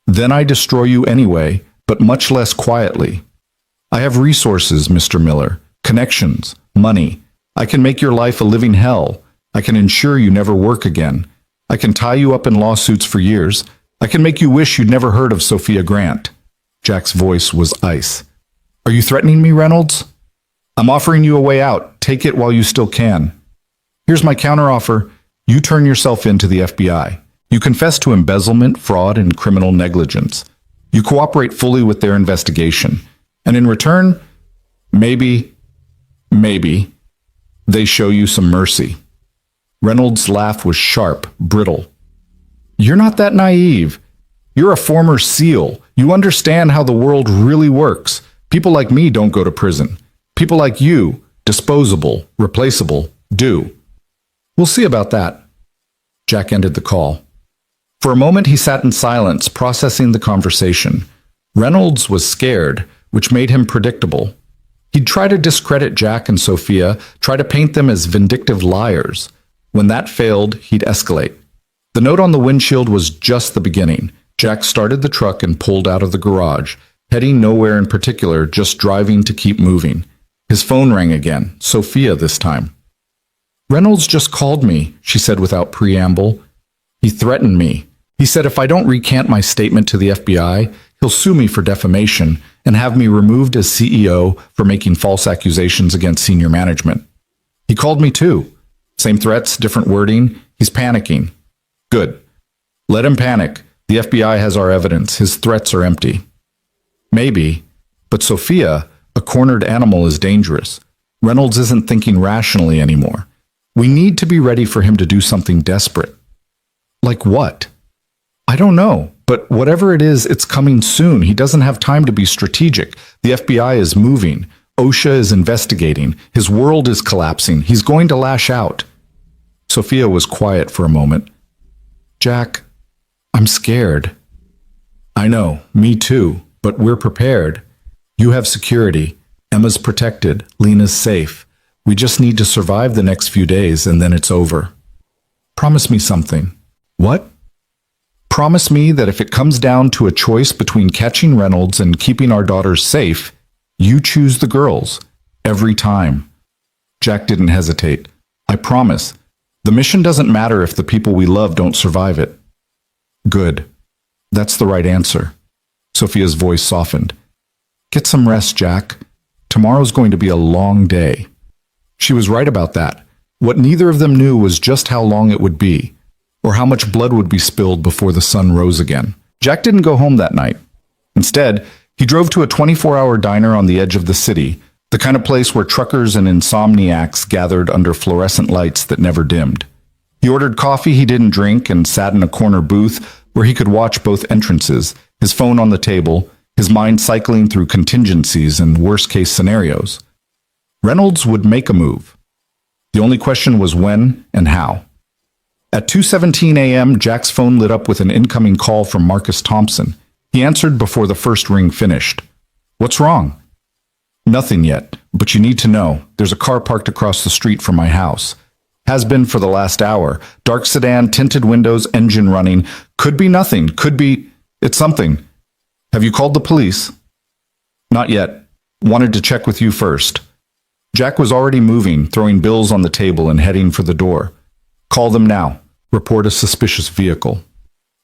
Then I destroy you anyway, but much less quietly. I have resources, Mr. Miller, connections, money. I can make your life a living hell. I can ensure you never work again. I can tie you up in lawsuits for years. I can make you wish you'd never heard of Sophia Grant. Jack's voice was ice. Are you threatening me, Reynolds? I'm offering you a way out. Take it while you still can. Here's my counteroffer. You turn yourself in to the FBI. You confess to embezzlement, fraud, and criminal negligence. You cooperate fully with their investigation. And in return, maybe, they show you some mercy. Reynolds' laugh was sharp, brittle. You're not that naive. You're a former SEAL. You understand how the world really works. People like me don't go to prison. People like you, disposable, replaceable, do. We'll see about that. Jack ended the call. For a moment he sat in silence, processing the conversation. Reynolds was scared, which made him predictable. He'd try to discredit Jack and Sophia, try to paint them as vindictive liars. When that failed, he'd escalate. The note on the windshield was just the beginning. Jack started the truck and pulled out of the garage, heading nowhere in particular, just driving to keep moving. His phone rang again, Sophia this time. Reynolds just called me, she said without preamble. He threatened me. He said if I don't recant my statement to the FBI, he'll sue me for defamation and have me removed as CEO for making false accusations against senior management. He called me too. Same threats, different wording. He's panicking. Good. Let him panic. The FBI has our evidence. His threats are empty. Maybe. But Sophia, a cornered animal, is dangerous. Reynolds isn't thinking rationally anymore. We need to be ready for him to do something desperate. Like what? I don't know. But whatever it is, it's coming soon. He doesn't have time to be strategic. The FBI is moving. OSHA is investigating. His world is collapsing. He's going to lash out. Sophia was quiet for a moment. Jack, I'm scared. I know, me too, but we're prepared. You have security. Emma's protected. Lena's safe. We just need to survive the next few days and then it's over. Promise me something. What? Promise me that if it comes down to a choice between catching Reynolds and keeping our daughters safe, you choose the girls. Every time. Jack didn't hesitate. I promise. The mission doesn't matter if the people we love don't survive it. Good. That's the right answer. Sophia's voice softened. Get some rest, Jack. Tomorrow's going to be a long day. She was right about that. What neither of them knew was just how long it would be, or how much blood would be spilled before the sun rose again. Jack didn't go home that night. Instead, he drove to a 24-hour diner on the edge of the city, the kind of place where truckers and insomniacs gathered under fluorescent lights that never dimmed. He ordered coffee he didn't drink and sat in a corner booth where he could watch both entrances, his phone on the table, his mind cycling through contingencies and worst-case scenarios. Reynolds would make a move. The only question was when and how. At 2:17 a.m., Jack's phone lit up with an incoming call from Marcus Thompson. He answered before the first ring finished. What's wrong? Nothing yet, but you need to know. There's a car parked across the street from my house. Has been for the last hour. Dark sedan, tinted windows, engine running. Could be nothing. Could be... It's something. Have you called the police? Not yet. Wanted to check with you first. Jack was already moving, throwing bills on the table and heading for the door. Call them now. Report a suspicious vehicle.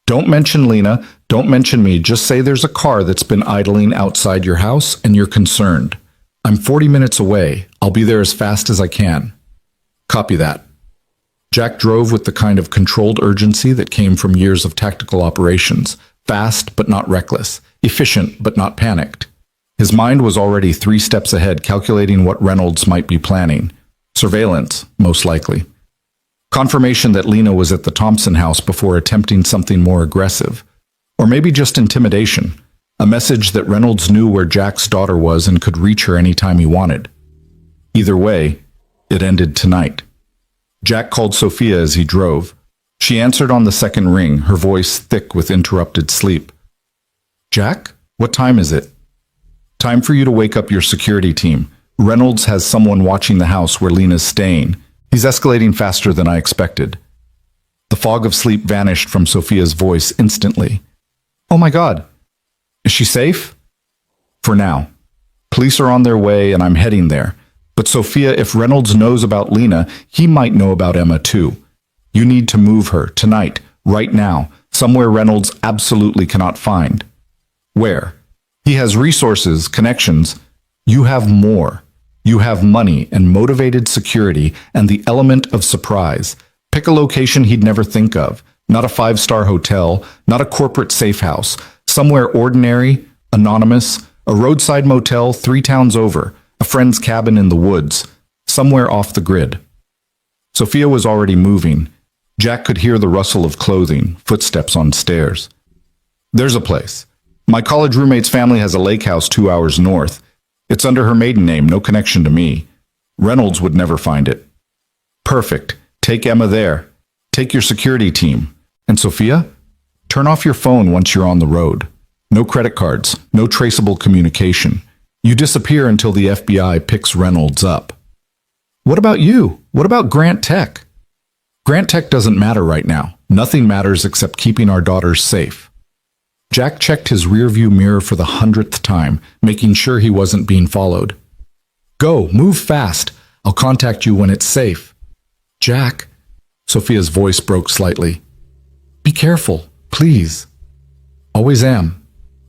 Don't mention Lena. Don't mention me, just say there's a car that's been idling outside your house and you're concerned. I'm 40 minutes away. I'll be there as fast as I can. Copy that. Jack drove with the kind of controlled urgency that came from years of tactical operations, fast but not reckless, efficient but not panicked. His mind was already 3 steps ahead, calculating what Reynolds might be planning. Surveillance, most likely. Confirmation that Lena was at the Thompson house before attempting something more aggressive. Or maybe just intimidation. A message that Reynolds knew where Jack's daughter was and could reach her anytime he wanted. Either way, it ended tonight. Jack called Sophia as he drove. She answered on the second ring, her voice thick with interrupted sleep. Jack, what time is it? Time for you to wake up your security team. Reynolds has someone watching the house where Lena's staying. He's escalating faster than I expected. The fog of sleep vanished from Sophia's voice instantly. Oh my God. Is she safe? For now. Police are on their way and I'm heading there. But Sophia, if Reynolds knows about Lena, he might know about Emma too. You need to move her, tonight, right now, somewhere Reynolds absolutely cannot find. Where? He has resources, connections. You have more. You have money and motivated security and the element of surprise. Pick a location he'd never think of. Not a 5-star hotel, not a corporate safe house. Somewhere ordinary, anonymous, a roadside motel 3 towns over, a friend's cabin in the woods, somewhere off the grid. Sophia was already moving. Jack could hear the rustle of clothing, footsteps on stairs. There's a place. My college roommate's family has a lake house 2 hours north. It's under her maiden name, no connection to me. Reynolds would never find it. Perfect. Take Emma there. Take your security team. And Sophia? Turn off your phone once you're on the road. No credit cards, no traceable communication. You disappear until the FBI picks Reynolds up. What about you? What about Grant Tech? Grant Tech doesn't matter right now. Nothing matters except keeping our daughters safe. Jack checked his rearview mirror for the 100th time, making sure he wasn't being followed. Go, move fast. I'll contact you when it's safe. Jack, Sophia's voice broke slightly. Be careful, please. Always am.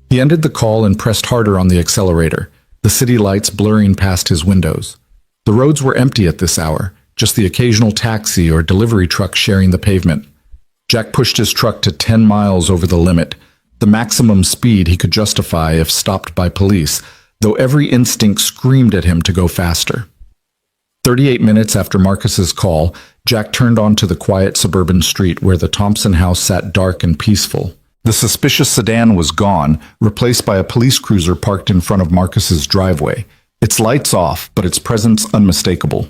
He ended the call and pressed harder on the accelerator, the city lights blurring past his windows. The roads were empty at this hour, just the occasional taxi or delivery truck sharing the pavement. Jack pushed his truck to 10 miles over the limit, the maximum speed he could justify if stopped by police, though every instinct screamed at him to go faster. 38 minutes after Marcus's call, Jack turned onto the quiet suburban street where the Thompson house sat dark and peaceful. The suspicious sedan was gone, replaced by a police cruiser parked in front of Marcus's driveway. Its lights off, but its presence unmistakable.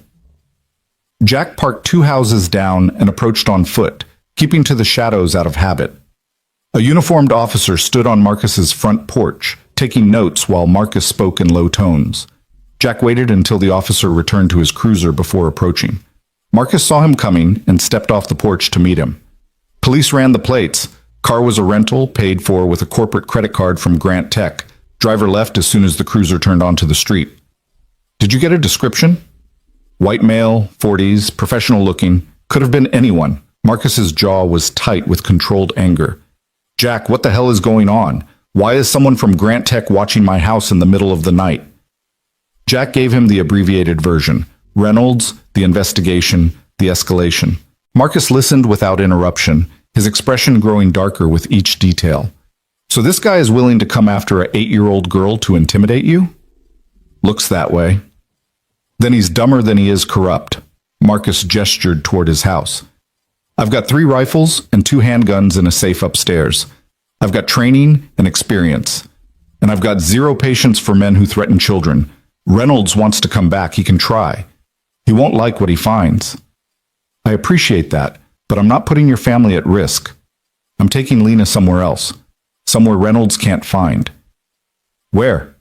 Jack parked 2 houses down and approached on foot, keeping to the shadows out of habit. A uniformed officer stood on Marcus's front porch, taking notes while Marcus spoke in low tones. Jack waited until the officer returned to his cruiser before approaching. Marcus saw him coming and stepped off the porch to meet him. Police ran the plates. Car was a rental, paid for with a corporate credit card from Grant Tech. Driver left as soon as the cruiser turned onto the street. Did you get a description? White male, 40s, professional looking. Could have been anyone. Marcus's jaw was tight with controlled anger. Jack, what the hell is going on? Why is someone from Grant Tech watching my house in the middle of the night? Jack gave him the abbreviated version. Reynolds, the investigation, the escalation. Marcus listened without interruption, his expression growing darker with each detail. So this guy is willing to come after an 8-year-old girl to intimidate you? Looks that way. Then he's dumber than he is corrupt. Marcus gestured toward his house. I've got 3 rifles and 2 handguns in a safe upstairs. I've got training and experience. And I've got 0 patience for men who threaten children. Reynolds wants to come back. He can try. He won't like what he finds. I appreciate that, but I'm not putting your family at risk. I'm taking Lena somewhere else. Somewhere Reynolds can't find. Where?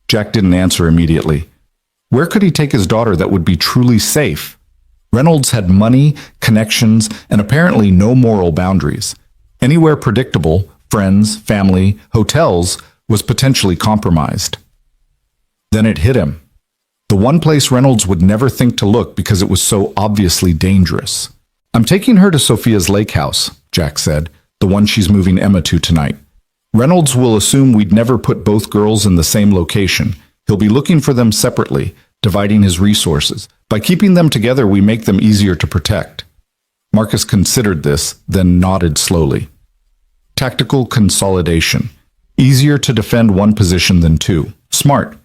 Jack didn't answer immediately. Where could he take his daughter that would be truly safe? Reynolds had money, connections, and apparently no moral boundaries. Anywhere predictable, friends, family, hotels, was potentially compromised. Then it hit him. The one place Reynolds would never think to look because it was so obviously dangerous. I'm taking her to Sophia's lake house, Jack said, the one she's moving Emma to tonight. Reynolds will assume we'd never put both girls in the same location. He'll be looking for them separately, dividing his resources. By keeping them together, we make them easier to protect. Marcus considered this, then nodded slowly. Tactical consolidation. Easier to defend one position than two. Smart.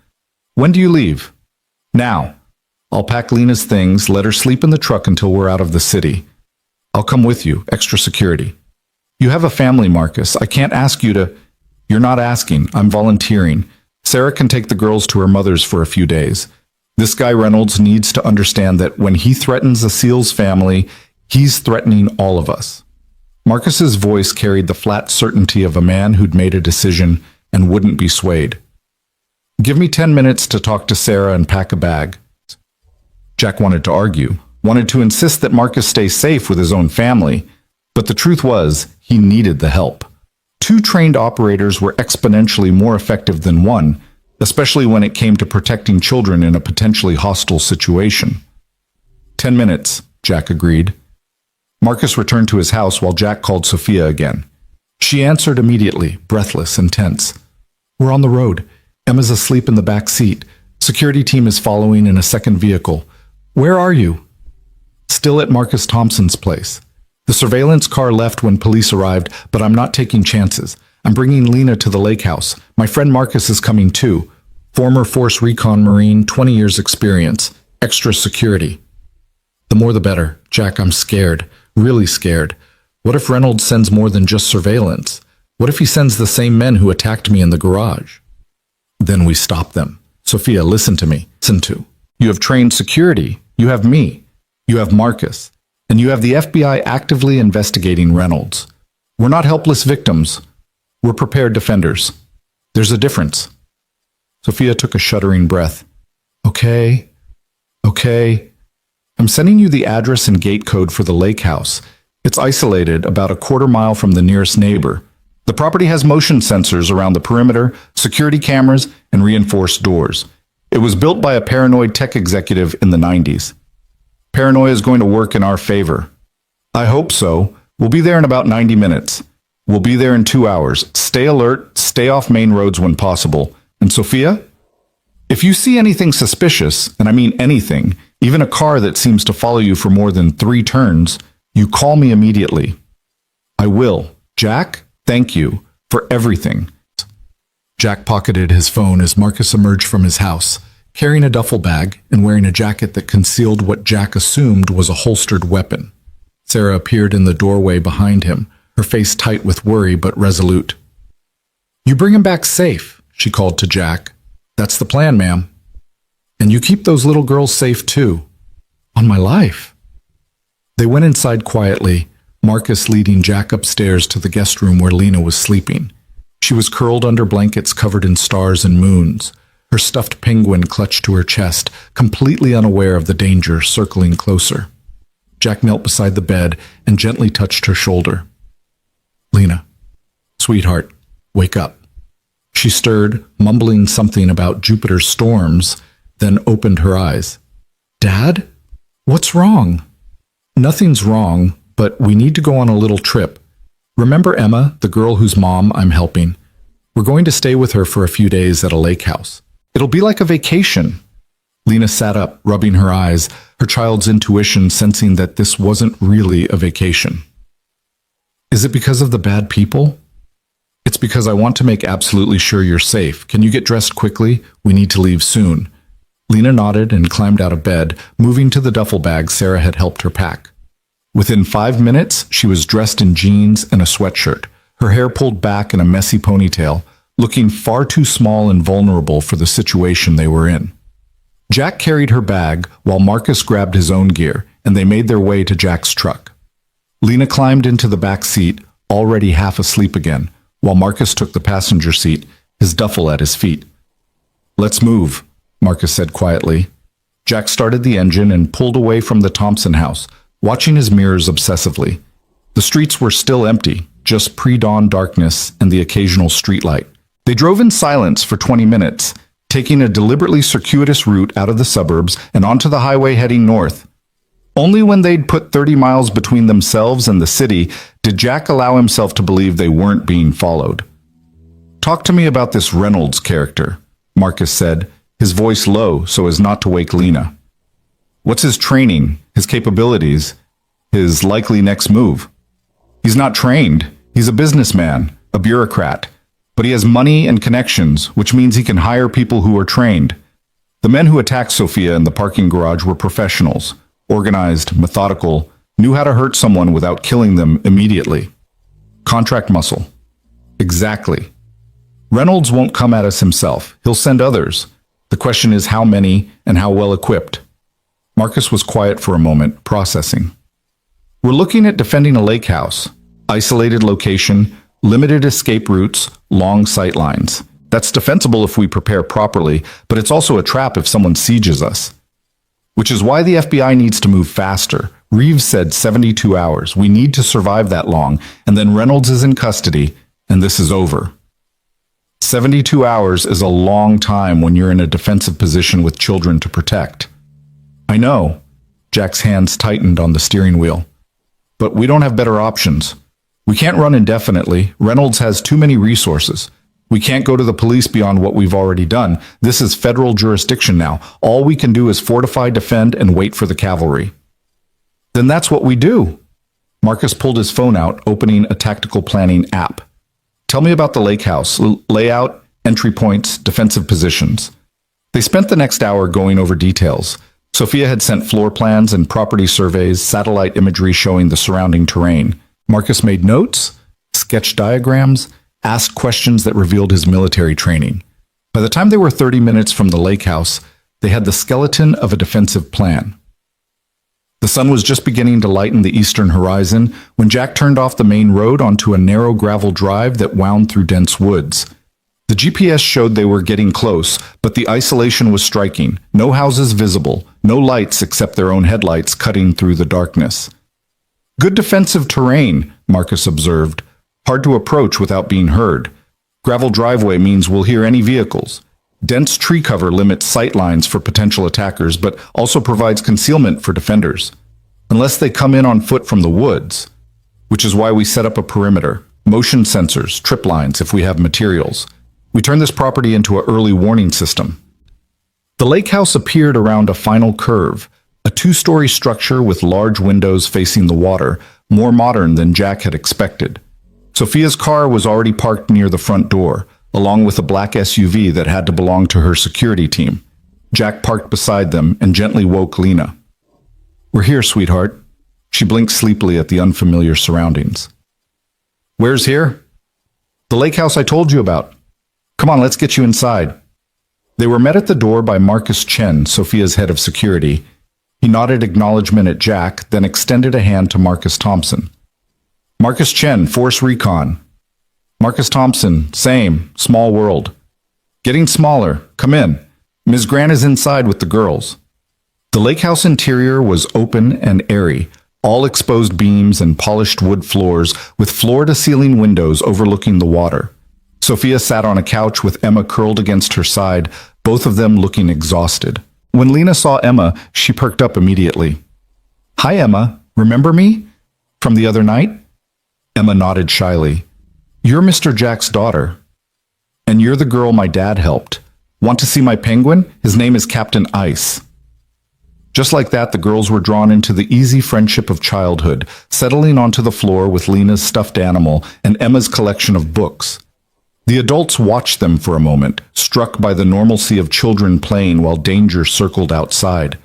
When do you leave? Now. I'll pack Lena's things, let her sleep in the truck until we're out of the city. I'll come with you, extra security. You have a family, Marcus. I can't ask you to... You're not asking. I'm volunteering. Sarah can take the girls to her mother's for a few days. This guy Reynolds needs to understand that when he threatens the SEALs family, he's threatening all of us. Marcus's voice carried the flat certainty of a man who'd made a decision and wouldn't be swayed. Give me 10 minutes to talk to Sarah and pack a bag. Jack wanted to argue, wanted to insist that Marcus stay safe with his own family, but the truth was, he needed the help. 2 trained operators were exponentially more effective than 1, especially when it came to protecting children in a potentially hostile situation. 10 minutes, Jack agreed. Marcus returned to his house while Jack called Sophia again. She answered immediately, breathless and tense. We're on the road. Emma's asleep in the back seat. Security team is following in a second vehicle. Where are you? Still at Marcus Thompson's place. The surveillance car left when police arrived, but I'm not taking chances. I'm bringing Lena to the lake house. My friend Marcus is coming too. Former Force Recon Marine, 20 years experience. Extra security. The more the better. Jack, I'm scared. Really scared. What if Reynolds sends more than just surveillance? What if he sends the same men who attacked me in the garage? Then we stop them. Sophia, listen to me. Listen to. You have trained security. You have me. You have Marcus. And you have the FBI actively investigating Reynolds. We're not helpless victims. We're prepared defenders. There's a difference. Sophia took a shuddering breath. Okay. I'm sending you the address and gate code for the lake house. It's isolated about a quarter mile from the nearest neighbor. The property has motion sensors around the perimeter, security cameras, and reinforced doors. It was built by a paranoid tech executive in the 90s. Paranoia is going to work in our favor. I hope so. We'll be there in about 90 minutes. We'll be there in 2 hours. Stay alert, stay off main roads when possible. And Sophia? If you see anything suspicious, and I mean anything, even a car that seems to follow you for more than 3 turns, you call me immediately. I will. Jack, thank you for everything. Jack pocketed his phone as Marcus emerged from his house, carrying a duffel bag and wearing a jacket that concealed what Jack assumed was a holstered weapon. Sarah appeared in the doorway behind him, her face tight with worry but resolute. You bring him back safe, she called to Jack. That's the plan, ma'am. And you keep those little girls safe too. On my life. They went inside quietly, Marcus leading Jack upstairs to the guest room where Lena was sleeping. She was curled under blankets covered in stars and moons, her stuffed penguin clutched to her chest, completely unaware of the danger circling closer. Jack knelt beside the bed and gently touched her shoulder. Lena, sweetheart, wake up. She stirred, mumbling something about Jupiter's storms, then opened her eyes. Dad? What's wrong? Nothing's wrong, but we need to go on a little trip. Remember Emma, the girl whose mom I'm helping? We're going to stay with her for a few days at a lake house. It'll be like a vacation. Lena sat up, rubbing her eyes, her child's intuition sensing that this wasn't really a vacation. Is it because of the bad people? It's because I want to make absolutely sure you're safe. Can you get dressed quickly? We need to leave soon. Lena nodded and climbed out of bed, moving to the duffel bag Sarah had helped her pack. Within 5 minutes, she was dressed in jeans and a sweatshirt, her hair pulled back in a messy ponytail, looking far too small and vulnerable for the situation they were in. Jack carried her bag while Marcus grabbed his own gear, and they made their way to Jack's truck. Lena climbed into the back seat, already half asleep again, while Marcus took the passenger seat, his duffel at his feet. Let's move, Marcus said quietly. Jack started the engine and pulled away from the Thompson house, watching his mirrors obsessively. The streets were still empty, just pre-dawn darkness and the occasional streetlight. They drove in silence for 20 minutes, taking a deliberately circuitous route out of the suburbs and onto the highway heading north. Only when they'd put 30 miles between themselves and the city did Jack allow himself to believe they weren't being followed. Talk to me about this Reynolds character, Marcus said, his voice low so as not to wake Lena. What's his training, his capabilities, his likely next move? He's not trained. He's a businessman, a bureaucrat. But he has money and connections, which means he can hire people who are trained. The men who attacked Sophia in the parking garage were professionals, organized, methodical, knew how to hurt someone without killing them immediately. Contract muscle. Exactly. Reynolds won't come at us himself. He'll send others. The question is how many and how well equipped. Marcus was quiet for a moment, processing. We're looking at defending a lake house. Isolated location, limited escape routes, long sight lines. That's defensible if we prepare properly, but it's also a trap if someone sieges us. Which is why the FBI needs to move faster. Reeves said 72 hours. We need to survive that long, and then Reynolds is in custody, and this is over. 72 hours is a long time when you're in a defensive position with children to protect. I know. Jack's hands tightened on the steering wheel. But we don't have better options. We can't run indefinitely. Reynolds has too many resources. We can't go to the police beyond what we've already done. This is federal jurisdiction now. All we can do is fortify, defend, and wait for the cavalry. Then that's what we do. Marcus pulled his phone out, opening a tactical planning app. Tell me about the lake house, layout, entry points, defensive positions. They spent the next hour going over details. Sophia had sent floor plans and property surveys, satellite imagery showing the surrounding terrain. Marcus made notes, sketched diagrams, asked questions that revealed his military training. By the time they were 30 minutes from the lake house, they had the skeleton of a defensive plan. The sun was just beginning to lighten the eastern horizon when Jack turned off the main road onto a narrow gravel drive that wound through dense woods. The GPS showed they were getting close, but the isolation was striking. No houses visible, no lights except their own headlights cutting through the darkness. Good defensive terrain, Marcus observed. Hard to approach without being heard. Gravel driveway means we'll hear any vehicles. Dense tree cover limits sight lines for potential attackers, but also provides concealment for defenders. Unless they come in on foot from the woods, which is why we set up a perimeter, motion sensors, trip lines if we have materials. We turn this property into an early warning system. The lake house appeared around a final curve, a two-story structure with large windows facing the water, more modern than Jack had expected. Sophia's car was already parked near the front door, along with a black SUV that had to belong to her security team. Jack parked beside them and gently woke Lena. We're here, sweetheart. She blinked sleepily at the unfamiliar surroundings. Where's here? The lake house I told you about. Come on, let's get you inside. They were met at the door by Marcus Chen, Sophia's head of security. He nodded acknowledgement at Jack, then extended a hand to Marcus Thompson. Marcus Chen, Force Recon. Marcus Thompson, same, small world. Getting smaller, come in. Ms. Grant is inside with the girls. The lake house interior was open and airy, all exposed beams and polished wood floors with floor-to-ceiling windows overlooking the water. Sophia sat on a couch with Emma curled against her side, both of them looking exhausted. When Lena saw Emma, she perked up immediately. Hi, Emma. Remember me? From the other night? Emma nodded shyly. You're Mr. Jack's daughter. And you're the girl my dad helped. Want to see my penguin? His name is Captain Ice. Just like that, the girls were drawn into the easy friendship of childhood, settling onto the floor with Lena's stuffed animal and Emma's collection of books. The adults watched them for a moment, struck by the normalcy of children playing while danger circled outside.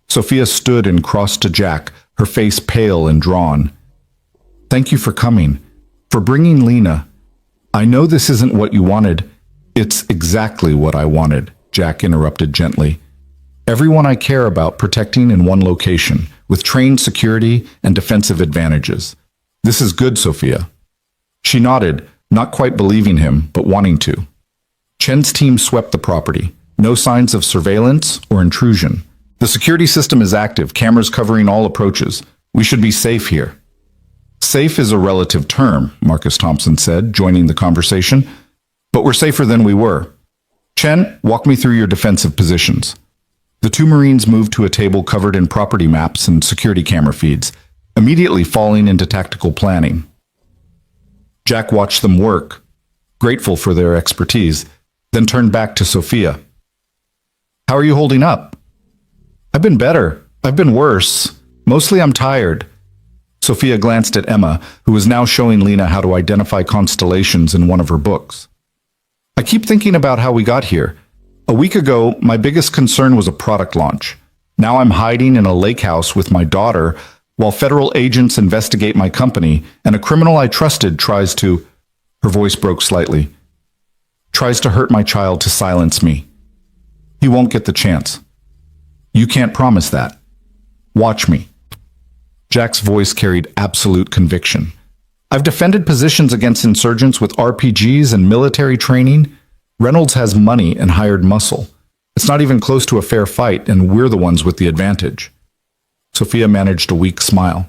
Sophia stood and crossed to Jack, her face pale and drawn. Thank you for coming, for bringing Lena. I know this isn't what you wanted. It's exactly what I wanted, Jack interrupted gently. Everyone I care about protecting in one location, with trained security and defensive advantages. This is good, Sophia. She nodded, not quite believing him, but wanting to. Chen's team swept the property. No signs of surveillance or intrusion. The security system is active, cameras covering all approaches. We should be safe here. Safe is a relative term, Marcus Thompson said, joining the conversation. But we're safer than we were. Chen, walk me through your defensive positions. The two Marines moved to a table covered in property maps and security camera feeds, immediately falling into tactical planning. Jack watched them work. grateful for their expertise, then turned back to Sophia. How are you holding up? I've been better. I've been worse. Mostly I'm tired. Sophia glanced at Emma, who was now showing Lena how to identify constellations in one of her books. I keep thinking about how we got here. A week ago, my biggest concern was a product launch. Now I'm hiding in a lake house with my daughter while federal agents investigate my company and a criminal I trusted tries to— Her voice broke slightly. Tries to hurt my child to silence me. He won't get the chance. You can't promise that. Watch me. Jack's voice carried absolute conviction. I've defended positions against insurgents with RPGs and military training. Reynolds has money and hired muscle. It's not even close to a fair fight, and we're the ones with the advantage. Sophia managed a weak smile.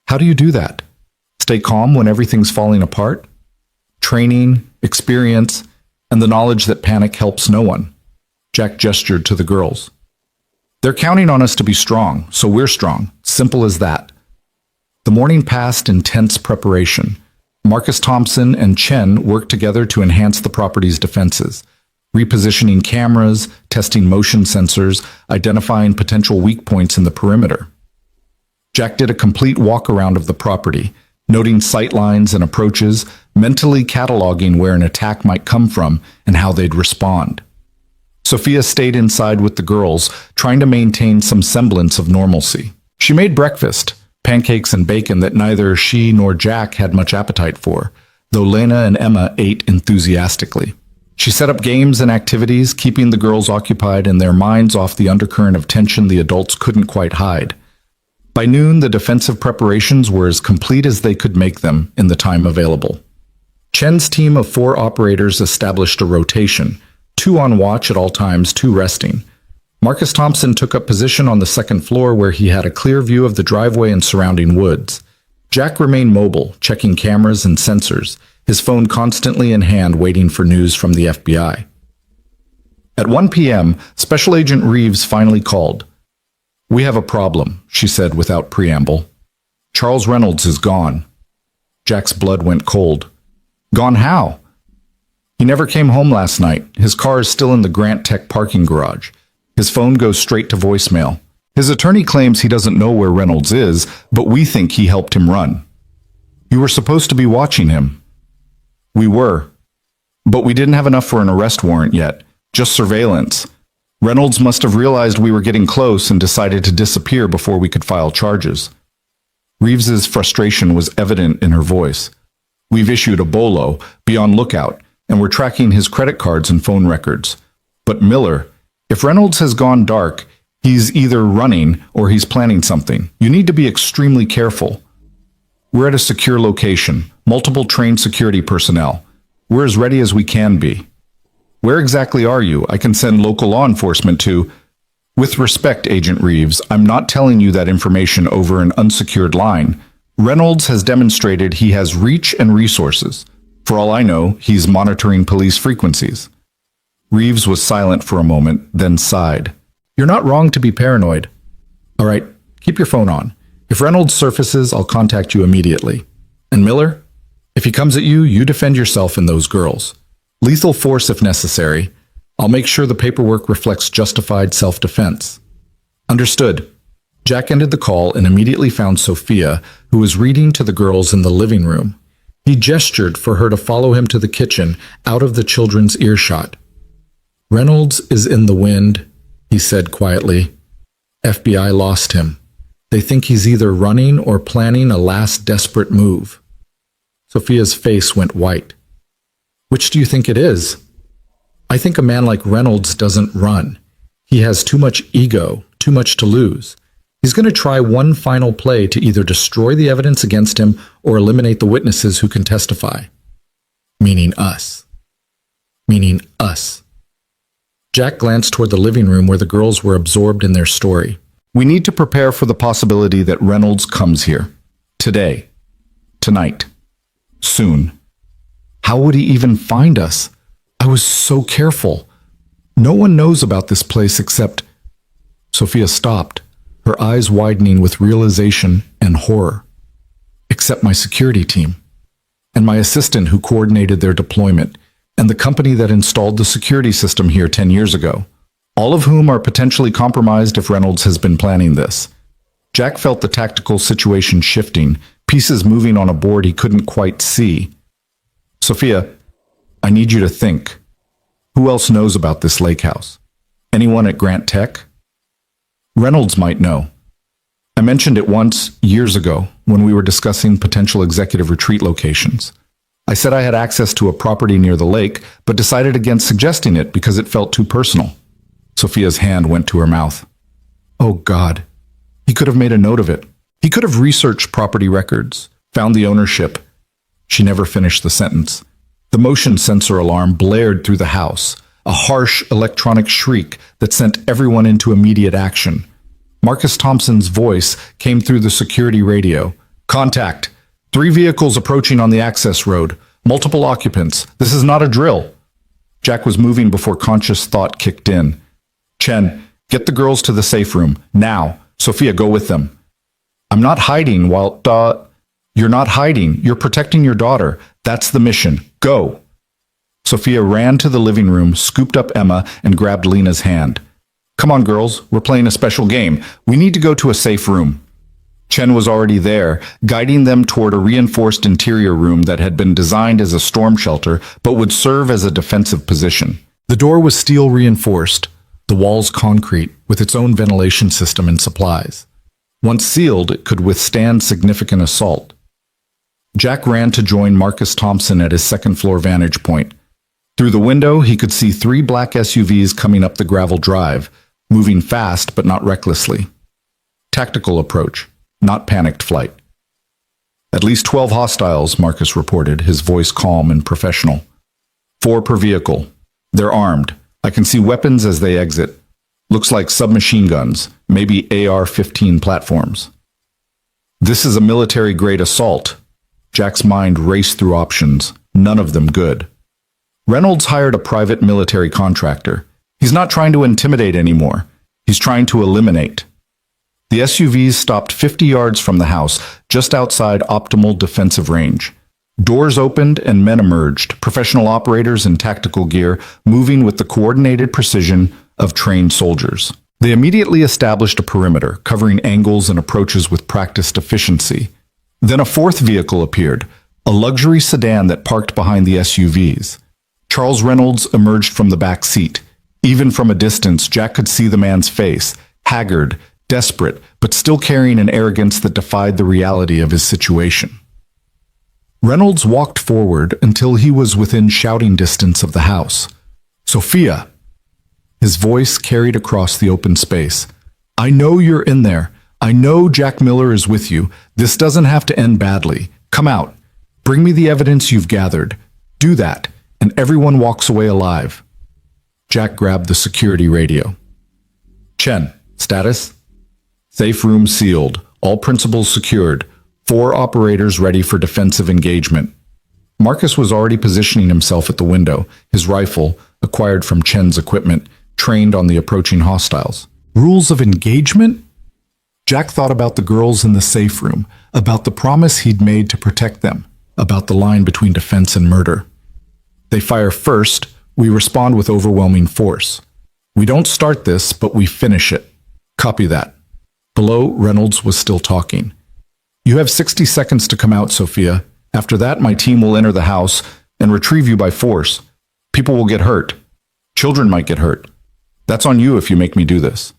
How do you do that? Stay calm when everything's falling apart? Training, experience, and the knowledge that panic helps no one. Jack gestured to the girls. They're counting on us to be strong, so we're strong. Simple as that. The morning passed in tense preparation. Marcus Thompson and Chen worked together to enhance the property's defenses, repositioning cameras, testing motion sensors, identifying potential weak points in the perimeter. Jack did a complete walk-around of the property, noting sightlines and approaches, mentally cataloging where an attack might come from and how they'd respond. Sophia stayed inside with the girls, trying to maintain some semblance of normalcy. She made breakfast, pancakes and bacon that neither she nor Jack had much appetite for, though Lena and Emma ate enthusiastically. She set up games and activities, keeping the girls occupied and their minds off the undercurrent of tension the adults couldn't quite hide. By noon, the defensive preparations were as complete as they could make them in the time available. Chen's team of 4 operators established a rotation, 2 on watch at all times, 2 resting. Marcus Thompson took up position on the second floor where he had a clear view of the driveway and surrounding woods. Jack remained mobile, checking cameras and sensors, his phone constantly in hand waiting for news from the FBI. At 1 p.m., Special Agent Reeves finally called. We have a problem, she said without preamble. Charles Reynolds is gone. Jack's blood went cold. Gone how? He never came home last night. His car is still in the Grant Tech parking garage. His phone goes straight to voicemail. His attorney claims he doesn't know where Reynolds is, but we think he helped him run. You were supposed to be watching him. We were. But we didn't have enough for an arrest warrant yet, just surveillance. Reynolds must have realized we were getting close and decided to disappear before we could file charges. Reeves's frustration was evident in her voice. We've issued a bolo, be on lookout, and we're tracking his credit cards and phone records. But Miller, if Reynolds has gone dark, he's either running or he's planning something. You need to be extremely careful. We're at a secure location, multiple trained security personnel. We're as ready as we can be. Where exactly are you? I can send local law enforcement to— With respect, Agent Reeves, I'm not telling you that information over an unsecured line. Reynolds has demonstrated he has reach and resources. For all I know, he's monitoring police frequencies. Reeves was silent for a moment, then sighed. You're not wrong to be paranoid. All right, keep your phone on. If Reynolds surfaces, I'll contact you immediately. And Miller? If he comes at you, you defend yourself and those girls. Lethal force if necessary. I'll make sure the paperwork reflects justified self-defense. Understood. Jack ended the call and immediately found Sophia, who was reading to the girls in the living room. He gestured for her to follow him to the kitchen, out of the children's earshot. Reynolds is in the wind, he said quietly. FBI lost him. They think he's either running or planning a last desperate move. Sophia's face went white. Which do you think it is? I think a man like Reynolds doesn't run. He has too much ego, too much to lose. He's going to try one final play to either destroy the evidence against him or eliminate the witnesses who can testify. Meaning us. Meaning us. Jack glanced toward the living room where the girls were absorbed in their story. We need to prepare for the possibility that Reynolds comes here. Today. Tonight. Soon. How would he even find us? I was so careful. No one knows about this place except— Sophia stopped, her eyes widening with realization and horror. Except my security team. and my assistant who coordinated their deployment, and the company that installed the security system here 10 years ago, all of whom are potentially compromised if Reynolds has been planning this. Jack felt the tactical situation shifting, pieces moving on a board he couldn't quite see. Sophia, I need you to think. Who else knows about this lake house? Anyone at Grant Tech? Reynolds might know. I mentioned it once, years ago, when we were discussing potential executive retreat locations. I said I had access to a property near the lake, but decided against suggesting it because it felt too personal. Sophia's hand went to her mouth. Oh God. He could have made a note of it. He could have researched property records, found the ownership. She never finished the sentence. The motion sensor alarm blared through the house, a harsh electronic shriek that sent everyone into immediate action. Marcus Thompson's voice came through the security radio. Contact. 3 vehicles approaching on the access road. Multiple occupants. This is not a drill. Jack was moving before conscious thought kicked in. Chen, get the girls to the safe room. Now. Sophia, go with them. I'm not hiding while... You're not hiding. You're protecting your daughter. That's the mission. Go. Sophia ran to the living room, scooped up Emma, and grabbed Lena's hand. Come on, girls. We're playing a special game. We need to go to a safe room. Chen was already there, guiding them toward a reinforced interior room that had been designed as a storm shelter, but would serve as a defensive position. The door was steel reinforced, the walls concrete, with its own ventilation system and supplies. Once sealed, it could withstand significant assault. Jack ran to join Marcus Thompson at his second-floor vantage point. Through the window, he could see 3 black SUVs coming up the gravel drive, moving fast but not recklessly. Tactical approach, not panicked flight. At least 12 hostiles, Marcus reported, his voice calm and professional. 4 per vehicle. They're armed. I can see weapons as they exit. Looks like submachine guns, maybe AR-15 platforms. This is a military-grade assault. Jack's mind raced through options, none of them good. Reynolds hired a private military contractor. He's not trying to intimidate anymore. He's trying to eliminate. The SUVs stopped 50 yards from the house, just outside optimal defensive range. Doors opened and men emerged, professional operators in tactical gear, moving with the coordinated precision of trained soldiers. They immediately established a perimeter, covering angles and approaches with practiced efficiency. Then a 4th vehicle appeared, a luxury sedan that parked behind the SUVs. Charles Reynolds emerged from the back seat. Even from a distance, Jack could see the man's face, haggard, desperate, but still carrying an arrogance that defied the reality of his situation. Reynolds walked forward until he was within shouting distance of the house. Sophia! His voice carried across the open space. I know you're in there. I know Jack Miller is with you. This doesn't have to end badly. Come out. Bring me the evidence you've gathered. Do that, and everyone walks away alive. Jack grabbed the security radio. Chen, status? Safe room sealed. All principals secured. 4 operators ready for defensive engagement. Marcus was already positioning himself at the window, his rifle, acquired from Chen's equipment, trained on the approaching hostiles. Rules of engagement? Jack thought about the girls in the safe room, about the promise he'd made to protect them, about the line between defense and murder. They fire first, we respond with overwhelming force. We don't start this, but we finish it. Copy that. Below, Reynolds was still talking. You have 60 seconds to come out, Sophia. After that, my team will enter the house and retrieve you by force. People will get hurt. Children might get hurt. That's on you if you make me do this.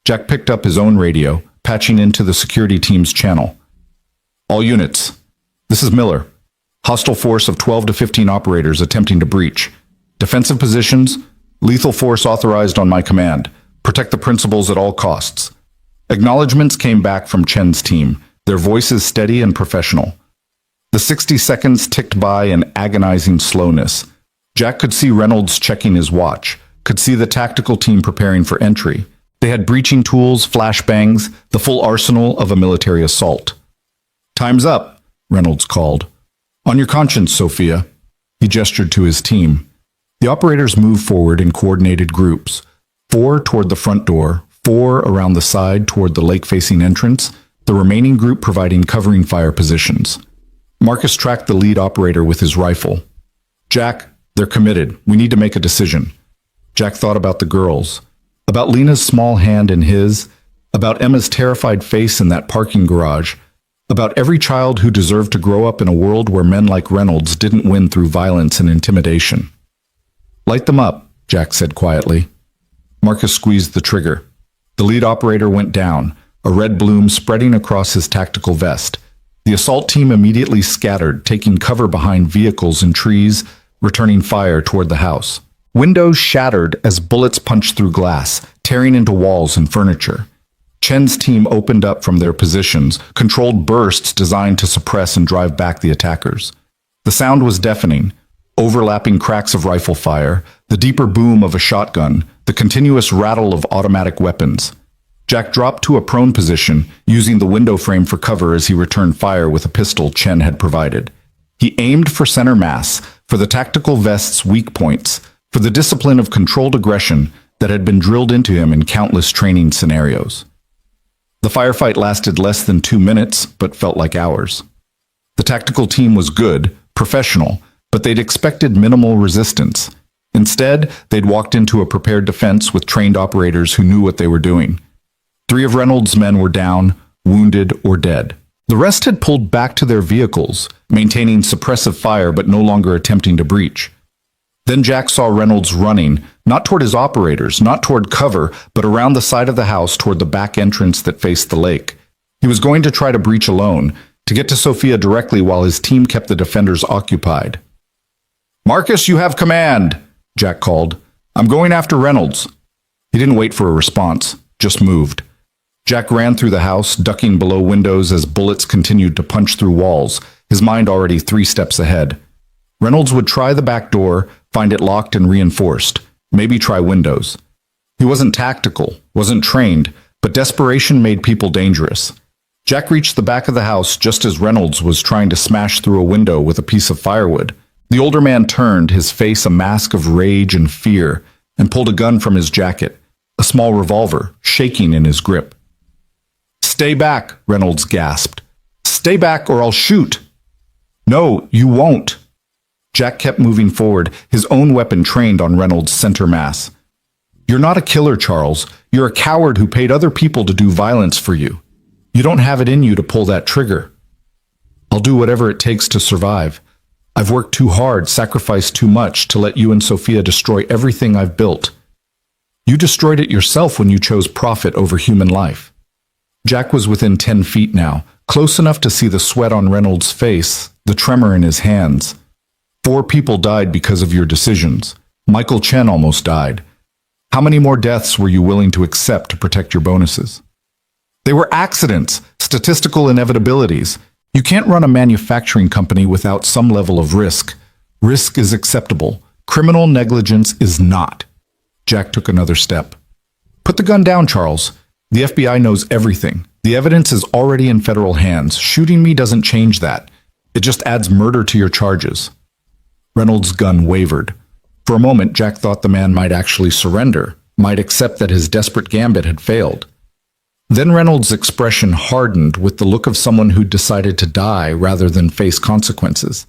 Jack picked up his own radio, patching into the security team's channel. All units. This is Miller. Hostile force of 12 to 15 operators attempting to breach. Defensive positions. Lethal force authorized on my command. Protect the principals at all costs. Acknowledgements came back from Chen's team, their voices steady and professional. The 60 seconds ticked by in agonizing slowness. Jack could see Reynolds checking his watch, could see the tactical team preparing for entry. They had breaching tools, flashbangs, the full arsenal of a military assault. Time's up, Reynolds called. On your conscience, Sophia. He gestured to his team. The operators moved forward in coordinated groups, 4 toward the front door, 4 around the side toward the lake-facing entrance, the remaining group providing covering fire positions. Marcus tracked the lead operator with his rifle. Jack, they're committed. We need to make a decision. Jack thought about the girls, about Lena's small hand in his, about Emma's terrified face in that parking garage, about every child who deserved to grow up in a world where men like Reynolds didn't win through violence and intimidation. Light them up, Jack said quietly. Marcus squeezed the trigger. The lead operator went down, a red bloom spreading across his tactical vest. The assault team immediately scattered, taking cover behind vehicles and trees, returning fire toward the house. Windows shattered as bullets punched through glass, tearing into walls and furniture. Chen's team opened up from their positions, controlled bursts designed to suppress and drive back the attackers. The sound was deafening, overlapping cracks of rifle fire, the deeper boom of a shotgun, the continuous rattle of automatic weapons. Jack dropped to a prone position, using the window frame for cover as he returned fire with a pistol Chen had provided. He aimed for center mass, for the tactical vest's weak points, for the discipline of controlled aggression that had been drilled into him in countless training scenarios. The firefight lasted less than 2 minutes, but felt like hours. The tactical team was good, professional, but they'd expected minimal resistance. Instead, they'd walked into a prepared defense with trained operators who knew what they were doing. 3 of Reynolds' men were down, wounded, or dead. The rest had pulled back to their vehicles, maintaining suppressive fire but no longer attempting to breach. Then Jack saw Reynolds running, not toward his operators, not toward cover, but around the side of the house toward the back entrance that faced the lake. He was going to try to breach alone, to get to Sophia directly while his team kept the defenders occupied. "Marcus, you have command," Jack called. "I'm going after Reynolds." He didn't wait for a response, just moved. Jack ran through the house, ducking below windows as bullets continued to punch through walls, his mind already 3 steps ahead. Reynolds would try the back door, find it locked and reinforced, maybe try windows. He wasn't tactical, wasn't trained, but desperation made people dangerous. Jack reached the back of the house just as Reynolds was trying to smash through a window with a piece of firewood. The older man turned, his face a mask of rage and fear, and pulled a gun from his jacket, a small revolver, shaking in his grip. "Stay back," Reynolds gasped. "Stay back or I'll shoot." "No, you won't." Jack kept moving forward, his own weapon trained on Reynolds' center mass. "You're not a killer, Charles. You're a coward who paid other people to do violence for you. You don't have it in you to pull that trigger." "I'll do whatever it takes to survive. I've worked too hard, sacrificed too much to let you and Sophia destroy everything I've built. You destroyed it yourself when you chose profit over human life." Jack was within 10 feet now, close enough to see the sweat on Reynolds' face, the tremor in his hands. 4 people died because of your decisions. Michael Chen almost died. How many more deaths were you willing to accept to protect your bonuses? They were accidents, statistical inevitabilities. You can't run a manufacturing company without some level of risk. Risk is acceptable. Criminal negligence is not. Jack took another step. "Put the gun down, Charles. The FBI knows everything. The evidence is already in federal hands. Shooting me doesn't change that. It just adds murder to your charges." Reynolds' gun wavered. For a moment, Jack thought the man might actually surrender, might accept that his desperate gambit had failed. Then Reynolds' expression hardened with the look of someone who'd decided to die rather than face consequences.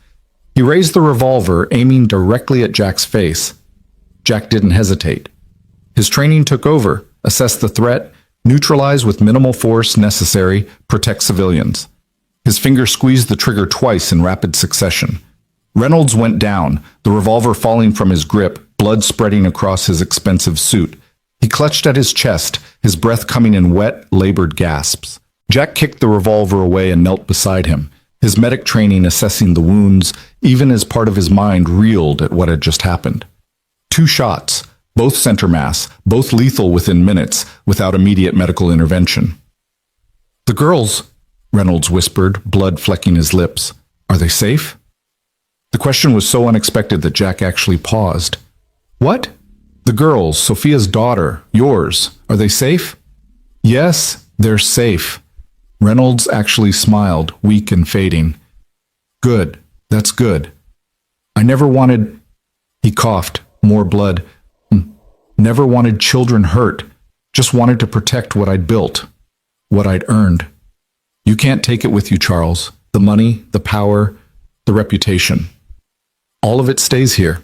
He raised the revolver, aiming directly at Jack's face. Jack didn't hesitate. His training took over, assess the threat, neutralize with minimal force necessary, protect civilians. His finger squeezed the trigger twice in rapid succession. Reynolds went down, the revolver falling from his grip, blood spreading across his expensive suit. He clutched at his chest, his breath coming in wet, labored gasps. Jack kicked the revolver away and knelt beside him, his medic training assessing the wounds, even as part of his mind reeled at what had just happened. 2 shots, both center mass, both lethal within minutes, without immediate medical intervention. "The girls," Reynolds whispered, blood flecking his lips. "Are they safe?" The question was so unexpected that Jack actually paused. "What?" "The girls, Sophia's daughter, yours, are they safe?" "Yes, they're safe." Reynolds actually smiled, weak and fading. "Good, that's good. I never wanted—" He coughed, more blood. "Never wanted children hurt, just wanted to protect what I'd built, what I'd earned. You can't take it with you, Charles. The money, the power, the reputation. All of it stays here.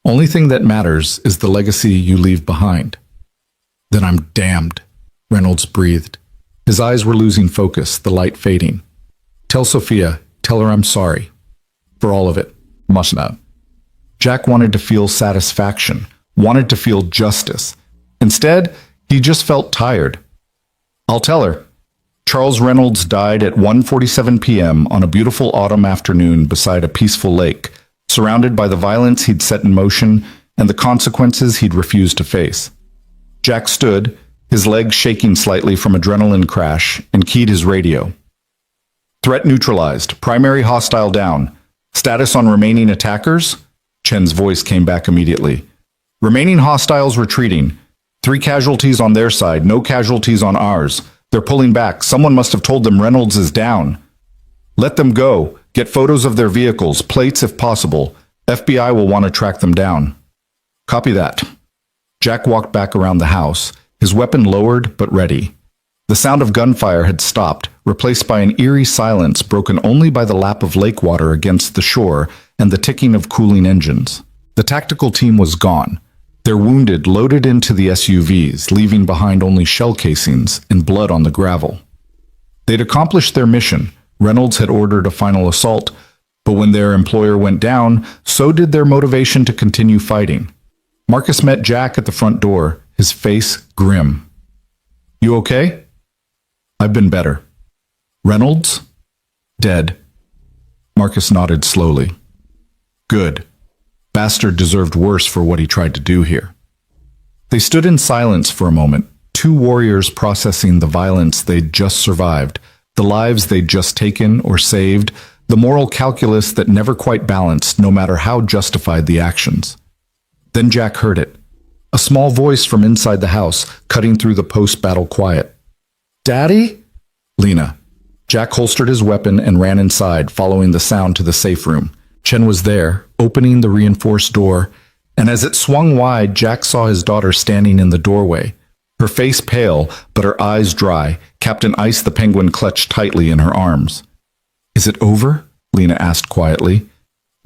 Only thing that matters is the legacy you leave behind. Then I'm damned, Reynolds breathed. His eyes were losing focus, the light fading. Tell Sophia, tell her I'm sorry. For all of it. Must not. Jack wanted to feel satisfaction, wanted to feel justice. Instead, he just felt tired. I'll tell her. Charles Reynolds died at 1:47 p.m. on a beautiful autumn afternoon beside a peaceful lake, surrounded by the violence he'd set in motion and the consequences he'd refused to face. Jack stood, his legs shaking slightly from adrenaline crash, and keyed his radio. Threat neutralized. Primary hostile down. Status on remaining attackers? Chen's voice came back immediately. Remaining hostiles retreating. 3 casualties on their side, no casualties on ours. They're pulling back. Someone must have told them Reynolds is down. Let them go. Get photos of their vehicles, plates if possible. FBI will want to track them down. Copy that. Jack walked back around the house, his weapon lowered but ready. The sound of gunfire had stopped, replaced by an eerie silence broken only by the lap of lake water against the shore and the ticking of cooling engines. The tactical team was gone. Their wounded loaded into the SUVs, leaving behind only shell casings and blood on the gravel. They'd accomplished their mission. Reynolds had ordered a final assault, but when their employer went down, so did their motivation to continue fighting. Marcus met Jack at the front door, his face grim. You okay? I've been better. Reynolds? Dead. Marcus nodded slowly. Good. Bastard deserved worse for what he tried to do here. They stood in silence for a moment, 2 warriors processing the violence they'd just survived, the lives they'd just taken or saved, the moral calculus that never quite balanced no matter how justified the actions. Then Jack heard it. A small voice from inside the house, cutting through the post-battle quiet. Daddy? Lena. Jack holstered his weapon and ran inside, following the sound to the safe room. Chen was there, opening the reinforced door, and as it swung wide, Jack saw his daughter standing in the doorway. Her face pale, but her eyes dry, Captain Ice the Penguin clutched tightly in her arms. Is it over? Lena asked quietly.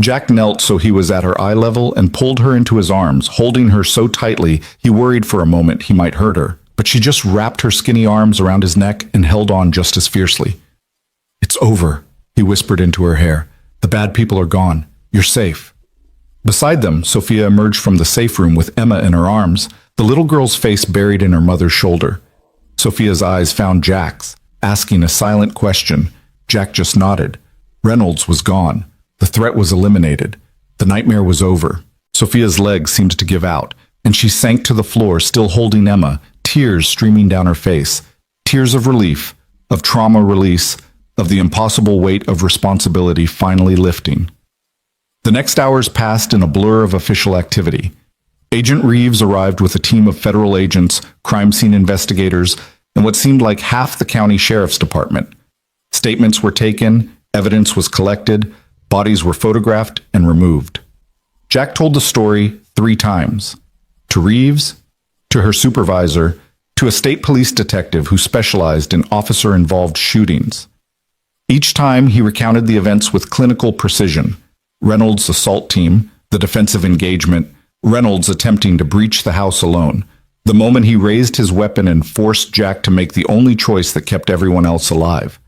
Jack knelt so he was at her eye level and pulled her into his arms, holding her so tightly he worried for a moment he might hurt her. But she just wrapped her skinny arms around his neck and held on just as fiercely. It's over, he whispered into her hair. The bad people are gone. You're safe. Beside them, Sophia emerged from the safe room with Emma in her arms, the little girl's face buried in her mother's shoulder. Sophia's eyes found Jack's, asking a silent question. Jack just nodded. Reynolds was gone. The threat was eliminated. The nightmare was over. Sophia's legs seemed to give out, and she sank to the floor, still holding Emma, tears streaming down her face. Tears of relief, of trauma release, of the impossible weight of responsibility finally lifting. The next hours passed in a blur of official activity. Agent Reeves arrived with a team of federal agents, crime scene investigators, and what seemed like half the county sheriff's department. Statements were taken, evidence was collected, bodies were photographed and removed. Jack told the story 3 times. To Reeves, to her supervisor, to a state police detective who specialized in officer-involved shootings. Each time he recounted the events with clinical precision. Reynolds' assault team, the defensive engagement, Reynolds attempting to breach the house alone, the moment he raised his weapon and forced Jack to make the only choice that kept everyone else alive.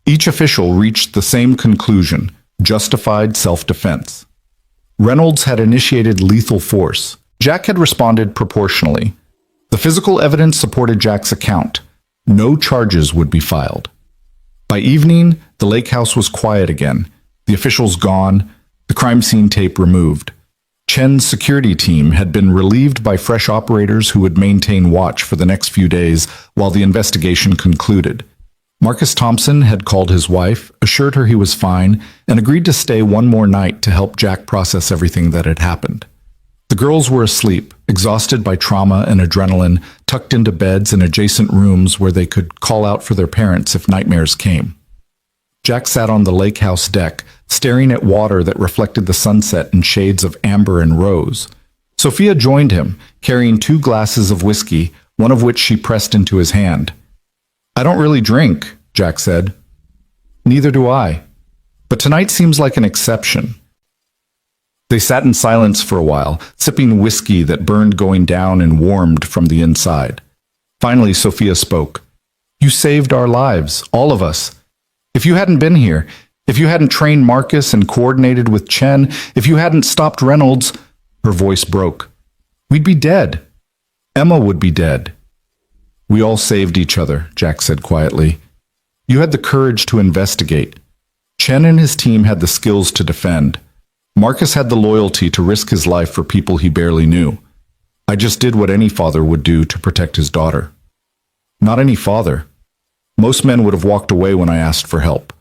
Each official reached the same conclusion, justified self-defense. Reynolds had initiated lethal force. Jack had responded proportionally. The physical evidence supported Jack's account. No charges would be filed. By evening, the lake house was quiet again, the officials gone, the crime scene tape removed. Chen's security team had been relieved by fresh operators who would maintain watch for the next few days while the investigation concluded. Marcus Thompson had called his wife, assured her he was fine, and agreed to stay one more night to help Jack process everything that had happened. The girls were asleep, exhausted by trauma and adrenaline, tucked into beds in adjacent rooms where they could call out for their parents if nightmares came. Jack sat on the lake house deck, staring at water that reflected the sunset in shades of amber and rose. Sophia joined him, carrying 2 glasses of whiskey, one of which she pressed into his hand. I don't really drink, Jack said. Neither do I. but tonight seems like an exception. They sat in silence for a while, sipping whiskey that burned going down and warmed from the inside. Finally, Sophia spoke. You saved our lives, all of us. If you hadn't been here, if you hadn't trained Marcus and coordinated with Chen, if you hadn't stopped Reynolds, her voice broke. We'd be dead. Emma would be dead. We all saved each other, Jack said quietly. You had the courage to investigate. Chen and his team had the skills to defend. Marcus had the loyalty to risk his life for people he barely knew. I just did what any father would do to protect his daughter. Not any father. Most men would have walked away when I asked for help.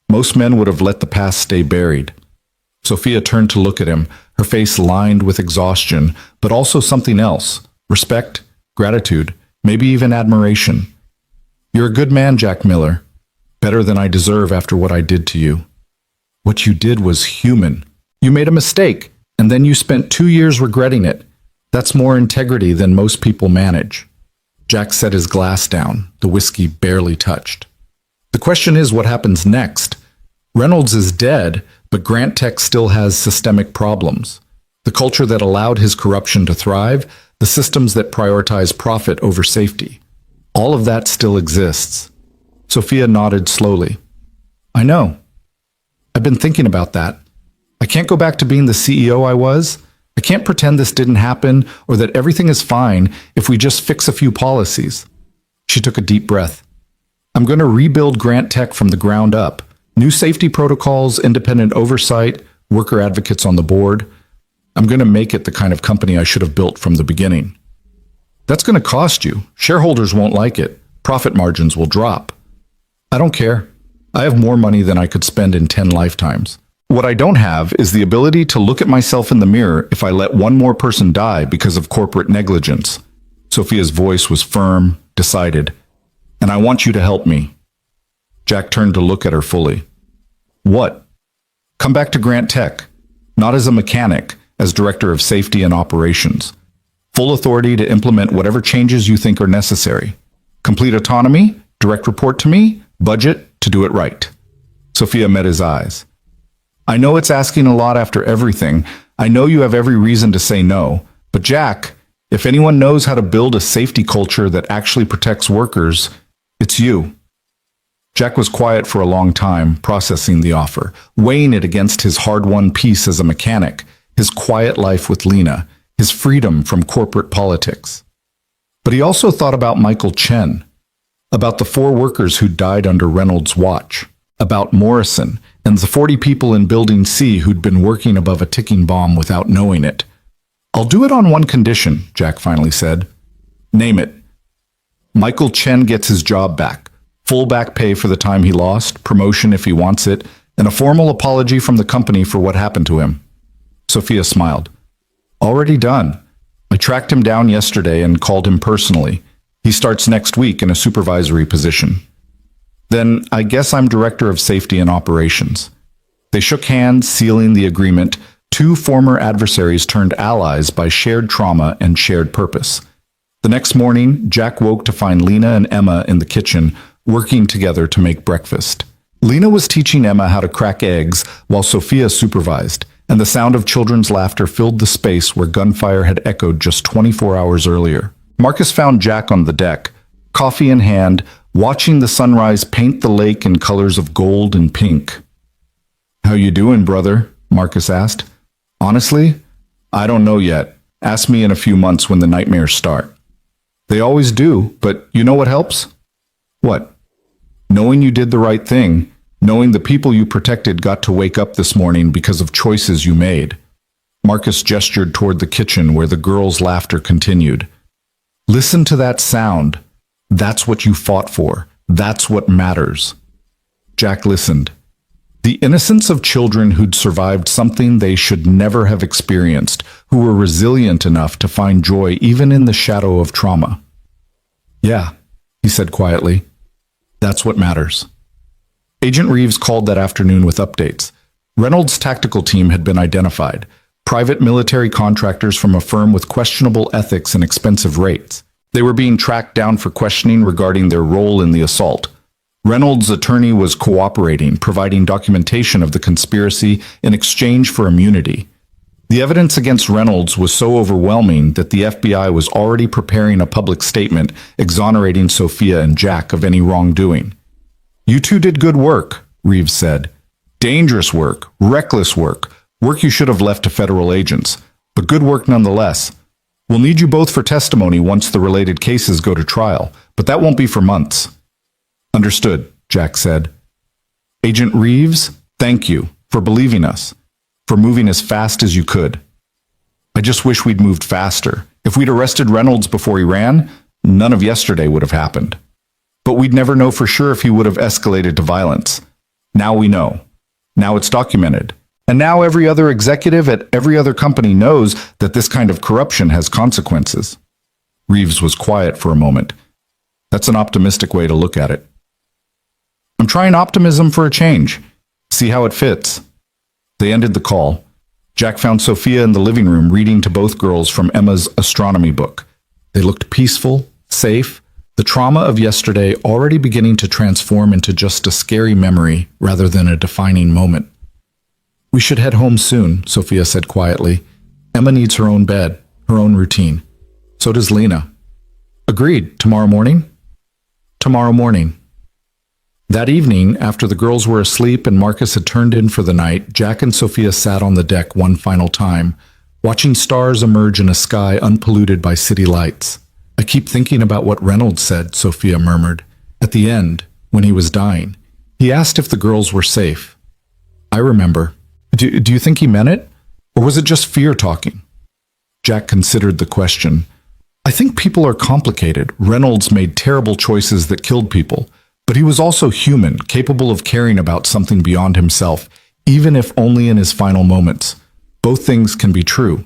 Most men would have let the past stay buried. Sophia turned to look at him, her face lined with exhaustion, but also something else. Respect, gratitude, maybe even admiration. You're a good man, Jack Miller. Better than I deserve after what I did to you. What you did was human. You made a mistake, and then you spent 2 years regretting it. That's more integrity than most people manage. Jack set his glass down, the whiskey barely touched. The question is what happens next. Reynolds is dead, but Grant Tech still has systemic problems. The culture that allowed his corruption to thrive, the systems that prioritize profit over safety. All of that still exists. Sophia nodded slowly. I know. I've been thinking about that. I can't go back to being the CEO I was. I can't pretend this didn't happen or that everything is fine if we just fix a few policies. She took a deep breath. I'm going to rebuild Grant Tech from the ground up. New safety protocols, independent oversight, worker advocates on the board. I'm going to make it the kind of company I should have built from the beginning. That's going to cost you. Shareholders won't like it. Profit margins will drop. I don't care. I have more money than I could spend in 10 lifetimes. What I don't have is the ability to look at myself in the mirror if I let one more person die because of corporate negligence. Sophia's voice was firm, decided. And I want you to help me. Jack turned to look at her fully. What? Come back to Grant Tech. Not as a mechanic, as director of safety and operations. Full authority to implement whatever changes you think are necessary. Complete autonomy, direct report to me, budget to do it right. Sophia met his eyes. I know it's asking a lot after everything. I know you have every reason to say no. But Jack, if anyone knows how to build a safety culture that actually protects workers, it's you. Jack was quiet for a long time, processing the offer, weighing it against his hard-won peace as a mechanic, his quiet life with Lena, his freedom from corporate politics. But he also thought about Michael Chen, about the 4 workers who died under Reynolds' watch, about Morrison, and the 40 people in Building C who'd been working above a ticking bomb without knowing it. I'll do it on one condition, Jack finally said. Name it. Michael Chen gets his job back, full back pay for the time he lost, promotion if he wants it, and a formal apology from the company for what happened to him. Sophia smiled. Already done. I tracked him down yesterday and called him personally. He starts next week in a supervisory position. Then I guess I'm director of safety and operations. They shook hands, sealing the agreement. 2 former adversaries turned allies by shared trauma and shared purpose. The next morning, Jack woke to find Lena and Emma in the kitchen, working together to make breakfast. Lena was teaching Emma how to crack eggs while Sophia supervised, and the sound of children's laughter filled the space where gunfire had echoed just 24 hours earlier. Marcus found Jack on the deck, coffee in hand, watching the sunrise paint the lake in colors of gold and pink. How you doing, brother? Marcus asked. Honestly, I don't know yet. Ask me in a few months when the nightmares start. They always do, but you know what helps? What? Knowing you did the right thing, knowing the people you protected got to wake up this morning because of choices you made. Marcus gestured toward the kitchen where the girls' laughter continued. Listen to that sound. That's what you fought for. That's what matters. Jack listened. The innocence of children who'd survived something they should never have experienced, who were resilient enough to find joy even in the shadow of trauma. Yeah, he said quietly. That's what matters. Agent Reeves called that afternoon with updates. Reynolds' tactical team had been identified. Private military contractors from a firm with questionable ethics and expensive rates. They were being tracked down for questioning regarding their role in the assault. Reynolds' attorney was cooperating, providing documentation of the conspiracy in exchange for immunity. The evidence against Reynolds was so overwhelming that the FBI was already preparing a public statement exonerating Sophia and Jack of any wrongdoing. "You two did good work," Reeves said. "Dangerous work, reckless work, work you should have left to federal agents, but good work nonetheless. We'll need you both for testimony once the related cases go to trial, but that won't be for months." "Understood," Jack said. "Agent Reeves, thank you for believing us, for moving as fast as you could. I just wish we'd moved faster. If we'd arrested Reynolds before he ran, none of yesterday would have happened. But we'd never know for sure if he would have escalated to violence. Now we know. Now it's documented. And now every other executive at every other company knows that this kind of corruption has consequences." Reeves was quiet for a moment. "That's an optimistic way to look at it." "I'm trying optimism for a change. See how it fits." They ended the call. Jack found Sophia in the living room reading to both girls from Emma's astronomy book. They looked peaceful, safe, the trauma of yesterday already beginning to transform into just a scary memory rather than a defining moment. "We should head home soon," Sophia said quietly. "Emma needs her own bed, her own routine. So does Lena." "Agreed. Tomorrow morning?" "Tomorrow morning." That evening, after the girls were asleep and Marcus had turned in for the night, Jack and Sophia sat on the deck one final time, watching stars emerge in a sky unpolluted by city lights. "I keep thinking about what Reynolds said," Sophia murmured. "At the end, when he was dying, he asked if the girls were safe. I remember. Do you think he meant it? Or was it just fear talking?" Jack considered the question. "I think people are complicated. Reynolds made terrible choices that killed people. But he was also human, capable of caring about something beyond himself, even if only in his final moments. Both things can be true.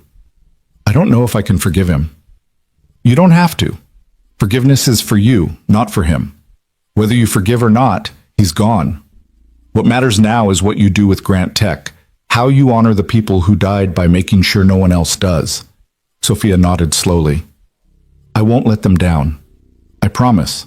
I don't know if I can forgive him." "You don't have to. Forgiveness is for you, not for him. Whether you forgive or not, he's gone. What matters now is what you do with Grant Tech, how you honor the people who died by making sure no one else does." Sophia nodded slowly. "I won't let them down. I promise."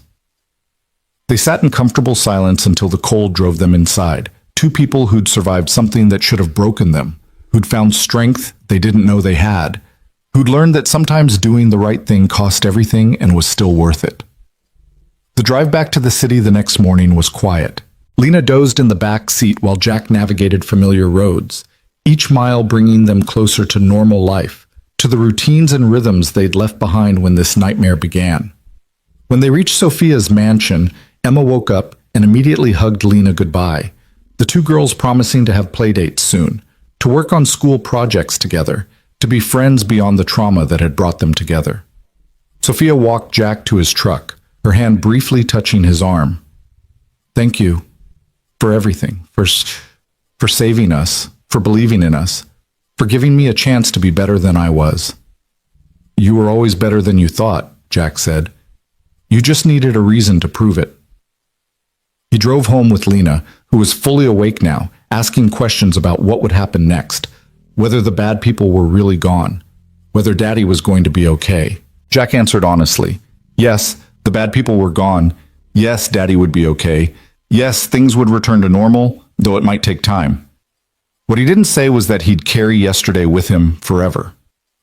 They sat in comfortable silence until the cold drove them inside. Two people who'd survived something that should have broken them, who'd found strength they didn't know they had, who'd learned that sometimes doing the right thing cost everything and was still worth it. The drive back to the city the next morning was quiet. Lena dozed in the back seat while Jack navigated familiar roads, each mile bringing them closer to normal life, to the routines and rhythms they'd left behind when this nightmare began. When they reached Sophia's mansion, Emma woke up and immediately hugged Lena goodbye, the two girls promising to have playdates soon, to work on school projects together, to be friends beyond the trauma that had brought them together. Sophia walked Jack to his truck, her hand briefly touching his arm. "Thank you for everything, for saving us, for believing in us, for giving me a chance to be better than I was." "You were always better than you thought," Jack said. "You just needed a reason to prove it." He drove home with Lena, who was fully awake now, asking questions about what would happen next, whether the bad people were really gone, whether Daddy was going to be okay. Jack answered honestly. Yes, the bad people were gone. Yes, Daddy would be okay. Yes, things would return to normal, though it might take time. What he didn't say was that he'd carry yesterday with him forever,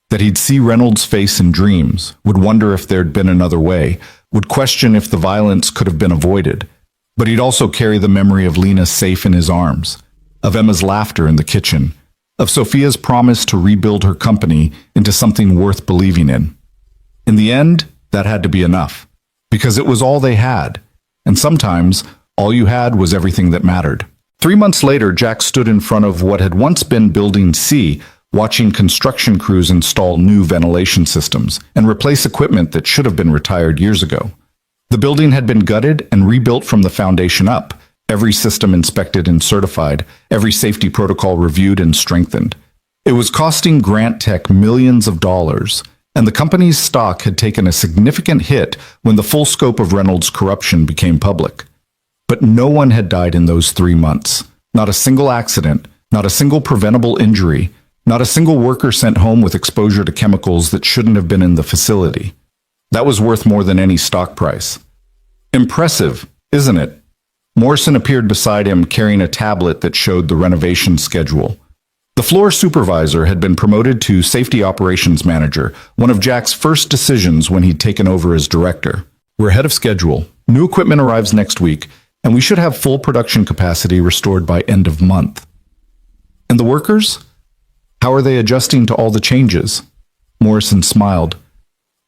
that he'd see Reynolds' face in dreams, would wonder if there'd been another way, would question if the violence could have been avoided. But he'd also carry the memory of Lena safe in his arms, of Emma's laughter in the kitchen, of Sophia's promise to rebuild her company into something worth believing in. In the end, that had to be enough, because it was all they had, and sometimes all you had was everything that mattered. 3 months later, Jack stood in front of what had once been Building C, watching construction crews install new ventilation systems and replace equipment that should have been retired years ago. The building had been gutted and rebuilt from the foundation up, every system inspected and certified, every safety protocol reviewed and strengthened. It was costing Grant Tech millions of dollars, and the company's stock had taken a significant hit when the full scope of Reynolds' corruption became public. But no one had died in those 3 months. Not a single accident, not a single preventable injury, not a single worker sent home with exposure to chemicals that shouldn't have been in the facility. That was worth more than any stock price. Impressive, isn't it? Morrison appeared beside him carrying a tablet that showed the renovation schedule. The floor supervisor had been promoted to safety operations manager, one of Jack's first decisions when he'd taken over as director. We're ahead of schedule. New equipment arrives next week, and we should have full production capacity restored by end of month. And the workers? How are they adjusting to all the changes? Morrison smiled.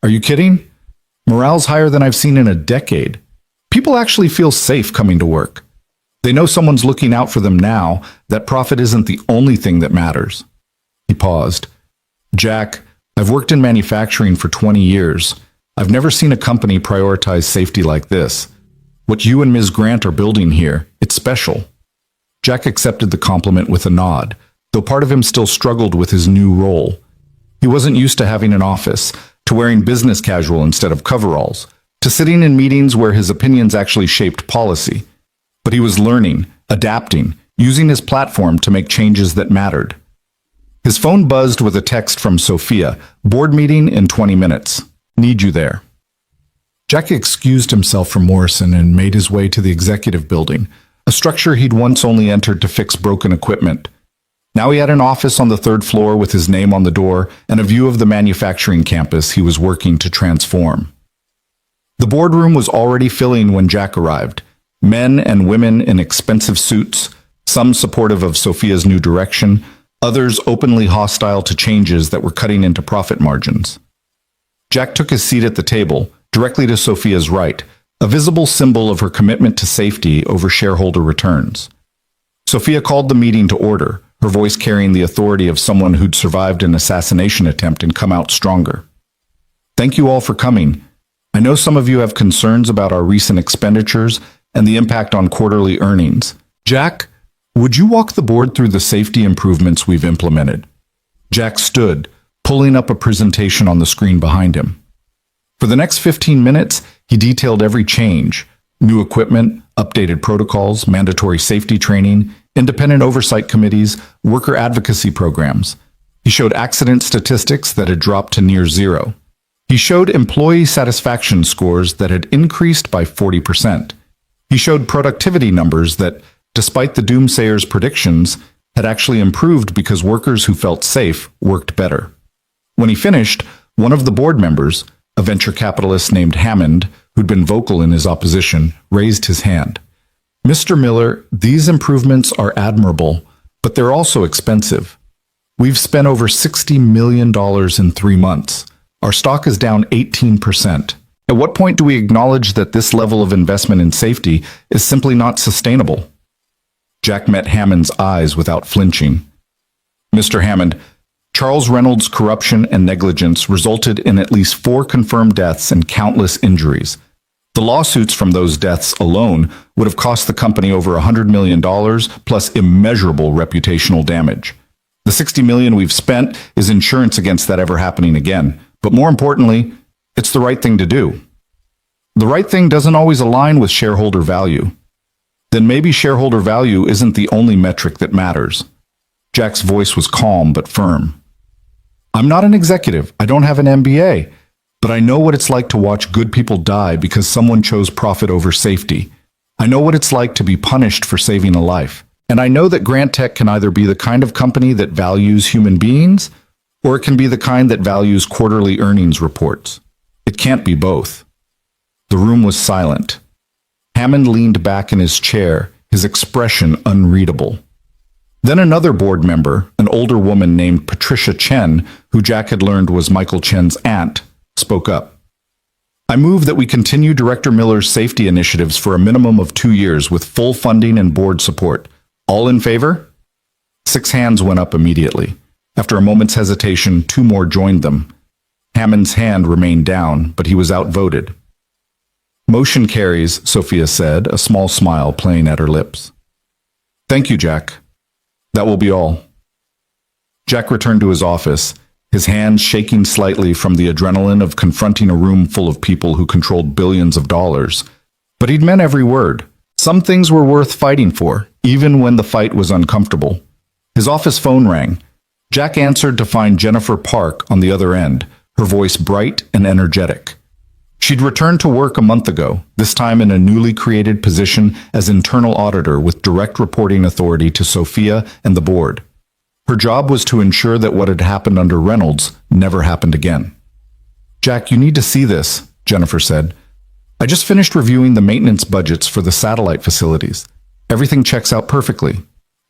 Are you kidding? Morale's higher than I've seen in a decade. People actually feel safe coming to work. They know someone's looking out for them now, that profit isn't the only thing that matters. He paused. Jack, I've worked in manufacturing for 20 years. I've never seen a company prioritize safety like this. What you and Ms. Grant are building here, it's special. Jack accepted the compliment with a nod, though part of him still struggled with his new role. He wasn't used to having an office, to wearing business casual instead of coveralls, to sitting in meetings where his opinions actually shaped policy. But he was learning, adapting, using his platform to make changes that mattered. His phone buzzed with a text from Sophia, board meeting in 20 minutes. Need you there. Jack excused himself from Morrison and made his way to the executive building, a structure he'd once only entered to fix broken equipment. Now he had an office on the third floor with his name on the door and a view of the manufacturing campus he was working to transform. The boardroom was already filling when Jack arrived. Men and women in expensive suits, some supportive of Sophia's new direction, others openly hostile to changes that were cutting into profit margins. Jack took his seat at the table, directly to Sophia's right, a visible symbol of her commitment to safety over shareholder returns. Sophia called the meeting to order, her voice carrying the authority of someone who'd survived an assassination attempt and come out stronger. Thank you all for coming. I know some of you have concerns about our recent expenditures and the impact on quarterly earnings. Jack, would you walk the board through the safety improvements we've implemented? Jack stood, pulling up a presentation on the screen behind him. For the next 15 minutes, he detailed every change: new equipment, updated protocols, mandatory safety training, independent oversight committees, worker advocacy programs. He showed accident statistics that had dropped to near zero. He showed employee satisfaction scores that had increased by 40%. He showed productivity numbers that, despite the doomsayers' predictions, had actually improved because workers who felt safe worked better. When he finished, one of the board members, a venture capitalist named Hammond, who'd been vocal in his opposition, raised his hand. Mr. Miller, these improvements are admirable, but they're also expensive. We've spent over $60 million in 3 months. Our stock is down 18%. At what point do we acknowledge that this level of investment in safety is simply not sustainable? Jack met Hammond's eyes without flinching. Mr. Hammond, Charles Reynolds' corruption and negligence resulted in at least 4 confirmed deaths and countless injuries. The lawsuits from those deaths alone would have cost the company over $100 million plus immeasurable reputational damage. The $60 million we've spent is insurance against that ever happening again. But more importantly, it's the right thing to do. The right thing doesn't always align with shareholder value. Then maybe shareholder value isn't the only metric that matters. Jack's voice was calm but firm. I'm not an executive. I don't have an MBA. But I know what it's like to watch good people die because someone chose profit over safety. I know what it's like to be punished for saving a life. And I know that Grant Tech can either be the kind of company that values human beings, or it can be the kind that values quarterly earnings reports. It can't be both. The room was silent. Hammond leaned back in his chair, his expression unreadable. Then another board member, an older woman named Patricia Chen, who Jack had learned was Michael Chen's aunt, spoke up. I move that we continue Director Miller's safety initiatives for a minimum of 2 years with full funding and board support. All in favor? 6 hands went up immediately. After a moment's hesitation, 2 more joined them. Hammond's hand remained down, but he was outvoted. Motion carries, Sophia said, a small smile playing at her lips. Thank you, Jack. That will be all. Jack returned to his office, his hands shaking slightly from the adrenaline of confronting a room full of people who controlled billions of dollars. But he'd meant every word. Some things were worth fighting for, even when the fight was uncomfortable. His office phone rang. Jack answered to find Jennifer Park on the other end, her voice bright and energetic. She'd returned to work a month ago, this time in a newly created position as internal auditor with direct reporting authority to Sophia and the board. Her job was to ensure that what had happened under Reynolds never happened again. "Jack, you need to see this," Jennifer said. "I just finished reviewing the maintenance budgets for the satellite facilities. Everything checks out perfectly.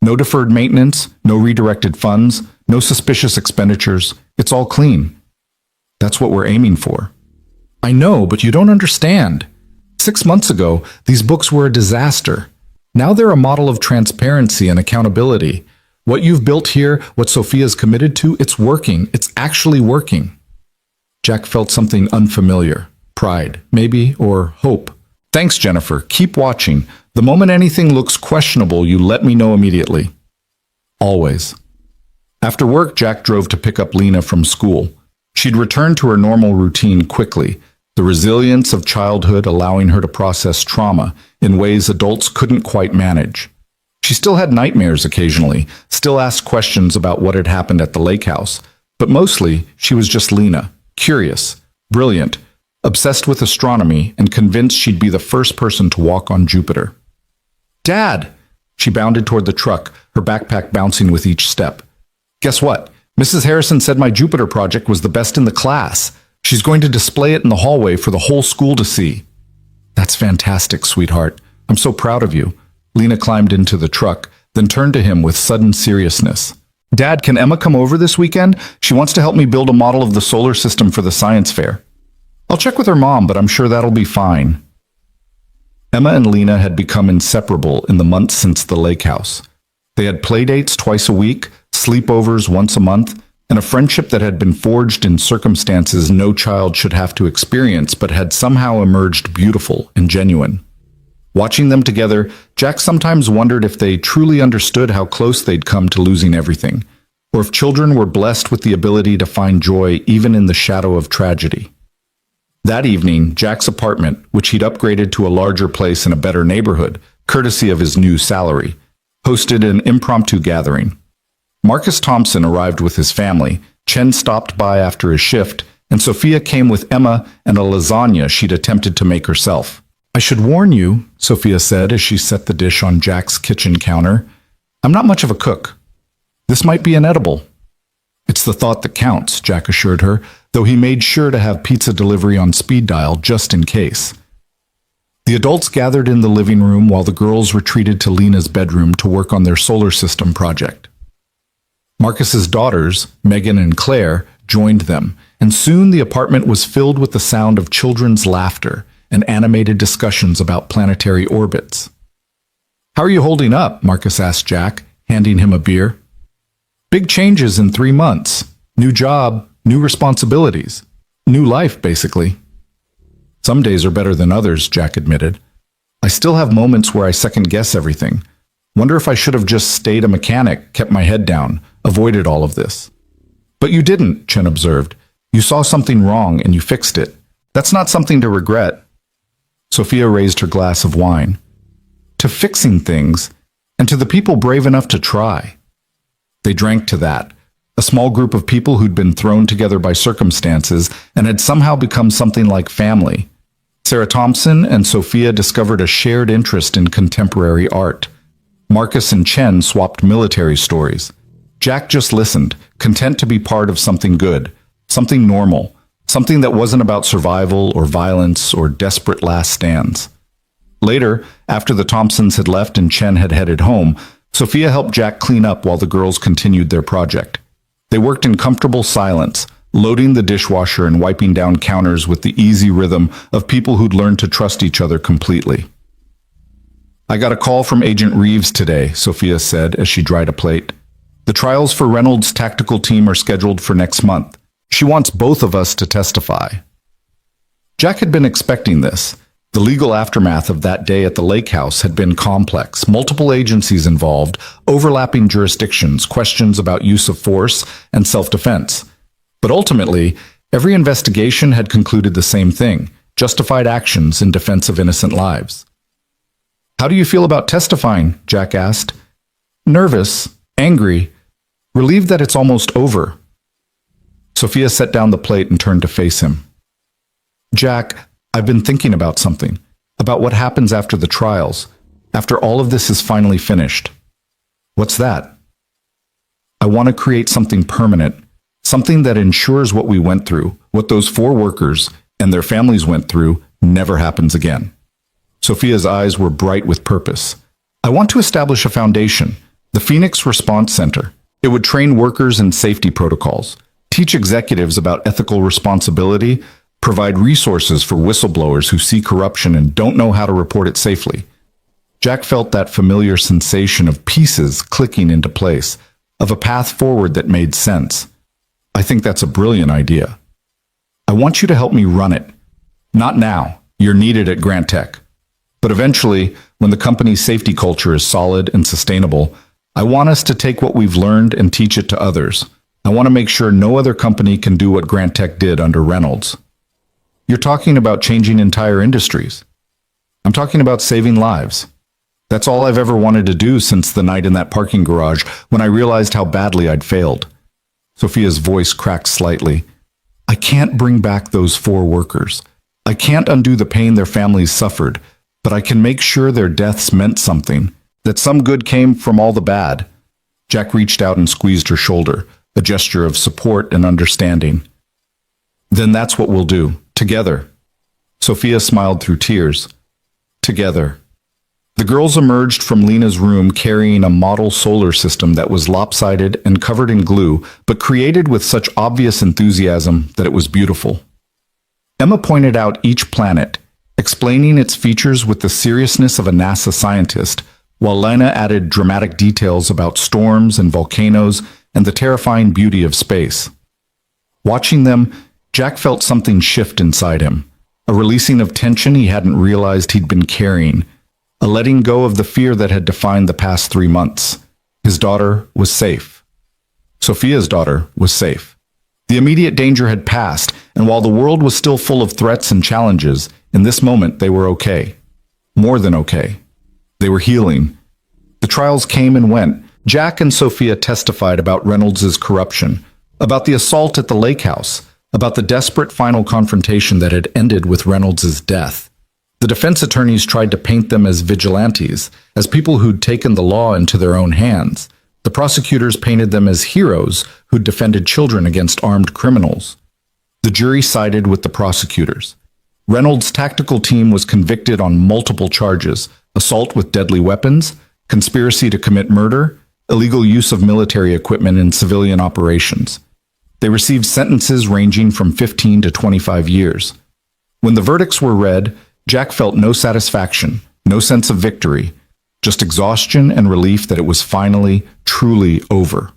No deferred maintenance, no redirected funds, no suspicious expenditures. It's all clean. That's what we're aiming for." "I know, but you don't understand. 6 months ago, these books were a disaster. Now they're a model of transparency and accountability. What you've built here, what Sophia's committed to, it's working. It's actually working." Jack felt something unfamiliar. Pride, maybe, or hope. "Thanks, Jennifer. Keep watching. The moment anything looks questionable, you let me know immediately." Always. After work, Jack drove to pick up Lena from school. She'd returned to her normal routine quickly, the resilience of childhood allowing her to process trauma in ways adults couldn't quite manage. She still had nightmares occasionally, still asked questions about what had happened at the lake house, but mostly she was just Lena, curious, brilliant, obsessed with astronomy, and convinced she'd be the first person to walk on Jupiter. "Dad!" She bounded toward the truck, her backpack bouncing with each step. "Guess what? Mrs. Harrison said my Jupiter project was the best in the class. She's going to display it in the hallway for the whole school to see." "That's fantastic, sweetheart. I'm so proud of you." Lena climbed into the truck, then turned to him with sudden seriousness. "Dad, can Emma come over this weekend? She wants to help me build a model of the solar system for the science fair." "I'll check with her mom, but I'm sure that'll be fine." Emma and Lena had become inseparable in the months since the lake house. They had playdates twice a week, sleepovers once a month, and a friendship that had been forged in circumstances no child should have to experience but had somehow emerged beautiful and genuine. Watching them together, Jack sometimes wondered if they truly understood how close they'd come to losing everything, or if children were blessed with the ability to find joy even in the shadow of tragedy. That evening, Jack's apartment, which he'd upgraded to a larger place in a better neighborhood, courtesy of his new salary, hosted an impromptu gathering. Marcus Thompson arrived with his family, Chen stopped by after his shift, and Sophia came with Emma and a lasagna she'd attempted to make herself. "I should warn you," Sophia said as she set the dish on Jack's kitchen counter, "I'm not much of a cook. This might be inedible." "It's the thought that counts," Jack assured her, though he made sure to have pizza delivery on speed dial just in case. The adults gathered in the living room while the girls retreated to Lena's bedroom to work on their solar system project. Marcus's daughters, Megan and Claire, joined them, and soon the apartment was filled with the sound of children's laughter and animated discussions about planetary orbits. "How are you holding up?" Marcus asked Jack, handing him a beer. "Big changes in 3 months. New job, new responsibilities. New life, basically." "Some days are better than others," Jack admitted. "I still have moments where I second-guess everything. Wonder if I should have just stayed a mechanic, kept my head down, avoided all of this." "But you didn't," Chen observed. "You saw something wrong and you fixed it. That's not something to regret." Sophia raised her glass of wine. "To fixing things, and to the people brave enough to try." They drank to that, a small group of people who'd been thrown together by circumstances and had somehow become something like family. Sarah Thompson and Sophia discovered a shared interest in contemporary art. Marcus and Chen swapped military stories. Jack just listened, content to be part of something good, something normal, something that wasn't about survival or violence or desperate last stands. Later, after the Thompsons had left and Chen had headed home, Sophia helped Jack clean up while the girls continued their project. They worked in comfortable silence, loading the dishwasher and wiping down counters with the easy rhythm of people who'd learned to trust each other completely. "I got a call from Agent Reeves today," Sophia said as she dried a plate. "The trials for Reynolds' tactical team are scheduled for next month. She wants both of us to testify." Jack had been expecting this. The legal aftermath of that day at the lake house had been complex, multiple agencies involved, overlapping jurisdictions, questions about use of force and self-defense. But ultimately, every investigation had concluded the same thing: justified actions in defense of innocent lives. "How do you feel about testifying?" Jack asked. "Nervous, angry, relieved that it's almost over." Sophia set down the plate and turned to face him. "Jack, I've been thinking about something, about what happens after the trials, after all of this is finally finished. What's that? I want to create something permanent, something that ensures what we went through, what those 4 workers and their families went through, never happens again. Sophia's eyes were bright with purpose. I want to establish a foundation, the Phoenix Response Center. It would train workers in safety protocols, teach executives about ethical responsibility, provide resources for whistleblowers who see corruption and don't know how to report it safely. Jack felt that familiar sensation of pieces clicking into place, of a path forward that made sense. I think that's a brilliant idea. I want you to help me run it. Not now. You're needed at Grant Tech. But eventually, when the company's safety culture is solid and sustainable, I want us to take what we've learned and teach it to others. I want to make sure no other company can do what Grant Tech did under Reynolds. You're talking about changing entire industries. I'm talking about saving lives. That's all I've ever wanted to do since the night in that parking garage when I realized how badly I'd failed. Sophia's voice cracked slightly. I can't bring back those 4 workers. I can't undo the pain their families suffered, but I can make sure their deaths meant something, that some good came from all the bad. Jack reached out and squeezed her shoulder, a gesture of support and understanding. Then that's what we'll do, together. Sophia smiled through tears. Together. The girls emerged from Lena's room carrying a model solar system that was lopsided and covered in glue, but created with such obvious enthusiasm that it was beautiful. Emma pointed out each planet, explaining its features with the seriousness of a NASA scientist, while Lena added dramatic details about storms and volcanoes and the terrifying beauty of space. Watching them, Jack felt something shift inside him, a releasing of tension he hadn't realized he'd been carrying, a letting go of the fear that had defined the past 3 months. His daughter was safe. Sophia's daughter was safe. The immediate danger had passed, and while the world was still full of threats and challenges, in this moment they were okay. More than okay. They were healing. The trials came and went. Jack and Sophia testified about Reynolds' corruption, about the assault at the lake house, about the desperate final confrontation that had ended with Reynolds' death. The defense attorneys tried to paint them as vigilantes, as people who'd taken the law into their own hands. The prosecutors painted them as heroes who'd defended children against armed criminals. The jury sided with the prosecutors. Reynolds' tactical team was convicted on multiple charges: assault with deadly weapons, conspiracy to commit murder, illegal use of military equipment in civilian operations. They received sentences ranging from 15 to 25 years. When the verdicts were read, Jack felt no satisfaction, no sense of victory, just exhaustion and relief that it was finally, truly over.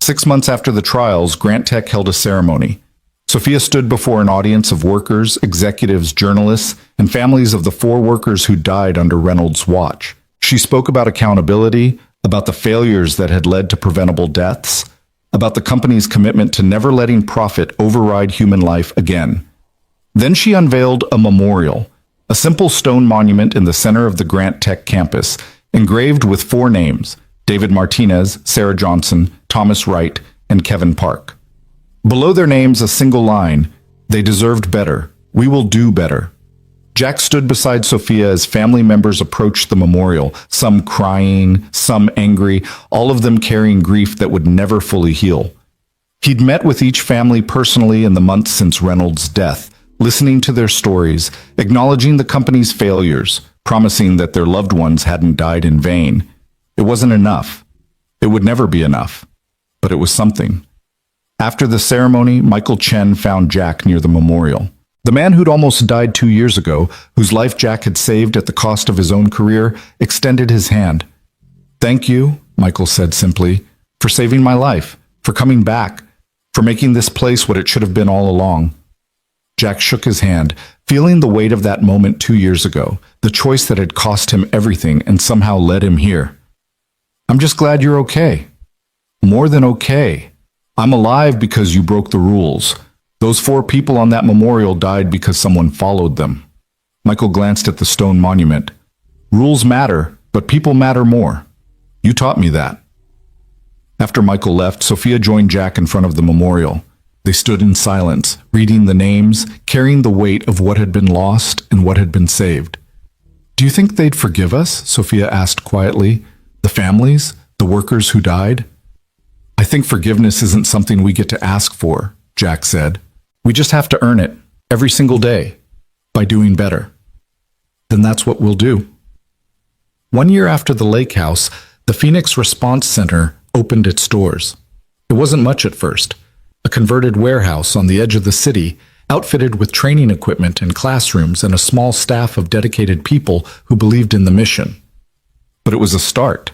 6 months after the trials, Grant Tech held a ceremony. Sophia stood before an audience of workers, executives, journalists, and families of the 4 workers who died under Reynolds' watch. She spoke about accountability, about the failures that had led to preventable deaths, about the company's commitment to never letting profit override human life again. Then she unveiled a memorial, a simple stone monument in the center of the Grant Tech campus, engraved with 4 names: David Martinez, Sarah Johnson, Thomas Wright, and Kevin Park. Below their names, a single line: "They deserved better. We will do better." Jack stood beside Sophia as family members approached the memorial, some crying, some angry, all of them carrying grief that would never fully heal. He'd met with each family personally in the months since Reynolds' death, listening to their stories, acknowledging the company's failures, promising that their loved ones hadn't died in vain. It wasn't enough. It would never be enough. But it was something. After the ceremony, Michael Chen found Jack near the memorial. The man who'd almost died 2 years ago, whose life Jack had saved at the cost of his own career, extended his hand. "Thank you," Michael said simply, "for saving my life, for coming back, for making this place what it should have been all along." Jack shook his hand, feeling the weight of that moment 2 years ago, the choice that had cost him everything and somehow led him here. "I'm just glad you're okay." "More than okay. I'm alive because you broke the rules. Those 4 people on that memorial died because someone followed them." Michael glanced at the stone monument. "Rules matter, but people matter more. You taught me that." After Michael left, Sophia joined Jack in front of the memorial. They stood in silence, reading the names, carrying the weight of what had been lost and what had been saved. Do you think they'd forgive us? Sophia asked quietly. The families, the workers who died? I think forgiveness isn't something we get to ask for, Jack said. We just have to earn it, every single day, by doing better. Then that's what we'll do. 1 year after the lake house, the Phoenix Response Center opened its doors. It wasn't much at first. A converted warehouse on the edge of the city, outfitted with training equipment and classrooms and a small staff of dedicated people who believed in the mission. But it was a start.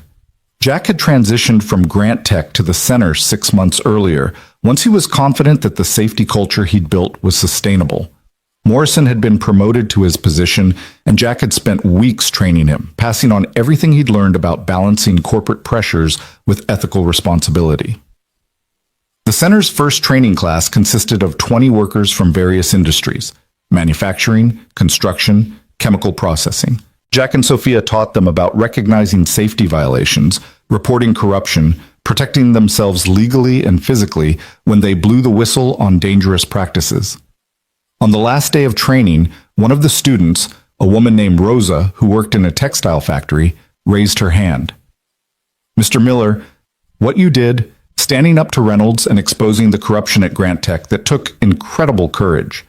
Jack had transitioned from Grant Tech to the center 6 months earlier, once he was confident that the safety culture he'd built was sustainable. Morrison had been promoted to his position, and Jack had spent weeks training him, passing on everything he'd learned about balancing corporate pressures with ethical responsibility. The center's first training class consisted of 20 workers from various industries: manufacturing, construction, chemical processing. Jack and Sophia taught them about recognizing safety violations, reporting corruption, protecting themselves legally and physically when they blew the whistle on dangerous practices. On the last day of training, one of the students, a woman named Rosa, who worked in a textile factory, raised her hand. Mr. Miller, what you did, standing up to Reynolds and exposing the corruption at Grant Tech, that took incredible courage.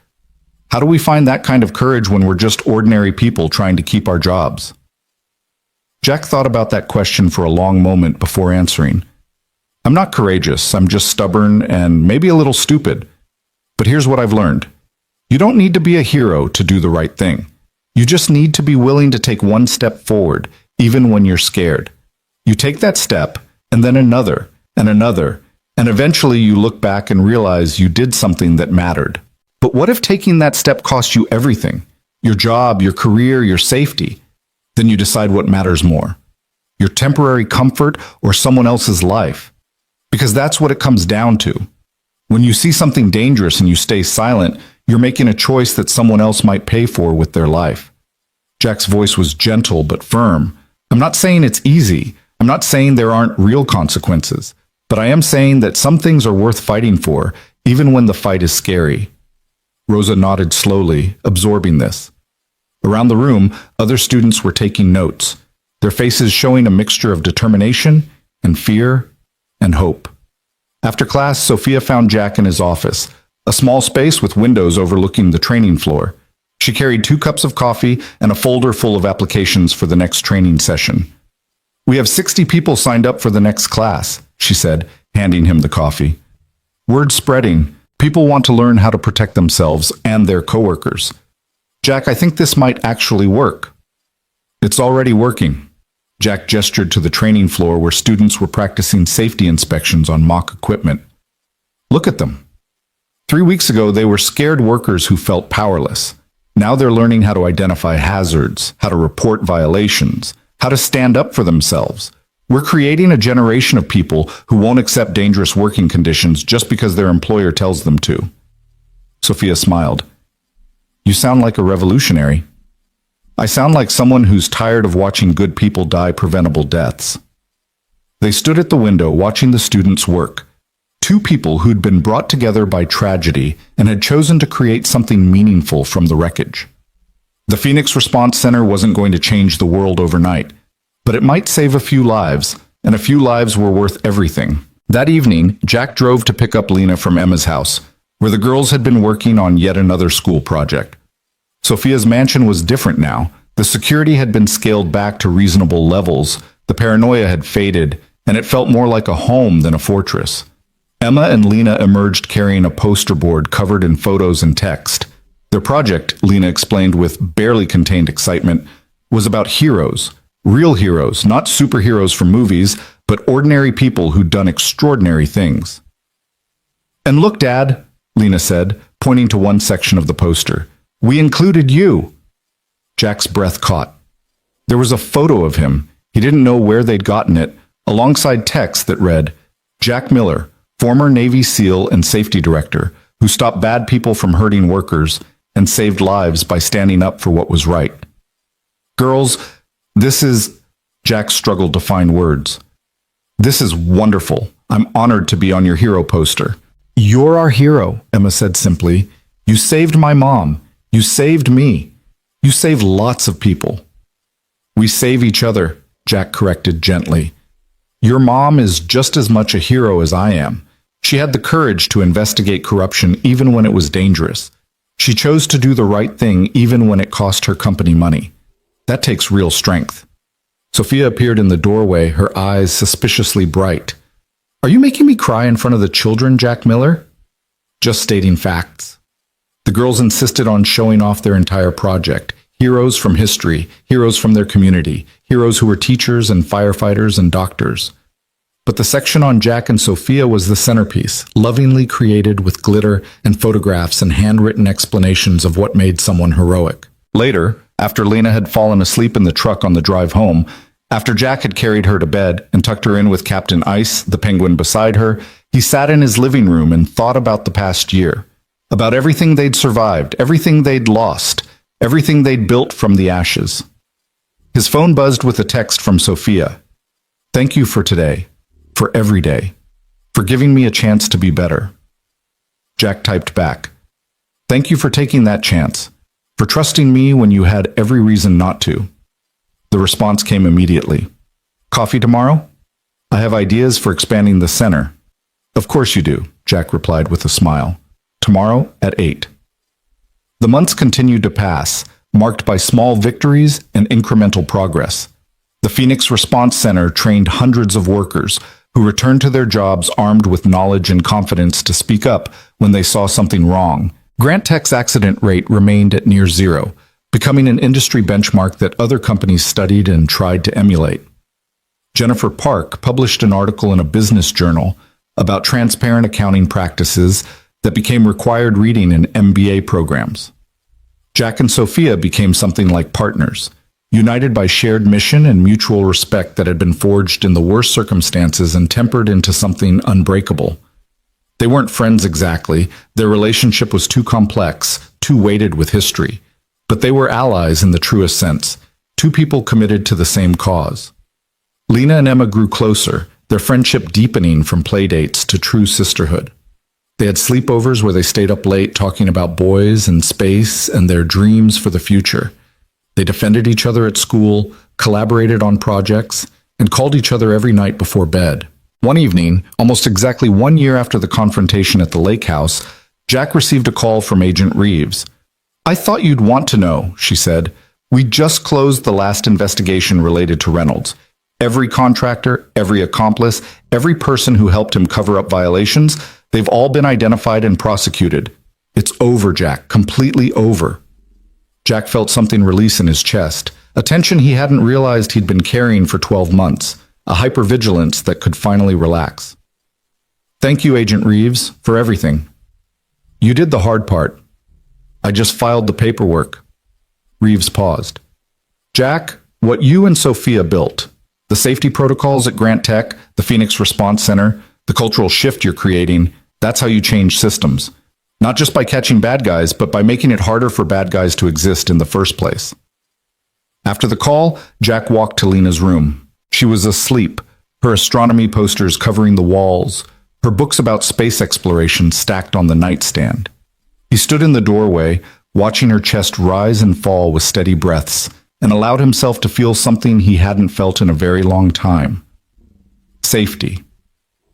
How do we find that kind of courage when we're just ordinary people trying to keep our jobs? Jack thought about that question for a long moment before answering. I'm not courageous, I'm just stubborn and maybe a little stupid. But here's what I've learned. You don't need to be a hero to do the right thing. You just need to be willing to take one step forward, even when you're scared. You take that step, and then another, and another, and eventually you look back and realize you did something that mattered. But what if taking that step cost you everything? Your job, your career, your safety? Then you decide what matters more. Your temporary comfort or someone else's life? Because that's what it comes down to. When you see something dangerous and you stay silent, you're making a choice that someone else might pay for with their life. Jack's voice was gentle but firm. I'm not saying it's easy. I'm not saying there aren't real consequences. But I am saying that some things are worth fighting for, even when the fight is scary. Rosa nodded slowly, absorbing this. Around the room, other students were taking notes, their faces showing a mixture of determination and fear and hope. After class, Sophia found Jack in his office, a small space with windows overlooking the training floor. She carried 2 cups of coffee and a folder full of applications for the next training session. We have 60 people signed up for the next class, she said, handing him the coffee. Word's spreading. People want to learn how to protect themselves and their coworkers. Jack, I think this might actually work. It's already working. Jack gestured to the training floor where students were practicing safety inspections on mock equipment. Look at them. 3 weeks ago, they were scared workers who felt powerless. Now they're learning how to identify hazards, how to report violations, how to stand up for themselves. We're creating a generation of people who won't accept dangerous working conditions just because their employer tells them to. Sophia smiled. You sound like a revolutionary. I sound like someone who's tired of watching good people die preventable deaths. They stood at the window watching the students work. 2 people who'd been brought together by tragedy and had chosen to create something meaningful from the wreckage. The Phoenix Response Center wasn't going to change the world overnight, but it might save a few lives, and a few lives were worth everything. That evening, Jack drove to pick up Lena from Emma's house, where the girls had been working on yet another school project. Sophia's mansion was different now. The security had been scaled back to reasonable levels, the paranoia had faded, and it felt more like a home than a fortress. Emma and Lena emerged carrying a poster board covered in photos and text. Their project, Lena explained with barely contained excitement, was about heroes. Real heroes, not superheroes from movies, but ordinary people who'd done extraordinary things. And look, Dad, Lena said, pointing to one section of the poster. We included you. Jack's breath caught. There was a photo of him. He didn't know where they'd gotten it, alongside text that read, Jack Miller, former Navy SEAL and safety director, who stopped bad people from hurting workers and saved lives by standing up for what was right. Girls, this is... Jack struggled to find words. This is wonderful. I'm honored to be on your hero poster. You're our hero, Emma said simply. You saved my mom. You saved me. You saved lots of people. We save each other, Jack corrected gently. Your mom is just as much a hero as I am. She had the courage to investigate corruption even when it was dangerous. She chose to do the right thing even when it cost her company money. That takes real strength. Sophia appeared in the doorway, her eyes suspiciously bright. Are you making me cry in front of the children, Jack Miller? Just stating facts. The girls insisted on showing off their entire project. Heroes from history, heroes from their community, heroes who were teachers and firefighters and doctors. But the section on Jack and Sophia was the centerpiece, lovingly created with glitter and photographs and handwritten explanations of what made someone heroic. Later, after Lena had fallen asleep in the truck on the drive home, after Jack had carried her to bed and tucked her in with Captain Ice, the penguin beside her, he sat in his living room and thought about the past year, about everything they'd survived, everything they'd lost, everything they'd built from the ashes. His phone buzzed with a text from Sophia. Thank you for today, for every day, for giving me a chance to be better. Jack typed back. Thank you for taking that chance, for trusting me when you had every reason not to. The response came immediately. Coffee tomorrow? I have ideas for expanding the center. Of course you do, Jack replied with a smile. Tomorrow at 8. The months continued to pass, marked by small victories and incremental progress. The Phoenix Response Center trained hundreds of workers who returned to their jobs armed with knowledge and confidence to speak up when they saw something wrong. Grant Tech's accident rate remained at near zero, becoming an industry benchmark that other companies studied and tried to emulate. Jennifer Park published an article in a business journal about transparent accounting practices that became required reading in MBA programs. Jack and Sophia became something like partners, united by shared mission and mutual respect that had been forged in the worst circumstances and tempered into something unbreakable. They weren't friends exactly, their relationship was too complex, too weighted with history, but they were allies in the truest sense, two people committed to the same cause. Lena and Emma grew closer, their friendship deepening from playdates to true sisterhood. They had sleepovers where they stayed up late talking about boys and space and their dreams for the future. They defended each other at school, collaborated on projects, and called each other every night before bed. One evening, almost exactly 1 year after the confrontation at the lake house, Jack received a call from Agent Reeves. I thought you'd want to know, she said. We just closed the last investigation related to Reynolds. Every contractor, every accomplice, every person who helped him cover up violations, they've all been identified and prosecuted. It's over, Jack, completely over. Jack felt something release in his chest, a tension he hadn't realized he'd been carrying for 12 months, a hypervigilance that could finally relax. Thank you, Agent Reeves, for everything. You did the hard part. I just filed the paperwork. Reeves paused. Jack, what you and Sophia built, the safety protocols at Grant Tech, the Phoenix Response Center, the cultural shift you're creating, that's how you change systems. Not just by catching bad guys, but by making it harder for bad guys to exist in the first place. After the call, Jack walked to Lena's room. She was asleep, her astronomy posters covering the walls, her books about space exploration stacked on the nightstand. He stood in the doorway, watching her chest rise and fall with steady breaths, and allowed himself to feel something he hadn't felt in a very long time. Safety.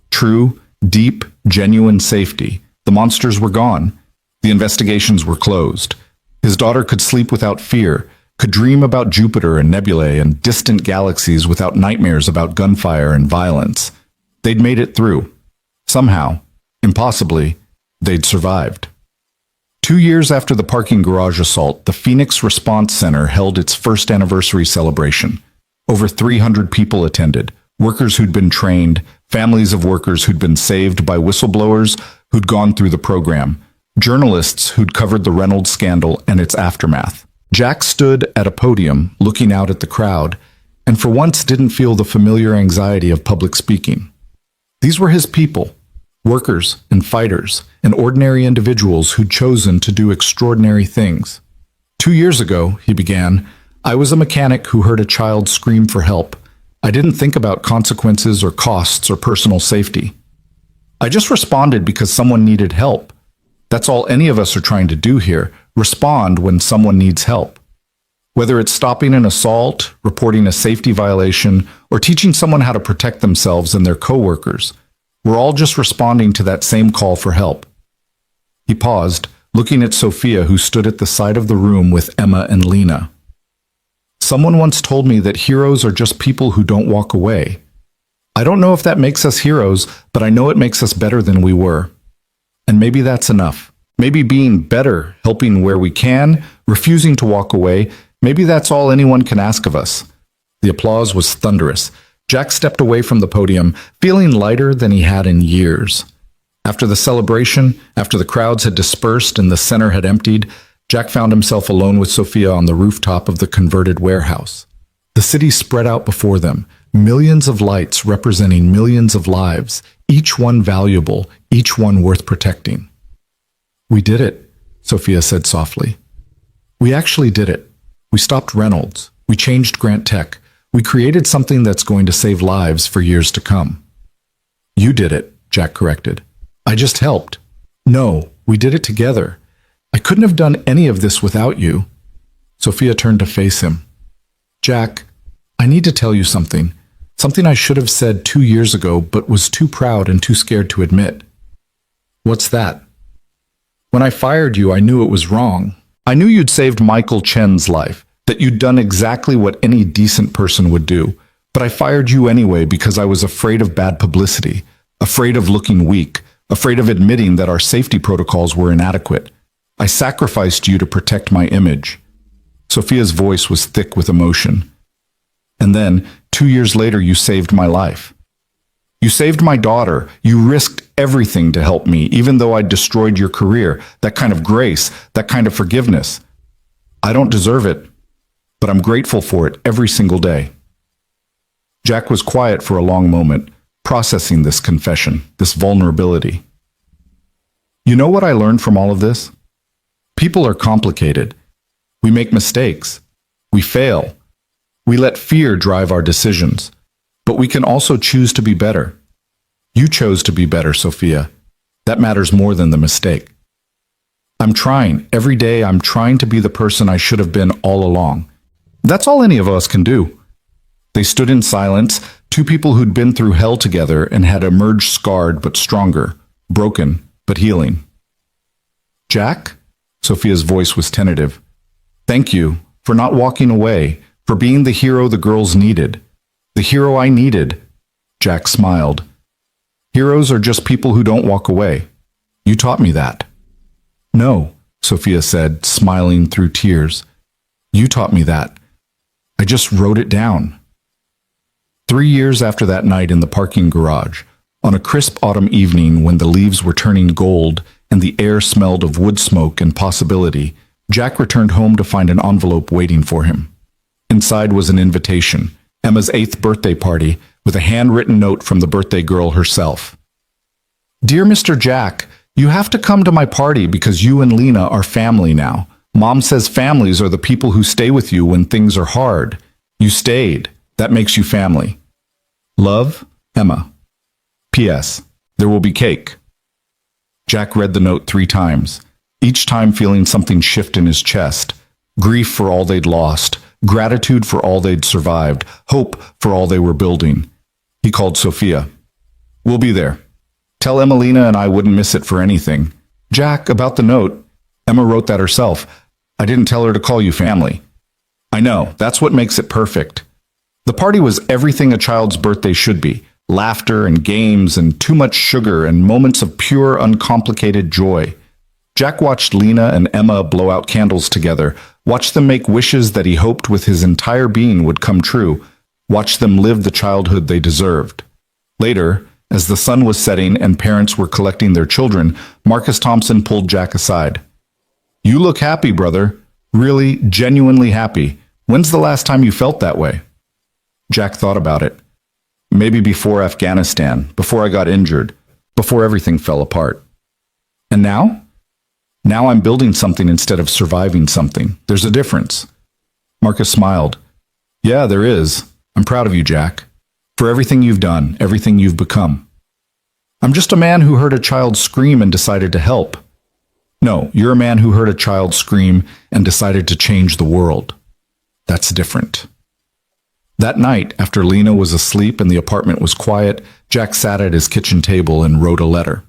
True, deep, genuine safety. The monsters were gone. The investigations were closed. His daughter could sleep without fear, could dream about Jupiter and nebulae and distant galaxies without nightmares about gunfire and violence. They'd made it through. Somehow, impossibly, they'd survived. 2 years after the parking garage assault, the Phoenix Response Center held its first anniversary celebration. Over 300 people attended, workers who'd been trained, families of workers who'd been saved by whistleblowers who'd gone through the program, journalists who'd covered the Reynolds scandal and its aftermath. Jack stood at a podium looking out at the crowd, and for once didn't feel the familiar anxiety of public speaking. These were his people, workers and fighters and ordinary individuals who'd chosen to do extraordinary things. 2 years ago, he began, I was a mechanic who heard a child scream for help. I didn't think about consequences or costs or personal safety. I just responded because someone needed help. That's all any of us are trying to do here. Respond when someone needs help. Whether it's stopping an assault, reporting a safety violation, or teaching someone how to protect themselves and their coworkers, we're all just responding to that same call for help. He paused, looking at Sophia, who stood at the side of the room with Emma and Lena. Someone once told me that heroes are just people who don't walk away. I don't know if that makes us heroes, but I know it makes us better than we were. And maybe that's enough. Maybe being better, helping where we can, refusing to walk away, maybe that's all anyone can ask of us. The applause was thunderous. Jack stepped away from the podium, feeling lighter than he had in years. After the celebration, after the crowds had dispersed and the center had emptied, Jack found himself alone with Sophia on the rooftop of the converted warehouse. The city spread out before them, millions of lights representing millions of lives, each one valuable, each one worth protecting. "We did it," Sophia said softly. "We actually did it. We stopped Reynolds. We changed Grant Tech. We created something that's going to save lives for years to come." "You did it," Jack corrected. "I just helped." "No, we did it together. I couldn't have done any of this without you." Sophia turned to face him. "Jack, I need to tell you something. Something I should have said 2 years ago, but was too proud and too scared to admit." "What's that?" "When I fired you, I knew it was wrong. I knew you'd saved Michael Chen's life, that you'd done exactly what any decent person would do. But I fired you anyway because I was afraid of bad publicity, afraid of looking weak, afraid of admitting that our safety protocols were inadequate. I sacrificed you to protect my image." Sophia's voice was thick with emotion. "And then, 2 years later, you saved my life. You saved my daughter. You risked everything to help me, even though I'd destroyed your career. That kind of grace, that kind of forgiveness. I don't deserve it, but I'm grateful for it every single day." Jack was quiet for a long moment, processing this confession, this vulnerability. "You know what I learned from all of this? People are complicated. We make mistakes. We fail. We let fear drive our decisions. But we can also choose to be better. You chose to be better, Sophia. That matters more than the mistake. I'm trying. Every day I'm trying to be the person I should have been all along. That's all any of us can do." They stood in silence, two people who'd been through hell together and had emerged scarred but stronger, broken but healing. "Jack?" Sophia's voice was tentative. "Thank you for not walking away, for being the hero the girls needed. The hero I needed." Jack smiled. "Heroes are just people who don't walk away. You taught me that." "No," Sophia said, smiling through tears. "You taught me that. I just wrote it down." 3 years after that night in the parking garage, on a crisp autumn evening when the leaves were turning gold and the air smelled of wood smoke and possibility, Jack returned home to find an envelope waiting for him. Inside was an invitation, Emma's 8th birthday party, with a handwritten note from the birthday girl herself. "Dear Mr. Jack, you have to come to my party because you and Lena are family now. Mom says families are the people who stay with you when things are hard. You stayed. That makes you family. Love, Emma. P.S. There will be cake." Jack read the note 3 times, each time feeling something shift in his chest. Grief for all they'd lost, gratitude for all they'd survived, hope for all they were building. He called Sophia. "We'll be there. Tell Emelina and I wouldn't miss it for anything." "Jack, about the note, Emma wrote that herself. I didn't tell her to call you family." "I know, that's what makes it perfect." The party was everything a child's birthday should be. Laughter and games and too much sugar and moments of pure, uncomplicated joy. Jack watched Lena and Emma blow out candles together, watched them make wishes that he hoped with his entire being would come true, watched them live the childhood they deserved. Later, as the sun was setting and parents were collecting their children, Marcus Thompson pulled Jack aside. "You look happy, brother. Really, genuinely happy. When's the last time you felt that way?" Jack thought about it. "Maybe before Afghanistan, before I got injured, before everything fell apart. And now? Now I'm building something instead of surviving something. There's a difference." Marcus smiled. "Yeah, there is. I'm proud of you, Jack. For everything you've done, everything you've become." I'm just a man who heard a child scream and decided to help. No, you're a man who heard a child scream and decided to change the world. That's different. That night, after Lena was asleep and the apartment was quiet, Jack sat at his kitchen table and wrote a letter.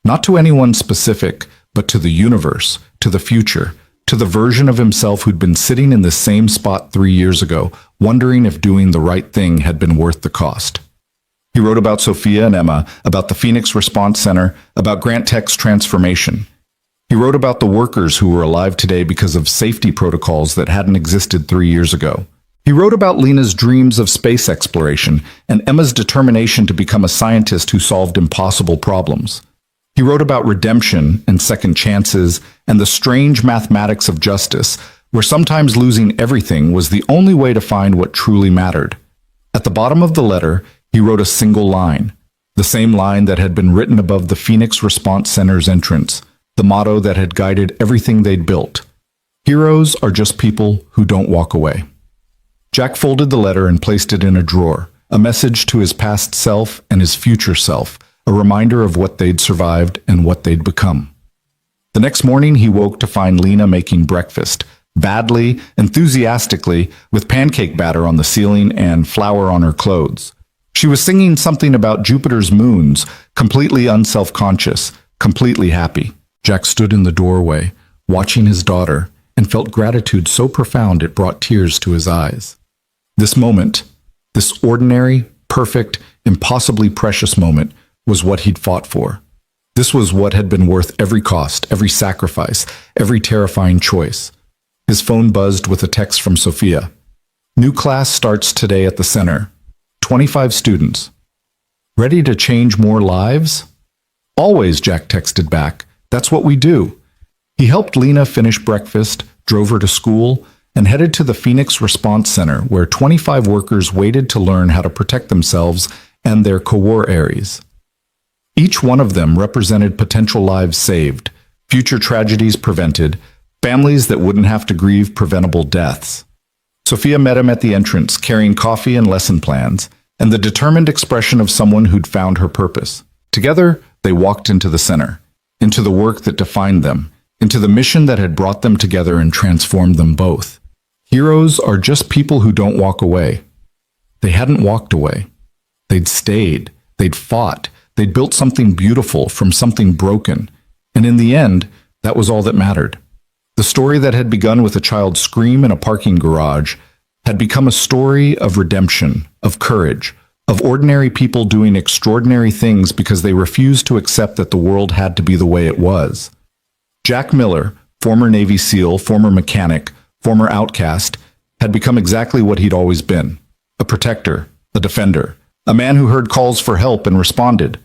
Not to anyone specific, but to the universe, to the future, to the version of himself who'd been sitting in the same spot 3 years ago, wondering if doing the right thing had been worth the cost. He wrote about Sophia and Emma, about the Phoenix Response Center, about Grant Tech's transformation. He wrote about the workers who were alive today because of safety protocols that hadn't existed 3 years ago. He wrote about Lena's dreams of space exploration and Emma's determination to become a scientist who solved impossible problems. He wrote about redemption and second chances and the strange mathematics of justice, where sometimes losing everything was the only way to find what truly mattered. At the bottom of the letter, he wrote a single line, the same line that had been written above the Phoenix Response Center's entrance, the motto that had guided everything they'd built. Heroes are just people who don't walk away. Jack folded the letter and placed it in a drawer, a message to his past self and his future self, a reminder of what they'd survived and what they'd become. The next morning, he woke to find Lena making breakfast, badly, enthusiastically, with pancake batter on the ceiling and flour on her clothes. She was singing something about Jupiter's moons, completely unself-conscious, completely happy. Jack stood in the doorway, watching his daughter, and felt gratitude so profound it brought tears to his eyes. This moment, this ordinary, perfect, impossibly precious moment, was what he'd fought for. This was what had been worth every cost, every sacrifice, every terrifying choice. His phone buzzed with a text from Sophia. New class starts today at the center. 25 students. Ready to change more lives? Always, Jack texted back. That's what we do. He helped Lena finish breakfast, drove her to school, and headed to the Phoenix Response Center, where 25 workers waited to learn how to protect themselves and their co-war areas. Each one of them represented potential lives saved, future tragedies prevented, families that wouldn't have to grieve preventable deaths. Sophia met him at the entrance, carrying coffee and lesson plans, and the determined expression of someone who'd found her purpose. Together, they walked into the center, into the work that defined them, into the mission that had brought them together and transformed them both. Heroes are just people who don't walk away. They hadn't walked away. They'd stayed. They'd fought. They'd built something beautiful from something broken. And in the end, that was all that mattered. The story that had begun with a child's scream in a parking garage had become a story of redemption, of courage, of ordinary people doing extraordinary things because they refused to accept that the world had to be the way it was. Jack Miller, former Navy SEAL, former mechanic, former outcast, had become exactly what he'd always been: a protector, a defender, a man who heard calls for help and responded.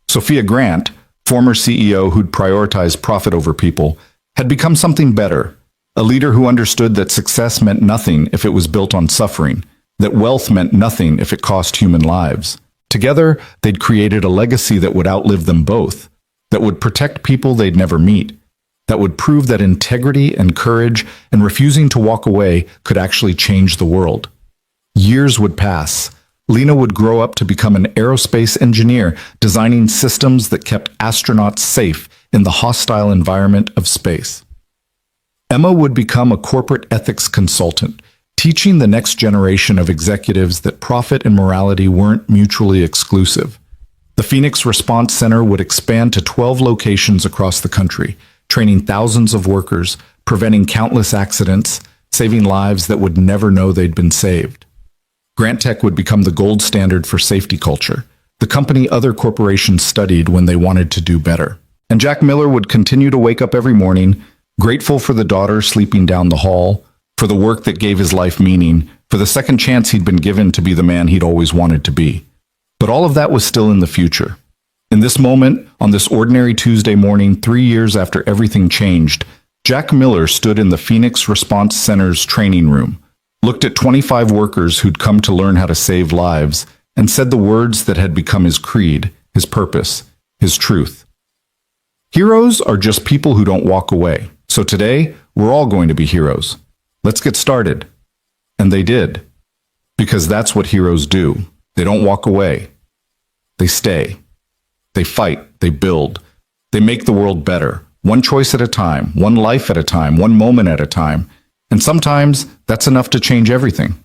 Sophia Grant, former CEO who'd prioritized profit over people, had become something better, a leader who understood that success meant nothing if it was built on suffering, that wealth meant nothing if it cost human lives. Together, they'd created a legacy that would outlive them both, that would protect people they'd never meet, that would prove that integrity and courage and refusing to walk away could actually change the world. Years would pass. Lena would grow up to become an aerospace engineer, designing systems that kept astronauts safe in the hostile environment of space. Emma would become a corporate ethics consultant, teaching the next generation of executives that profit and morality weren't mutually exclusive. The Phoenix Response Center would expand to 12 locations across the country, training thousands of workers, preventing countless accidents, saving lives that would never know they'd been saved. Grant Tech would become the gold standard for safety culture, the company other corporations studied when they wanted to do better. And Jack Miller would continue to wake up every morning, grateful for the daughter sleeping down the hall, for the work that gave his life meaning, for the second chance he'd been given to be the man he'd always wanted to be. But all of that was still in the future. In this moment, on this ordinary Tuesday morning, 3 years after everything changed, Jack Miller stood in the Phoenix Response Center's training room, looked at 25 workers who'd come to learn how to save lives, and said the words that had become his creed, his purpose, his truth. Heroes are just people who don't walk away. So today, we're all going to be heroes. Let's get started. And they did. Because that's what heroes do. They don't walk away. They stay. They fight, they build, they make the world better, one choice at a time, one life at a time, one moment at a time. And sometimes that's enough to change everything.